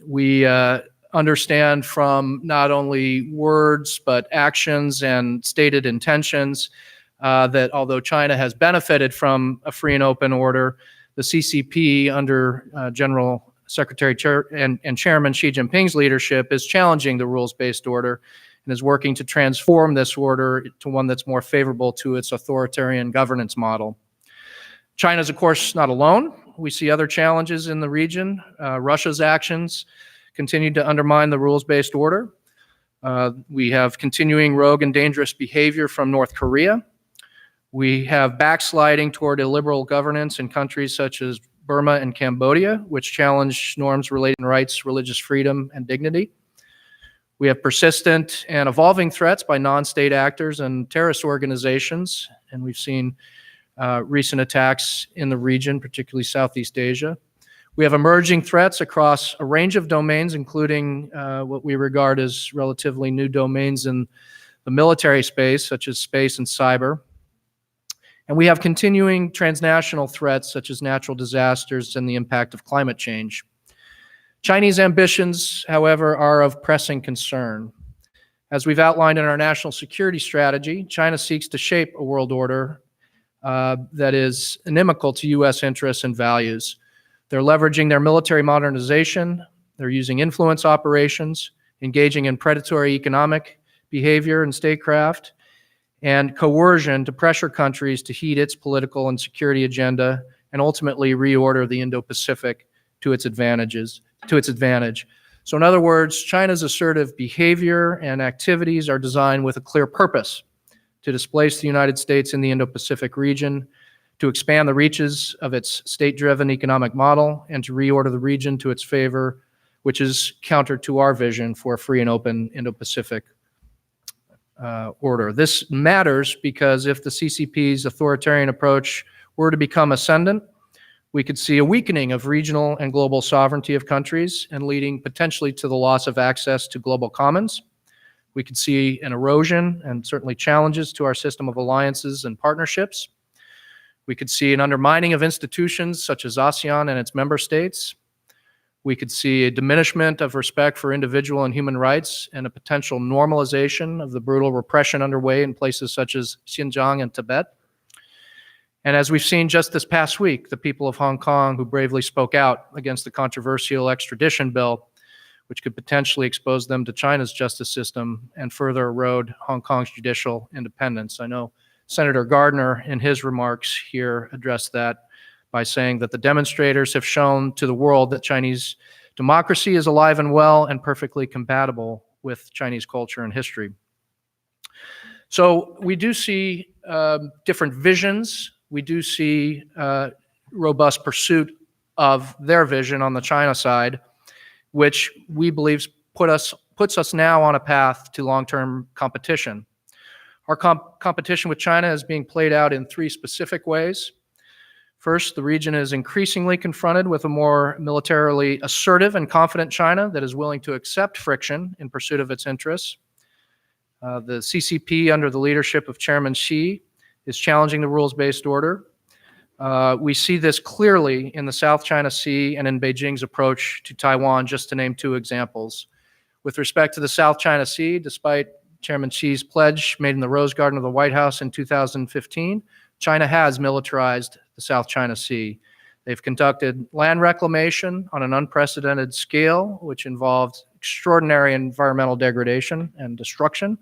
We understand from not only words but actions and stated intentions that although China has benefited from a free and open order, the CCP under General Secretary and Chairman Xi Jinping's leadership is challenging the rules-based order and is working to transform this order to one that's more favorable to its authoritarian governance model. China is, of course, not alone. We see other challenges in the region. Russia's actions continue to undermine the rules-based order. We have continuing rogue and dangerous behavior from North Korea. We have backsliding toward illiberal governance in countries such as Burma and Cambodia, which challenge norms related to rights, religious freedom, and dignity. We have persistent and evolving threats by non-state actors and terrorist organizations, and we've seen recent attacks in the region, particularly Southeast Asia. We have emerging threats across a range of domains, including what we regard as relatively new domains in the military space, such as space and cyber. And we have continuing transnational threats, such as natural disasters and the impact of climate change. Chinese ambitions, however, are of pressing concern. As we've outlined in our national security strategy, China seeks to shape a world order that is inimical to U.S. interests and values. They're leveraging their military modernization, they're using influence operations, engaging in predatory economic behavior and statecraft, and coercion to pressure countries to heed its political and security agenda and ultimately reorder the Indo-Pacific to its advantage. So in other words, China's assertive behavior and activities are designed with a clear purpose: to displace the United States in the Indo-Pacific region, to expand the reaches of its state-driven economic model, and to reorder the region to its favor, which is counter to our vision for a free and open Indo-Pacific order. This matters because if the CCP's authoritarian approach were to become ascendant, we could see a weakening of regional and global sovereignty of countries and leading potentially to the loss of access to global commons. We could see an erosion and certainly challenges to our system of alliances and partnerships. We could see an undermining of institutions such as ASEAN and its member states. We could see a diminishment of respect for individual and human rights and a potential normalization of the brutal repression underway in places such as Xinjiang and Tibet. And as we've seen just this past week, the people of Hong Kong who bravely spoke out against the controversial extradition bill, which could potentially expose them to China's justice system and further erode Hong Kong's judicial independence. I know Senator Gardner, in his remarks here, addressed that by saying that the demonstrators have shown to the world that Chinese democracy is alive and well and perfectly compatible with Chinese culture and history. So we do see different visions. We do see robust pursuit of their vision on the China side, which we believe puts us now on a path to long-term competition. Our competition with China is being played out in three specific ways. First, the region is increasingly confronted with a more militarily assertive and confident China that is willing to accept friction in pursuit of its interests. The CCP, under the leadership of Chairman Xi, is challenging the rules-based order. We see this clearly in the South China Sea and in Beijing's approach to Taiwan, just to name two examples. With respect to the South China Sea, despite Chairman Xi's pledge made in the Rose Garden of the White House in 2015, China has militarized the South China Sea. They've conducted land reclamation on an unprecedented scale, which involved extraordinary environmental degradation and destruction.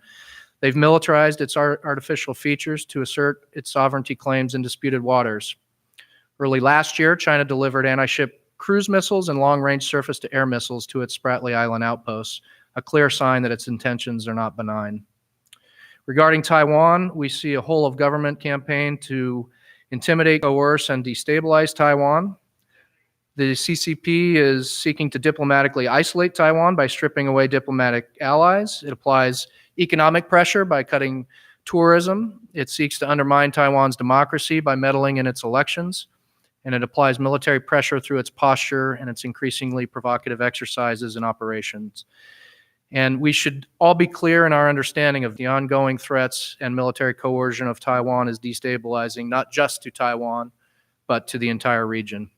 They've militarized its artificial features to assert its sovereignty claims in disputed waters. Early last year, China delivered anti-ship cruise missiles and long-range surface-to-air missiles to its Spratly Island outposts, a clear sign that its intentions are not benign. Regarding Taiwan, we see a whole-of-government campaign to intimidate, coerce, and destabilize Taiwan. The CCP is seeking to diplomatically isolate Taiwan by stripping away diplomatic allies. It applies economic pressure by cutting tourism. It seeks to undermine Taiwan's democracy by meddling in its elections. And it applies military pressure through its posture and its increasingly provocative exercises and operations. And we should all be clear in our understanding of the ongoing threats and military coercion of Taiwan is destabilizing not just to Taiwan, but to the entire region.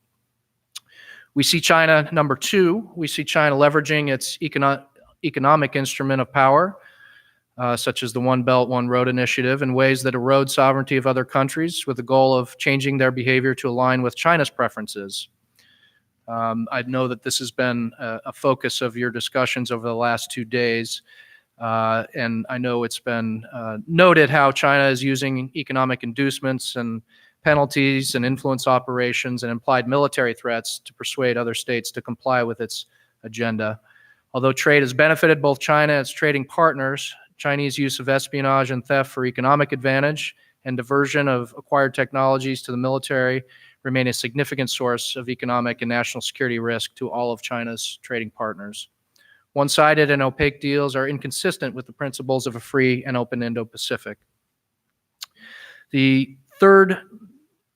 We see China, number two, we see China leveraging its economic instrument of power, such as the One Belt, One Road initiative, in ways that erode sovereignty of other countries with the goal of changing their behavior to align with China's preferences. I know that this has been a focus of your discussions over the last 2 days, and I know it's been noted how China is using economic inducements and penalties and influence operations and implied military threats to persuade other states to comply with its agenda. Although trade has benefited both China and its trading partners, Chinese use of espionage and theft for economic advantage and diversion of acquired technologies to the military remain a significant source of economic and national security risk to all of China's trading partners. One-sided and opaque deals are inconsistent with the principles of a free and open Indo-Pacific. The third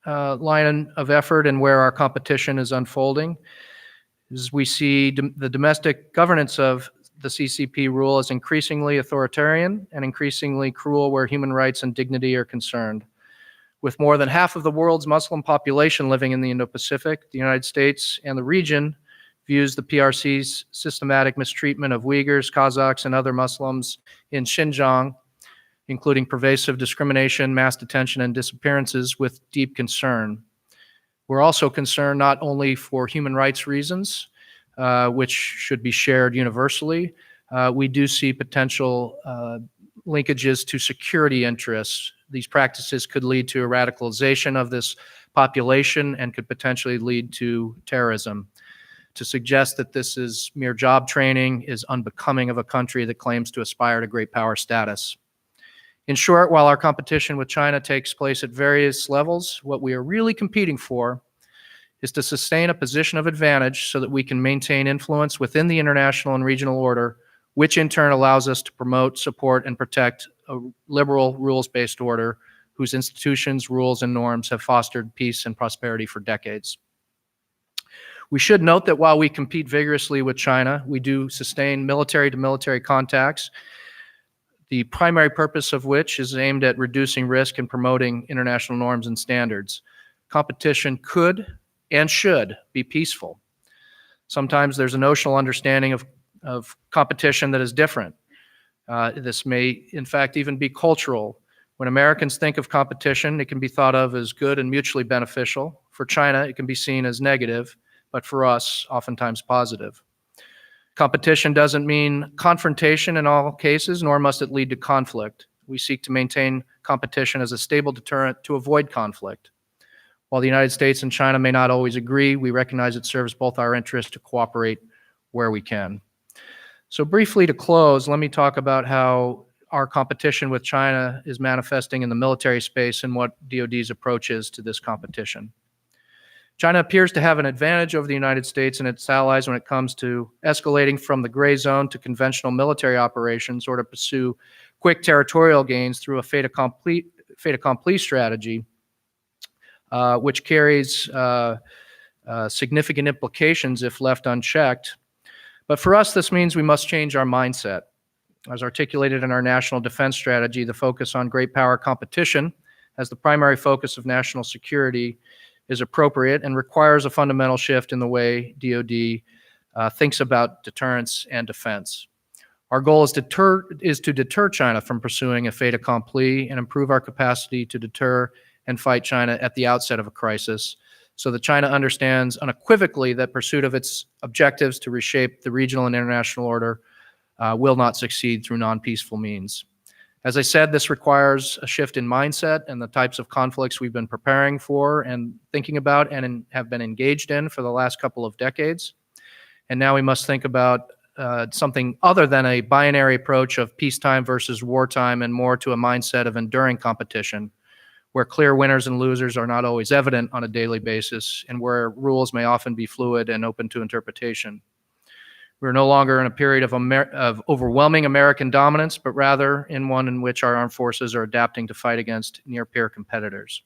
line of effort and where our competition is unfolding is we see the domestic governance of the CCP rule as increasingly authoritarian and increasingly cruel where human rights and dignity are concerned. With more than half of the world's Muslim population living in the Indo-Pacific, the United States and the region views the PRC's systematic mistreatment of Uyghurs, Kazakhs, and other Muslims in Xinjiang, including pervasive discrimination, mass detention, and disappearances, with deep concern. We're also concerned not only for human rights reasons, which should be shared universally. We do see potential linkages to security interests. These practices could lead to a radicalization of this population and could potentially lead to terrorism. To suggest that this is mere job training is unbecoming of a country that claims to aspire to great power status. In short, while our competition with China takes place at various levels, what we are really competing for is to sustain a position of advantage so that we can maintain influence within the international and regional order, which in turn allows us to promote, support, and protect a liberal, rules-based order whose institutions, rules, and norms have fostered peace and prosperity for decades. We should note that while we compete vigorously with China, we do sustain military-to-military contacts, the primary purpose of which is aimed at reducing risk and promoting international norms and standards. Competition could and should be peaceful. Sometimes there's a notional understanding of competition that is different. This may, in fact, even be cultural. When Americans think of competition, it can be thought of as good and mutually beneficial. For China, it can be seen as negative, but for us, oftentimes positive. Competition doesn't mean confrontation in all cases, nor must it lead to conflict. We seek to maintain competition as a stable deterrent to avoid conflict. While the United States and China may not always agree, we recognize it serves both our interests to cooperate where we can. So briefly to close, let me talk about how our competition with China is manifesting in the military space and what DoD's approach is to this competition. China appears to have an advantage over the United States and its allies when it comes to escalating from the gray zone to conventional military operations or to pursue quick territorial gains through a fait accompli strategy, which carries significant implications if left unchecked. But for us, this means we must change our mindset. As articulated in our national defense strategy, the focus on great power competition as the primary focus of national security is appropriate and requires a fundamental shift in the way DoD thinks about deterrence and defense. Our goal is to deter China from pursuing a fait accompli and improve our capacity to deter and fight China at the outset of a crisis, so that China understands unequivocally that pursuit of its objectives to reshape the regional and international order will not succeed through non-peaceful means. As I said, this requires a shift in mindset and the types of conflicts we've been preparing for and thinking about and have been engaged in for the last couple of decades. And now we must think about something other than a binary approach of peacetime versus wartime and more to a mindset of enduring competition, where clear winners and losers are not always evident on a daily basis and where rules may often be fluid and open to interpretation. We're no longer in a period of overwhelming American dominance, but rather in one in which our armed forces are adapting to fight against near-peer competitors.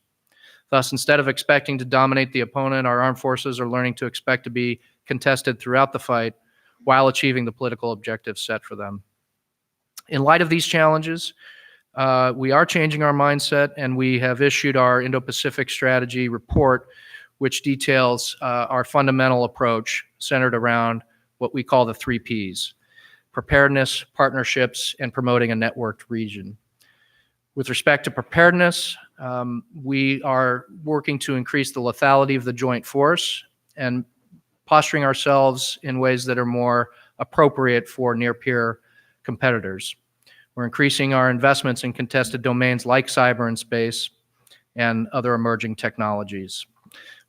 Thus, instead of expecting to dominate the opponent, our armed forces are learning to expect to be contested throughout the fight while achieving the political objectives set for them. In light of these challenges, we are changing our mindset, and we have issued our Indo-Pacific strategy report, which details our fundamental approach centered around what we call the 3 Ps: preparedness, partnerships, and promoting a networked region. With respect to preparedness, we are working to increase the lethality of the joint force and posturing ourselves in ways that are more appropriate for near-peer competitors. We're increasing our investments in contested domains like cyber and space and other emerging technologies.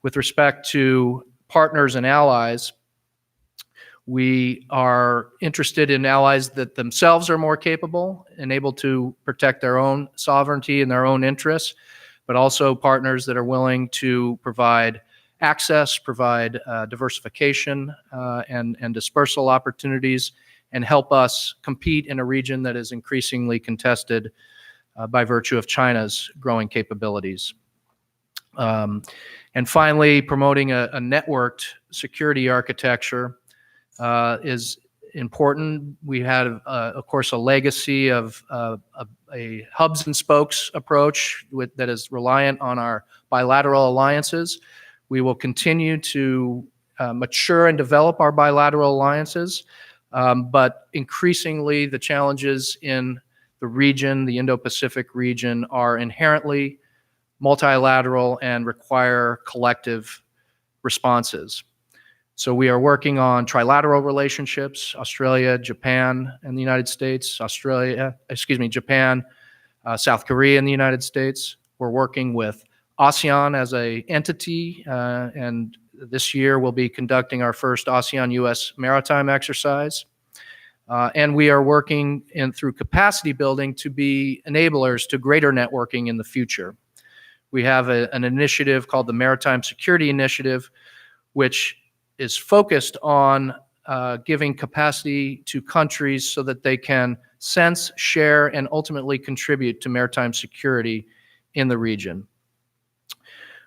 With respect to partners and allies, we are interested in allies that themselves are more capable and able to protect their own sovereignty and their own interests, but also partners that are willing to provide access, provide diversification and dispersal opportunities, and help us compete in a region that is increasingly contested by virtue of China's growing capabilities. And finally, promoting a networked security architecture is important. We had, of course, a legacy of a hubs and spokes approach that is reliant on our bilateral alliances. We will continue to mature and develop our bilateral alliances, but increasingly the challenges in the region, the Indo-Pacific region, are inherently multilateral and require collective responses. So we are working on trilateral relationships: Australia, Japan, and the United States. Japan, South Korea, and the United States. We're working with ASEAN as an entity, and this year we'll be conducting our first ASEAN-US maritime exercise. And we are working through capacity building to be enablers to greater networking in the future. We have an initiative called the Maritime Security Initiative, which is focused on giving capacity to countries so that they can sense, share, and ultimately contribute to maritime security in the region.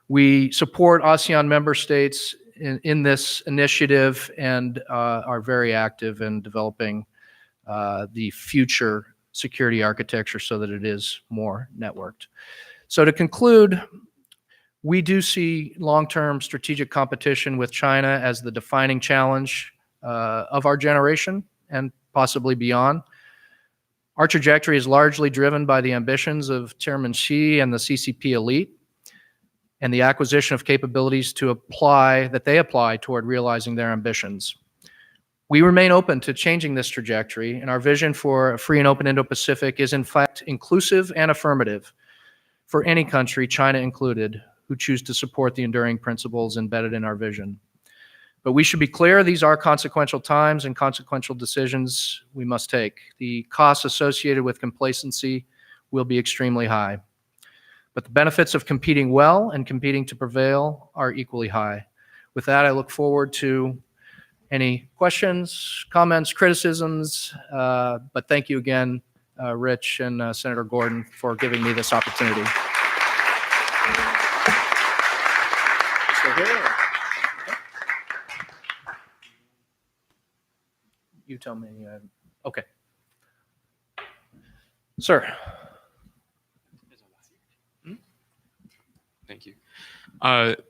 We support ASEAN member states in this initiative and are very active in developing the future security architecture so that it is more networked. So to conclude, we do see long-term strategic competition with China as the defining challenge of our generation and possibly beyond. Our trajectory is largely driven by the ambitions of Chairman Xi and the CCP elite and the acquisition of capabilities that they apply toward realizing their ambitions. We remain open to changing this trajectory, and our vision for a free and open Indo-Pacific is in fact inclusive and affirmative for any country, China included, who choose to support the enduring principles embedded in our vision. But we should be clear, these are consequential times and consequential decisions we must take. The costs associated with complacency will be extremely high. But the benefits of competing well and competing to prevail are equally high. With that, I look forward to any questions, comments, criticisms, but thank you again, Rich and Senator Gordon, for giving me this opportunity. You tell me. Okay. Sir. Thank you.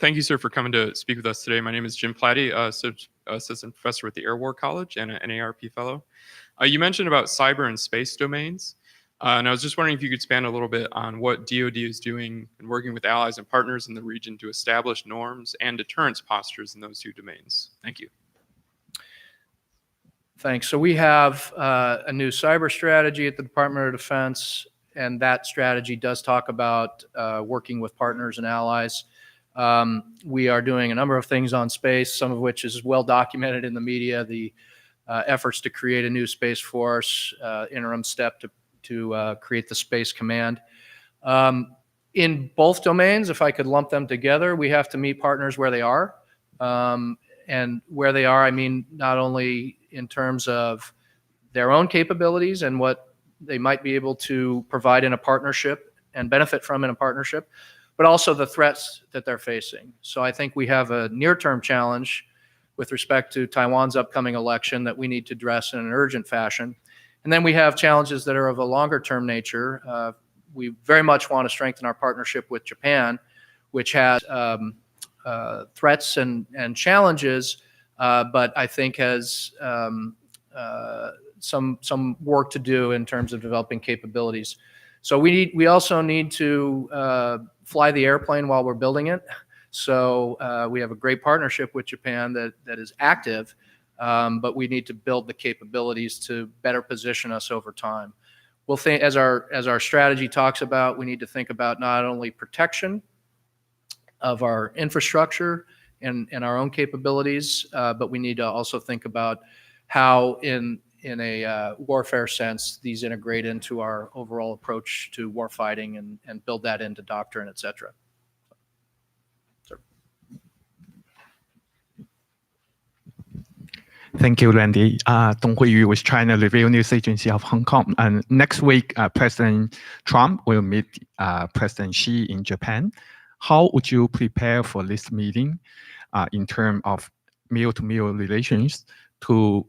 Thank you, sir, for coming to speak with us today. My name is Jim Platty, assistant professor with the Air War College and an NARP fellow. You mentioned about cyber and space domains, and I was just wondering if you could expand a little bit on what DoD is doing and working with allies and partners in the region to establish norms and deterrence postures in those two domains. Thank you. Thanks. So we have a new cyber strategy at the Department of Defense, and that strategy does talk about working with partners and allies. We are doing a number of things on space, some of which is well documented in the media, the efforts to create a new Space Force, interim step to create the Space Command. In both domains, if I could lump them together, we have to meet partners where they are. And where they are, I mean, not only in terms of their own capabilities and what they might be able to provide in a partnership and benefit from in a partnership, but also the threats that they're facing. So I think we have a near-term challenge with respect to Taiwan's upcoming election that we need to address in an urgent fashion. And then we have challenges that are of a longer-term nature. We very much want to strengthen our partnership with Japan, which has threats and challenges, but I think has some work to do in terms of developing capabilities. So we also need to fly the airplane while we're building it. So we have a great partnership with Japan that is active, but we need to build the capabilities to better position us over time. We'll think, as our strategy talks about, we need to think about not only protection of our infrastructure and our own capabilities, but we need to also think about how in a warfare sense, these integrate into our overall approach to warfighting and build that into doctrine, et cetera. Thank you, Randy. Dong Huiyu with China Review News Agency of Hong Kong. And next week, President Trump will meet President Xi in Japan. How would you prepare for this meeting in terms of meal-to-meal relations to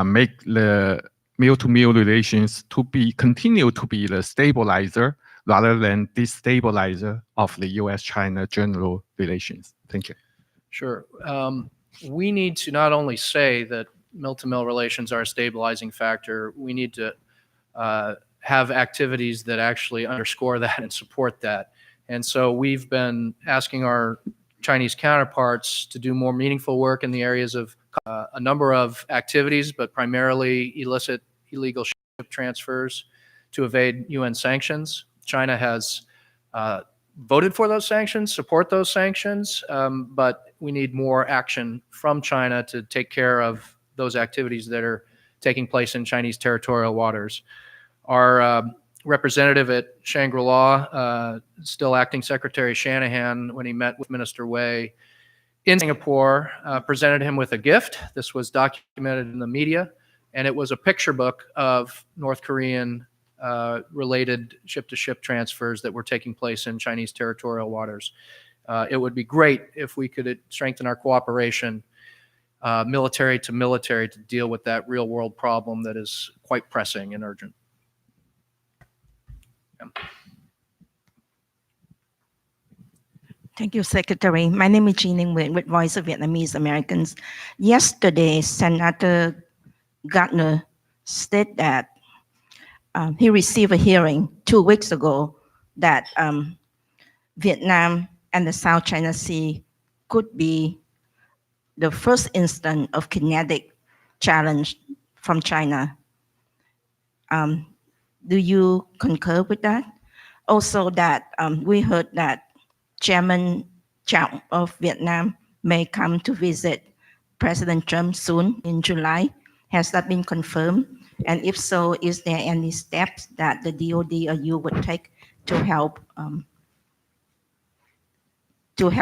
make the meal-to-meal relations to continue to be the stabilizer rather than destabilizer of the U.S.-China general relations? Thank you. Sure. We need to not only say that mill-to-mill relations are a stabilizing factor, we need to have activities that actually underscore that and support that. And so we've been asking our Chinese counterparts to do more meaningful work in the areas of a number of activities, but primarily illicit, illegal ship transfers to evade UN sanctions. China has voted for those sanctions, support those sanctions, but we need more action from China to take care of those activities that are taking place in Chinese territorial waters. Our representative at Shangri-La, still acting Secretary Shanahan, when he met with Minister Wei in Singapore, presented him with a gift. This was documented in the media, and it was a picture book of North Korean related ship-to-ship transfers that were taking place in Chinese territorial waters. It would be great if we could strengthen our cooperation military to military to deal with that real-world problem that is quite pressing and urgent. Thank you, Secretary. My name is Jean Nguyen with Voice of Vietnamese Americans. Yesterday, Senator Gardner said that he received a hearing 2 weeks ago that Vietnam and the South China Sea could be the first instance of kinetic challenge from China. Do you concur with that? Also that we heard that Chairman Chao of Vietnam may come to visit President Trump soon in July. Has that been confirmed? And if so, is there any steps that the DoD or you would take to help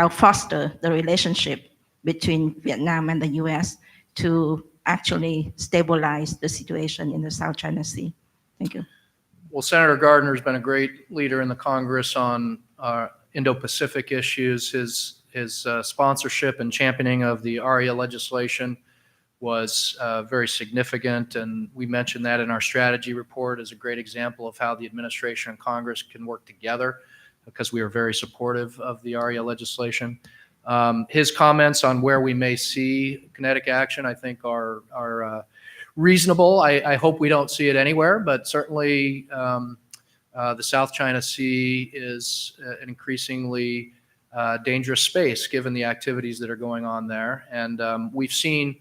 foster the relationship between Vietnam and the U.S. to actually stabilize the situation in the South China Sea? Thank you. Well, Senator Gardner has been a great leader in the Congress on Indo-Pacific issues. His sponsorship and championing of the ARIA legislation was very significant, and we mentioned that in our strategy report as a great example of how the administration and Congress can work together, because we are very supportive of the ARIA legislation. His comments on where we may see kinetic action, I think, are reasonable. I hope we don't see it anywhere, but certainly the South China Sea is an increasingly dangerous space given the activities that are going on there. And we've seen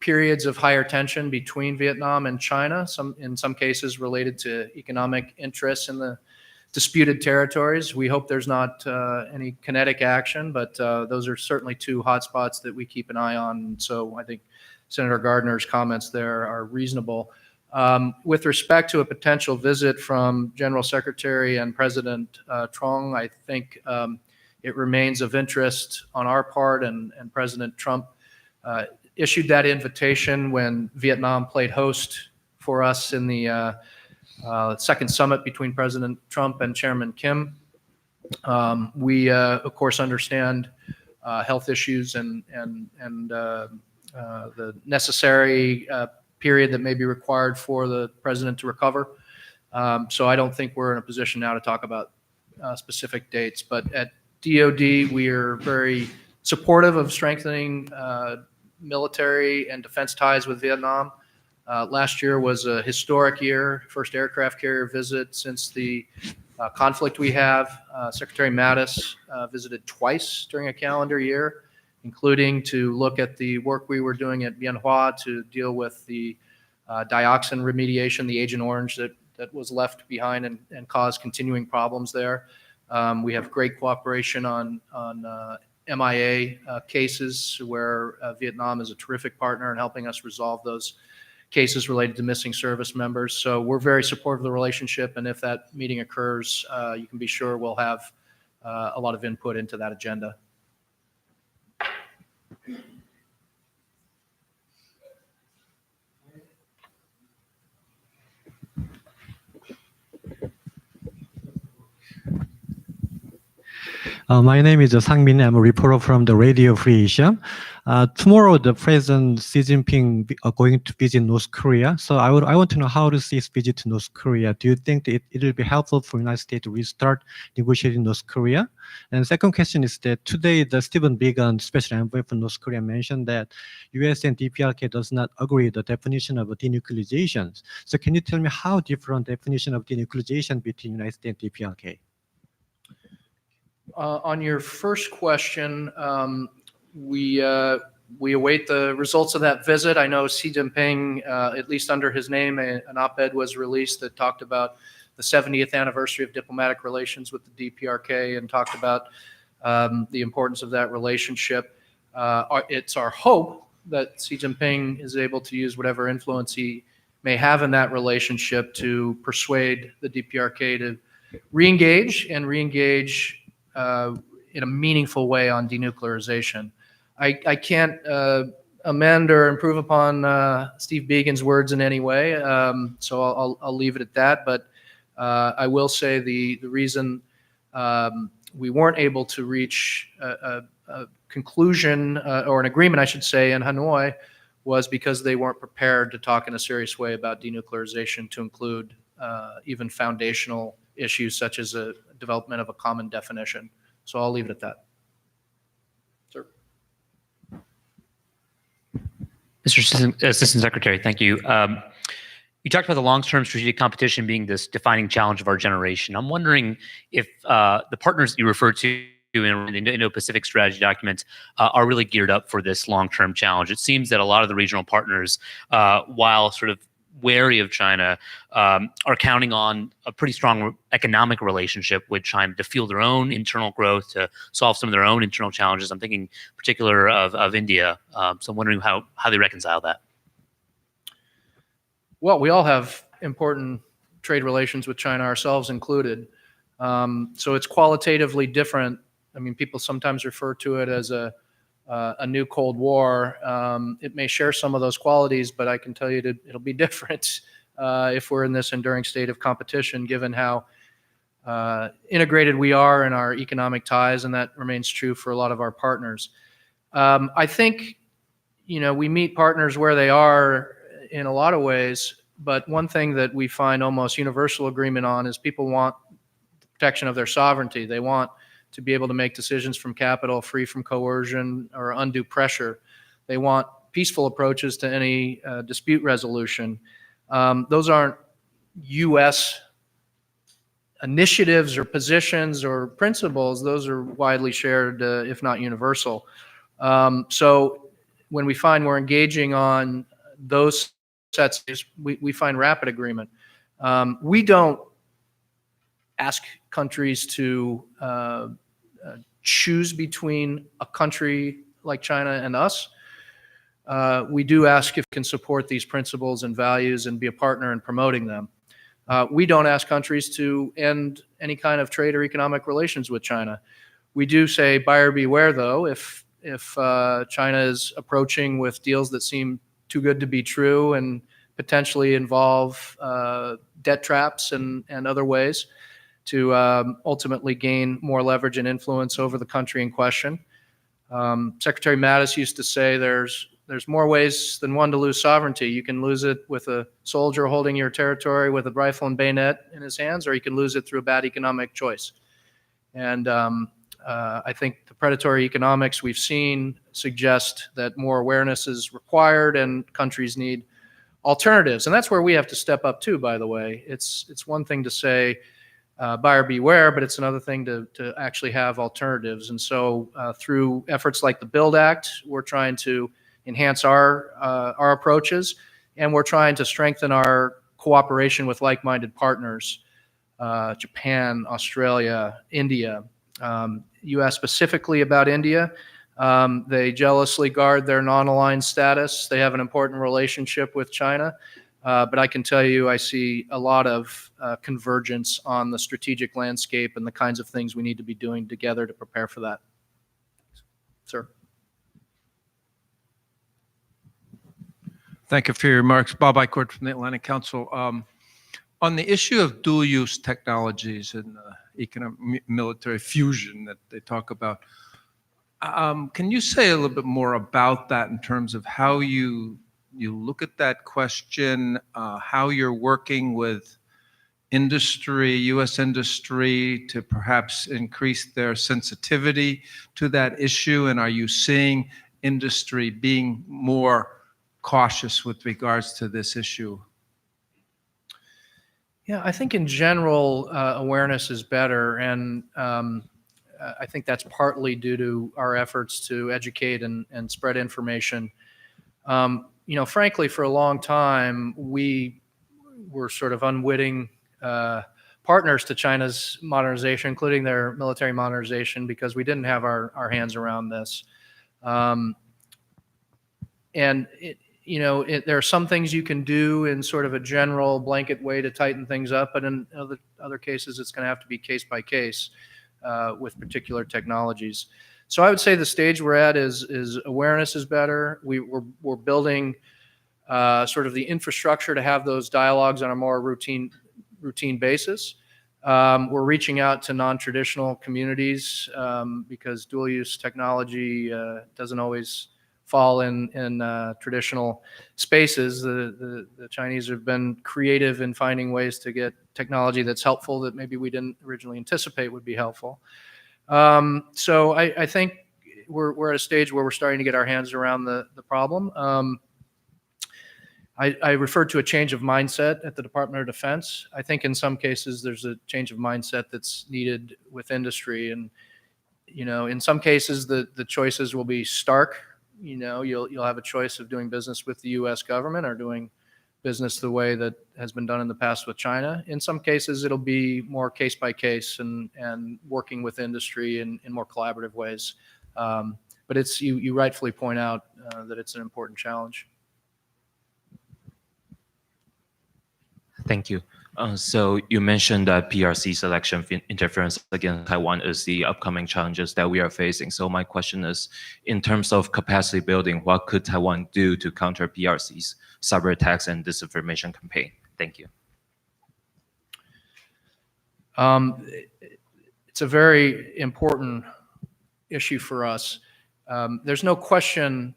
periods of higher tension between Vietnam and China, in some cases related to economic interests in the disputed territories. We hope there's not any kinetic action, but those are certainly two hotspots that we keep an eye on. So I think Senator Gardner's comments there are reasonable. With respect to a potential visit from General Secretary and President Trong, I think it remains of interest on our part, and President Trump issued that invitation when Vietnam played host for us in the second summit between President Trump and Chairman Kim. We, of course, understand health issues and the necessary period that may be required for the president to recover. So I don't think we're in a position now to talk about specific dates. But at DoD, we are very supportive of strengthening military and defense ties with Vietnam. Last year was a historic year, first aircraft carrier visit since the conflict we have. Secretary Mattis visited twice during a calendar year, including to look at the work we were doing at Bien Hoa to deal with the dioxin remediation, the Agent Orange that was left behind and caused continuing problems there. We have great cooperation on MIA cases where Vietnam is a terrific partner in helping us resolve those cases related to missing service members. So we're very supportive of the relationship, and if that meeting occurs, you can be sure we'll have a lot of input into that agenda. My name is Sang-min. I'm a reporter from the Radio Free Asia. Tomorrow, the President Xi Jinping are going to visit North Korea. So I want to know how to see his visit to North Korea. Do you think that it will be helpful for the United States to restart negotiating North Korea? And the second question is that today, the Stephen Biegun, Special Envoy for North Korea, mentioned that U.S. and DPRK does not agree the definition of denuclearization. So can you tell me how different definition of denuclearization between United States and DPRK? On your first question, we await the results of that visit. I know Xi Jinping, at least under his name, an op-ed was released that talked about the 70th anniversary of diplomatic relations with the DPRK and talked about the importance of that relationship. It's our hope that Xi Jinping is able to use whatever influence he may have in that relationship to persuade the DPRK to re-engage in a meaningful way on denuclearization. I can't amend or improve upon Steve Biegun's words in any way, so I'll leave it at that. But I will say the reason we weren't able to reach a conclusion or an agreement, I should say, in Hanoi was because they weren't prepared to talk in a serious way about denuclearization to include even foundational issues such as a development of a common definition. So I'll leave it at that. Sir. Mr. Assistant Secretary, thank you. You talked about the long-term strategic competition being this defining challenge of our generation. I'm wondering if the partners you referred to in the Indo-Pacific strategy document are really geared up for this long-term challenge. It seems that a lot of the regional partners, while sort of wary of China, are counting on a pretty strong economic relationship with China to fuel their own internal growth, to solve some of their own internal challenges. I'm thinking in particular of India. So I'm wondering how they reconcile that. Well, we all have important trade relations with China, ourselves included. So it's qualitatively different. I mean, people sometimes refer to it as a new Cold War. It may share some of those qualities, but I can tell you that it'll be different if we're in this enduring state of competition, given how integrated we are in our economic ties, and that remains true for a lot of our partners. I think we meet partners where they are in a lot of ways, but one thing that we find almost universal agreement on is people want the protection of their sovereignty. They want to be able to make decisions from capital free from coercion or undue pressure. They want peaceful approaches to any dispute resolution. Those aren't U.S. initiatives or positions or principles. Those are widely shared, if not universal. So when we find we're engaging on those sets, we find rapid agreement. We don't ask countries to choose between a country like China and us. We do ask if we can support these principles and values and be a partner in promoting them. We don't ask countries to end any kind of trade or economic relations with China. We do say buyer beware, though, if China is approaching with deals that seem too good to be true and potentially involve debt traps and other ways to ultimately gain more leverage and influence over the country in question. Secretary Mattis used to say there's more ways than one to lose sovereignty. You can lose it with a soldier holding your territory with a rifle and bayonet in his hands, or you can lose it through a bad economic choice. And I think the predatory economics we've seen suggest that more awareness is required and countries need alternatives. And that's where we have to step up too, by the way. It's one thing to say, buyer beware, but it's another thing to actually have alternatives. And so through efforts like the BUILD Act, we're trying to enhance our approaches, and we're trying to strengthen our cooperation with like-minded partners, Japan, Australia, India. You asked specifically about India. They jealously guard their non-aligned status. They have an important relationship with China. But I can tell you I see a lot of convergence on the strategic landscape and the kinds of things we need to be doing together to prepare for that. Sir. Thank you for your remarks. Bob Eichord from the Atlantic Council. On the issue of dual-use technologies and economic military fusion that they talk about, can you say a little bit more about that in terms of how you look at that question, how you're working with industry, U.S. industry, to perhaps increase their sensitivity to that issue? And are you seeing industry being more cautious with regards to this issue? Yeah, I think in general, awareness is better. And I think that's partly due to our efforts to educate and spread information. Frankly, for a long time, we were sort of unwitting partners to China's modernization, including their military modernization, because we didn't have our hands around this. There are some things you can do in sort of a general blanket way to tighten things up, but in other cases, it's going to have to be case by case with particular technologies. So I would say the stage we're at is awareness is better. We're building sort of the infrastructure to have those dialogues on a more routine basis. We're reaching out to non-traditional communities because dual-use technology doesn't always fall in traditional spaces. The Chinese have been creative in finding ways to get technology that's helpful that maybe we didn't originally anticipate would be helpful. So I think we're at a stage where we're starting to get our hands around the problem. I referred to a change of mindset at the Department of Defense. I think in some cases there's a change of mindset that's needed with industry, and in some cases the choices will be stark. You'll have a choice of doing business with the U.S. government or doing business the way that has been done in the past with China. In some cases, it'll be more case by case and working with industry in more collaborative ways. But you rightfully point out that it's an important challenge. Thank you. So you mentioned that PRC selection interference against Taiwan is the upcoming challenges that we are facing. So my question is, in terms of capacity building, what could Taiwan do to counter PRC's cyber attacks and disinformation campaign? Thank you. It's a very important issue for us. There's no question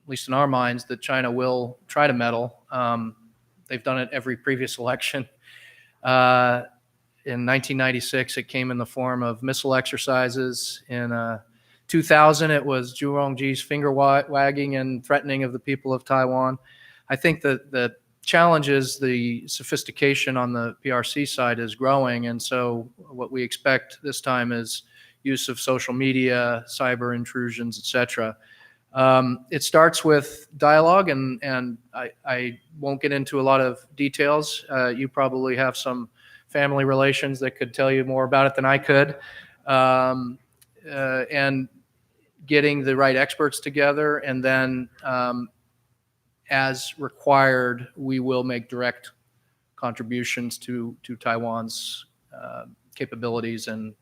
at least in our minds, that China will try to meddle. They've done it every previous election. In 1996, it came in the form of missile exercises. In 2000, it was Zhu Rongji's finger wagging and threatening of the people of Taiwan. I think that the challenge is the sophistication on the PRC side is growing, and so what we expect this time is use of social media, cyber intrusions, etc. It starts with dialogue, and I won't get into a lot of details. You probably have some family relations that could tell you more about it than I could. And getting the right experts together, and then as required, we will make direct contributions to Taiwan's capabilities and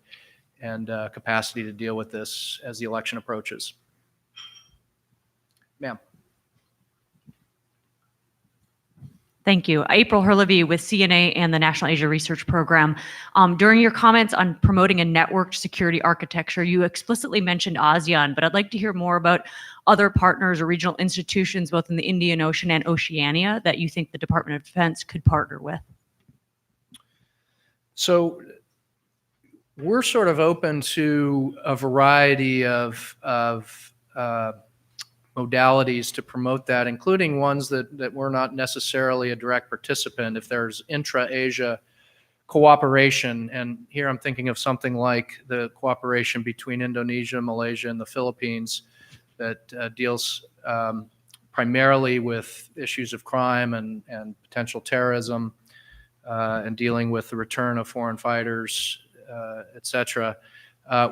capacity to deal with this as the election approaches. Ma'am. Thank you. April Herlevy with CNA and the National Asia Research Program. During your comments on promoting a networked security architecture, you explicitly mentioned ASEAN, but I'd like to hear more about other partners or regional institutions, both in the Indian Ocean and Oceania, that you think the Department of Defense could partner with. So we're sort of open to a variety of modalities to promote that, including ones that we're not necessarily a direct participant. If there's intra-Asia cooperation, and here I'm thinking of something like the cooperation between Indonesia, Malaysia, and the Philippines that deals primarily with issues of crime and potential terrorism and dealing with the return of foreign fighters, etc.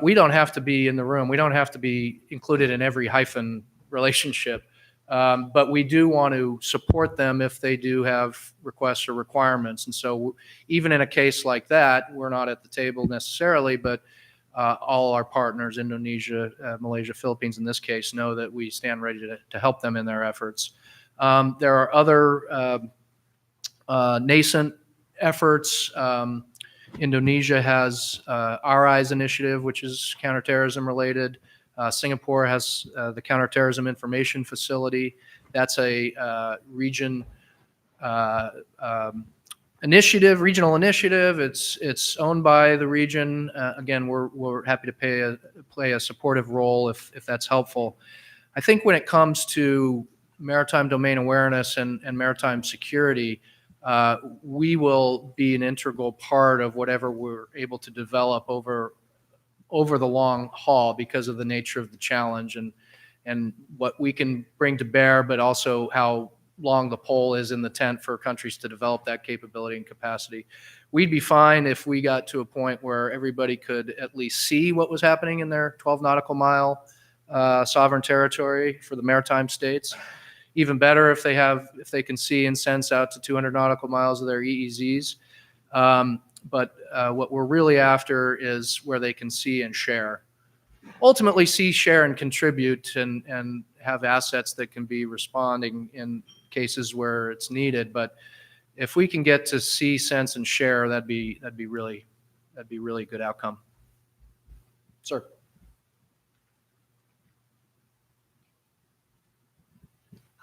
We don't have to be in the room. We don't have to be included in every hyphen relationship, but we do want to support them if they do have requests or requirements. And so even in a case like that, we're not at the table necessarily, but all our partners, Indonesia, Malaysia, Philippines in this case, know that we stand ready to help them in their efforts. There are other nascent efforts. Indonesia has Our Eyes initiative, which is counterterrorism related. Singapore has the Counterterrorism Information Facility. That's a regional initiative. It's owned by the region. Again, we're happy to play a supportive role if that's helpful. I think when it comes to maritime domain awareness and maritime security, we will be an integral part of whatever we're able to develop over the long haul because of the nature of the challenge and what we can bring to bear, but also how long the pole is in the tent for countries to develop that capability and capacity. We'd be fine if we got to a point where everybody could at least see what was happening in their 12 nautical mile sovereign territory for the maritime states. Even better if they can see and sense out to 200 nautical miles of their EEZs. But what we're really after is where they can see and share. Ultimately, see, share, and contribute, and have assets that can be responding in cases where it's needed. But if we can get to see, sense, and share, that'd be really good outcome. Sir.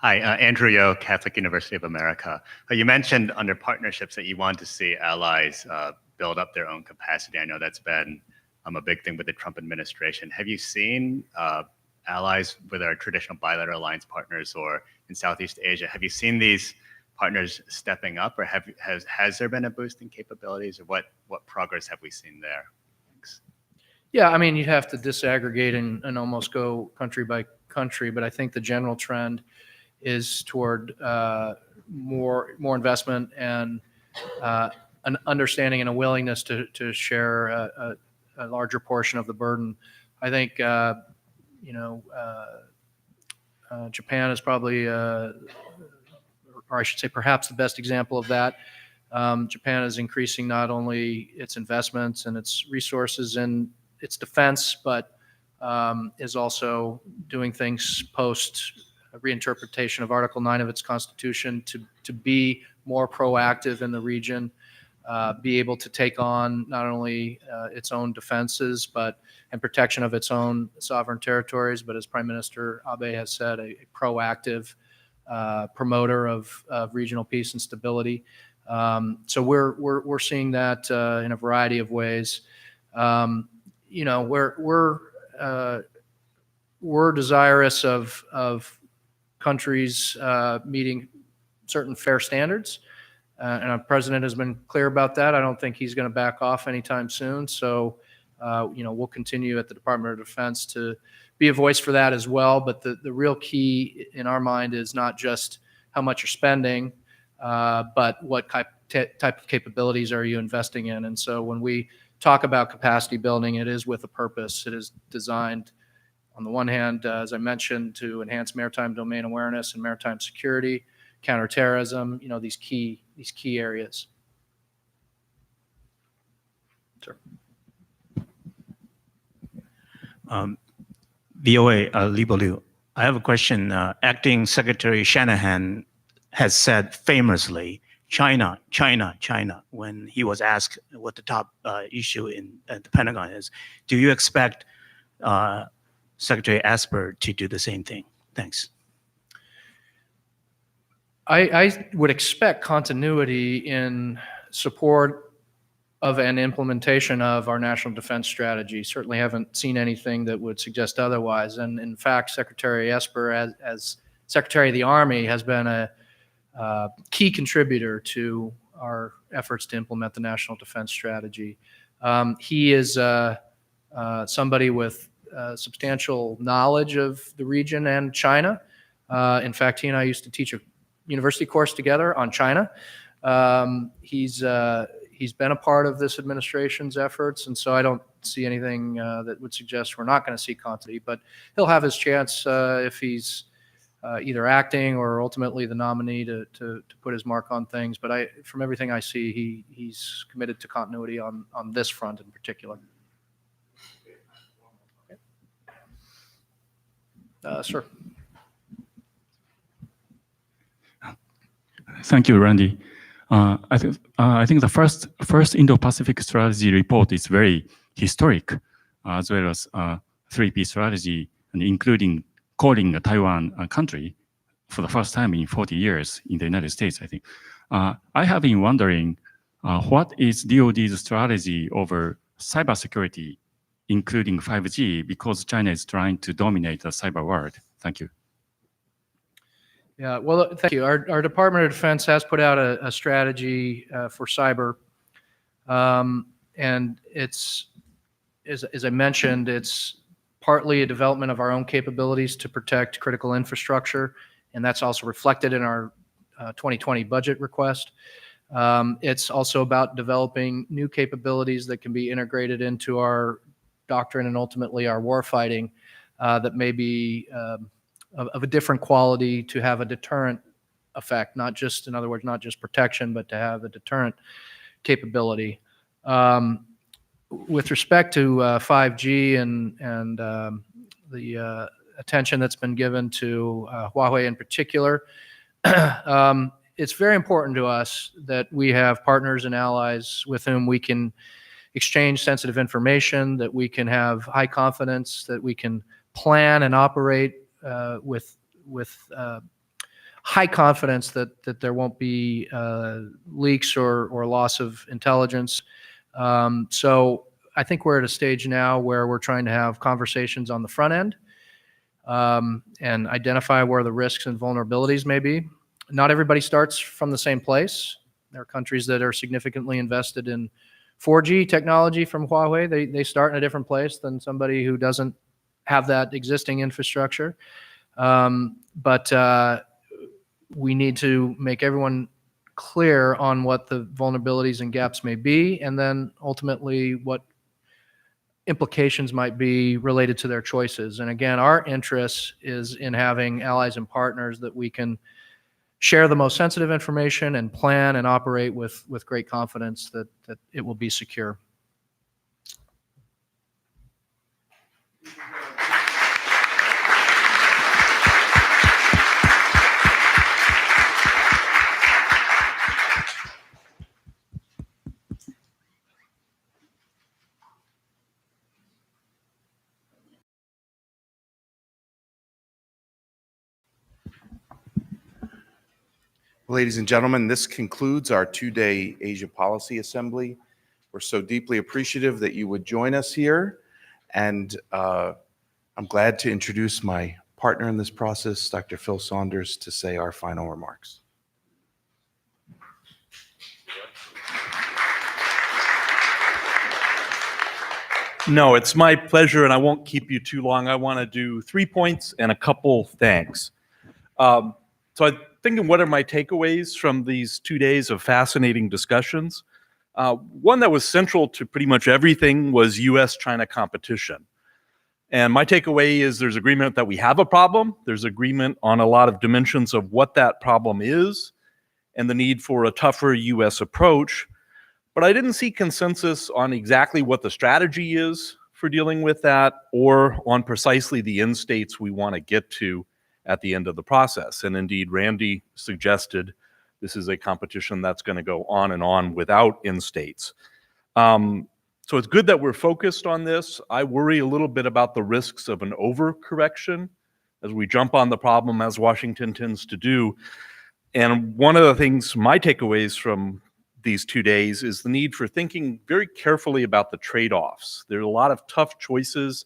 Hi, Andrew Yo, Catholic University of America. You mentioned under partnerships that you want to see allies build up their own capacity. I know that's been a big thing with the Trump administration. Have you seen allies with our traditional bilateral alliance partners or in Southeast Asia? Have you seen these partners stepping up, or has there been a boost in capabilities, or what progress have we seen there? Thanks. Yeah, I mean, you'd have to disaggregate and almost go country by country, but I think the general trend is toward more investment and an understanding and a willingness to share a larger portion of the burden. I think Japan is probably, or I should say, perhaps the best example of that. Japan is increasing not only its investments and its resources in its defense, but is also doing things post reinterpretation of Article 9 of its constitution to be more proactive in the region. be able to take on not only its own defenses and protection of its own sovereign territories, but as Prime Minister Abe has said, a proactive promoter of regional peace and stability. So we're seeing that in a variety of ways. You know, we're desirous of countries meeting certain fair standards, and our president has been clear about that. I don't think he's going to back off anytime soon. So, you know, we'll continue at the Department of Defense to be a voice for that as well. But the real key in our mind is not just how much you're spending, but what type of capabilities are you investing in. And so when we talk about capacity building, it is with a purpose. It is designed, on the one hand, as I mentioned, to enhance maritime domain awareness and maritime security, counterterrorism, you know, these key areas. Sure. VOA, Libo Liu. I have a question. Acting Secretary Shanahan has said famously, China, China, China, when he was asked what the top issue at the Pentagon is. Do you expect Secretary Esper to do the same thing? Thanks. I would expect continuity in support of an implementation of our national defense strategy. Certainly haven't seen anything that would suggest otherwise. And in fact, Secretary Esper, as Secretary of the Army, has been a key contributor to our efforts to implement the national defense strategy. He is somebody with substantial knowledge of the region and China. In fact, he and I used to teach a university course together on China. He's been a part of this administration's efforts, and so I don't see anything that would suggest we're not going to see continuity. But he'll have his chance if he's either acting or ultimately the nominee to put his mark on things. But from everything I see, he's committed to continuity on this front in particular. Sir. Thank you, Randy. I think the first Indo-Pacific strategy report is very historic, as well as 3P strategy, and including calling a Taiwan a country for the first time in 40 years in the United States, I think. I have been wondering, what is DoD's strategy over cybersecurity, including 5G, because China is trying to dominate the cyber world? Thank you. Yeah, well, thank you. Our Department of Defense has put out a strategy for cyber, and it's, as I mentioned, it's partly a development of our own capabilities to protect critical infrastructure, and that's also reflected in our 2020 budget request. It's also about developing new capabilities that can be integrated into our doctrine and ultimately our warfighting that may be of a different quality to have a deterrent effect, not just, in other words, not just protection, but to have a deterrent capability. With respect to 5G and the attention that's been given to Huawei in particular, it's very important to us that we have partners and allies with whom we can exchange sensitive information, that we can have high confidence, that we can plan and operate with high confidence that there won't be leaks or loss of intelligence. So I think we're at a stage now where we're trying to have conversations on the front end and identify where the risks and vulnerabilities may be. Not everybody starts from the same place. There are countries that are significantly invested in 4G technology from Huawei. They start in a different place than somebody who doesn't have that existing infrastructure. But we need to make everyone clear on what the vulnerabilities and gaps may be, and then ultimately what implications might be related to their choices. And again, our interest is in having allies and partners that we can share the most sensitive information and plan and operate with great confidence that it will be secure. Ladies and gentlemen, this concludes our two-day Asia Policy Assembly. We're so deeply appreciative that you would join us here. And I'm glad to introduce my partner in this process, Dr. Phil Saunders, to say our final remarks. No, it's my pleasure, and I won't keep you too long. I want to do 3 points and a couple thanks. So I'm thinking, what are my takeaways from these 2 days of fascinating discussions? One that was central to pretty much everything was US-China competition. And my takeaway is there's agreement that we have a problem. There's agreement on a lot of dimensions of what that problem is and the need for a tougher US approach. But I didn't see consensus on exactly what the strategy is for dealing with that or on precisely the end states we want to get to at the end of the process. And indeed, Randy suggested this is a competition that's going to go on and on without end states. So it's good that we're focused on this. I worry a little bit about the risks of an overcorrection as we jump on the problem, as Washington tends to do. And one of the things, my takeaways from these 2 days, is the need for thinking very carefully about the trade-offs. There are a lot of tough choices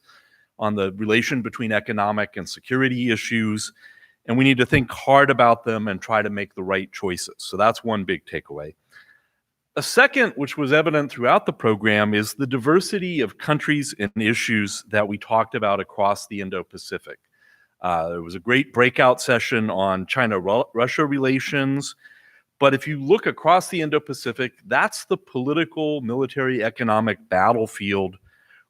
on the relation between economic and security issues, and we need to think hard about them and try to make the right choices. So that's one big takeaway. A second, which was evident throughout the program, is the diversity of countries and issues that we talked about across the Indo-Pacific. There was a great breakout session on China-Russia relations, but if you look across the Indo-Pacific, that's the political, military, economic battlefield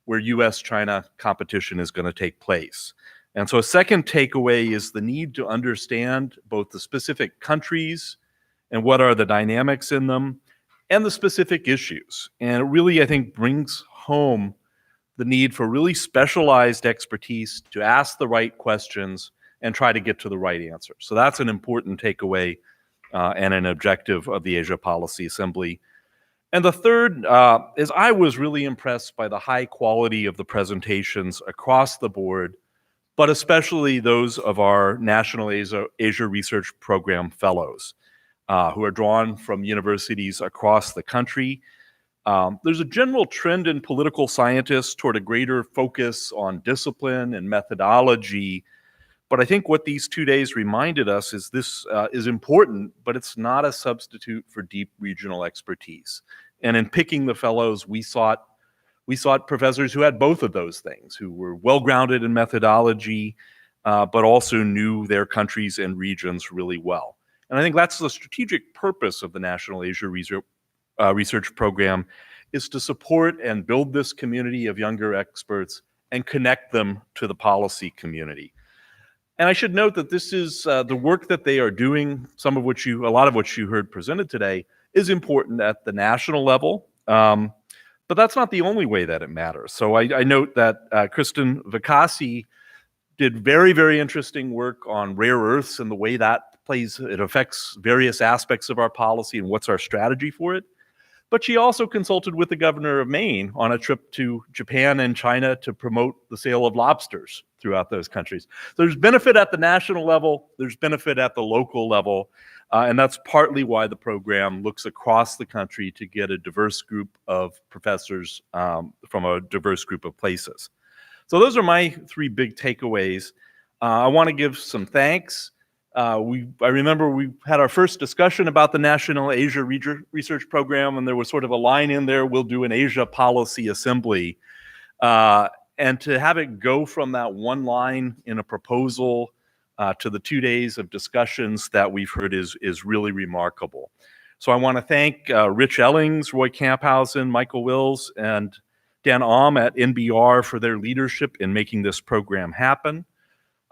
where US-China competition is going to take place. And so a second takeaway is the need to understand both the specific countries and what are the dynamics in them, and the specific issues. And it really, I think, brings home the need for really specialized expertise to ask the right questions and try to get to the right answer. So that's an important takeaway and an objective of the Asia Policy Assembly. And the third is I was really impressed by the high quality of the presentations across the board, but especially those of our National Asia Research Program fellows who are drawn from universities across the country. There's a general trend in political scientists toward a greater focus on discipline and methodology. But I think what these 2 days reminded us is this is important, but it's not a substitute for deep regional expertise. And in picking the fellows, we sought professors who had both of those things, who were well-grounded in methodology, but also knew their countries and regions really well. And I think that's the strategic purpose of the National Asia Research Program, is to support and build this community of younger experts and connect them to the policy community. And I should note that this is the work that they are doing, a lot of what you heard presented today, is important at the national level. But that's not the only way that it matters. So I note that Kristen Vicasi did very, very interesting work on rare earths and the way that it affects various aspects of our policy and what's our strategy for it. But she also consulted with the governor of Maine on a trip to Japan and China to promote the sale of lobsters throughout those countries. So there's benefit at the national level, there's benefit at the local level, and that's partly why the program looks across the country to get a diverse group of professors from a diverse group of places. So those are my 3 big takeaways. I want to give some thanks. I remember we had our first discussion about the National Asia Research Program, and there was sort of a line in there, we'll do an Asia Policy Assembly. And to have it go from that one line in a proposal to the 2 days of discussions that we've heard is really remarkable. So I want to thank Rich Ellings, Roy Camphausen, Michael Wills, and Dan Aum at NBR for their leadership in making this program happen.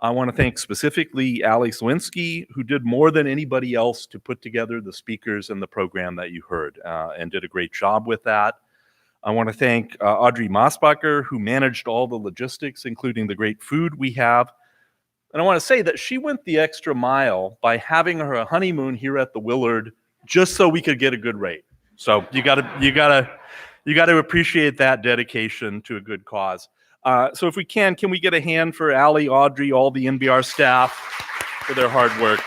I want to thank specifically Ali Slawinski, who did more than anybody else to put together the speakers and the program that you heard, and did a great job with that. I want to thank Audrey Mosbacher, who managed all the logistics, including the great food we have. And I want to say that she went the extra mile by having her honeymoon here at the Willard just so we could get a good rate. So you gotta appreciate that dedication to a good cause. So if we can we get a hand for Ali, Audrey, all the NBR staff for their hard work?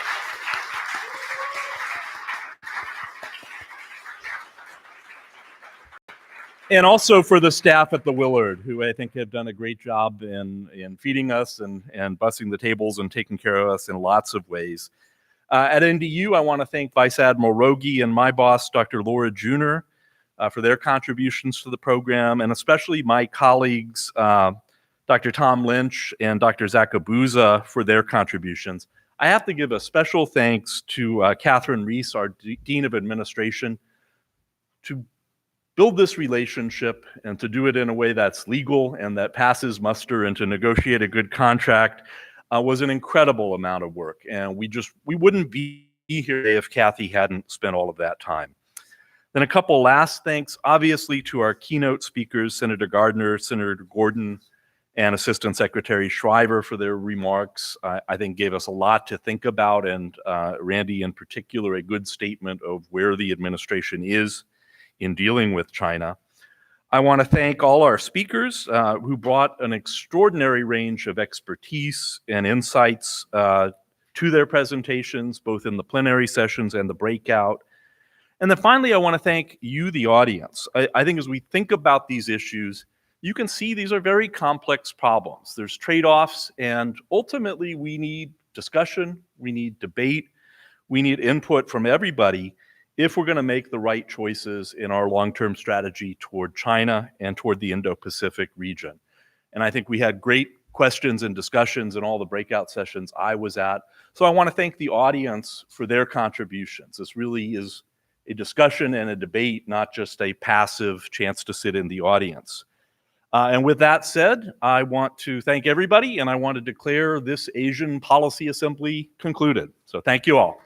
And also for the staff at the Willard, who I think have done a great job in feeding us and bussing the tables and taking care of us in lots of ways. At NDU, I want to thank Vice Admiral Rogi and my boss, Dr. Laura Jr., for their contributions to the program, and especially my colleagues, Dr. Tom Lynch and Dr. Zach Abuza, for their contributions. I have to give a special thanks to Catherine Reese, our Dean of Administration, to build this relationship and to do it in a way that's legal and that passes muster and to negotiate a good contract was an incredible amount of work. And we wouldn't be here today if Kathy hadn't spent all of that time. Then a couple last thanks, obviously, to our keynote speakers, Senator Gardner, Senator Gordon, and Assistant Secretary Shriver for their remarks. I think gave us a lot to think about, and Randy in particular, a good statement of where the administration is in dealing with China. I want to thank all our speakers who brought an extraordinary range of expertise and insights to their presentations, both in the plenary sessions and the breakout. And then finally, I want to thank you, the audience. I think as we think about these issues, you can see these are very complex problems. There's trade-offs, and ultimately we need discussion, we need debate, we need input from everybody if we're going to make the right choices in our long-term strategy toward China and toward the Indo-Pacific region. And I think we had great questions and discussions in all the breakout sessions I was at. So I want to thank the audience for their contributions. This really is a discussion and a debate, not just a passive chance to sit in the audience. And with that said, I want to thank everybody, and I want to declare this Asian Policy Assembly concluded. So thank you all.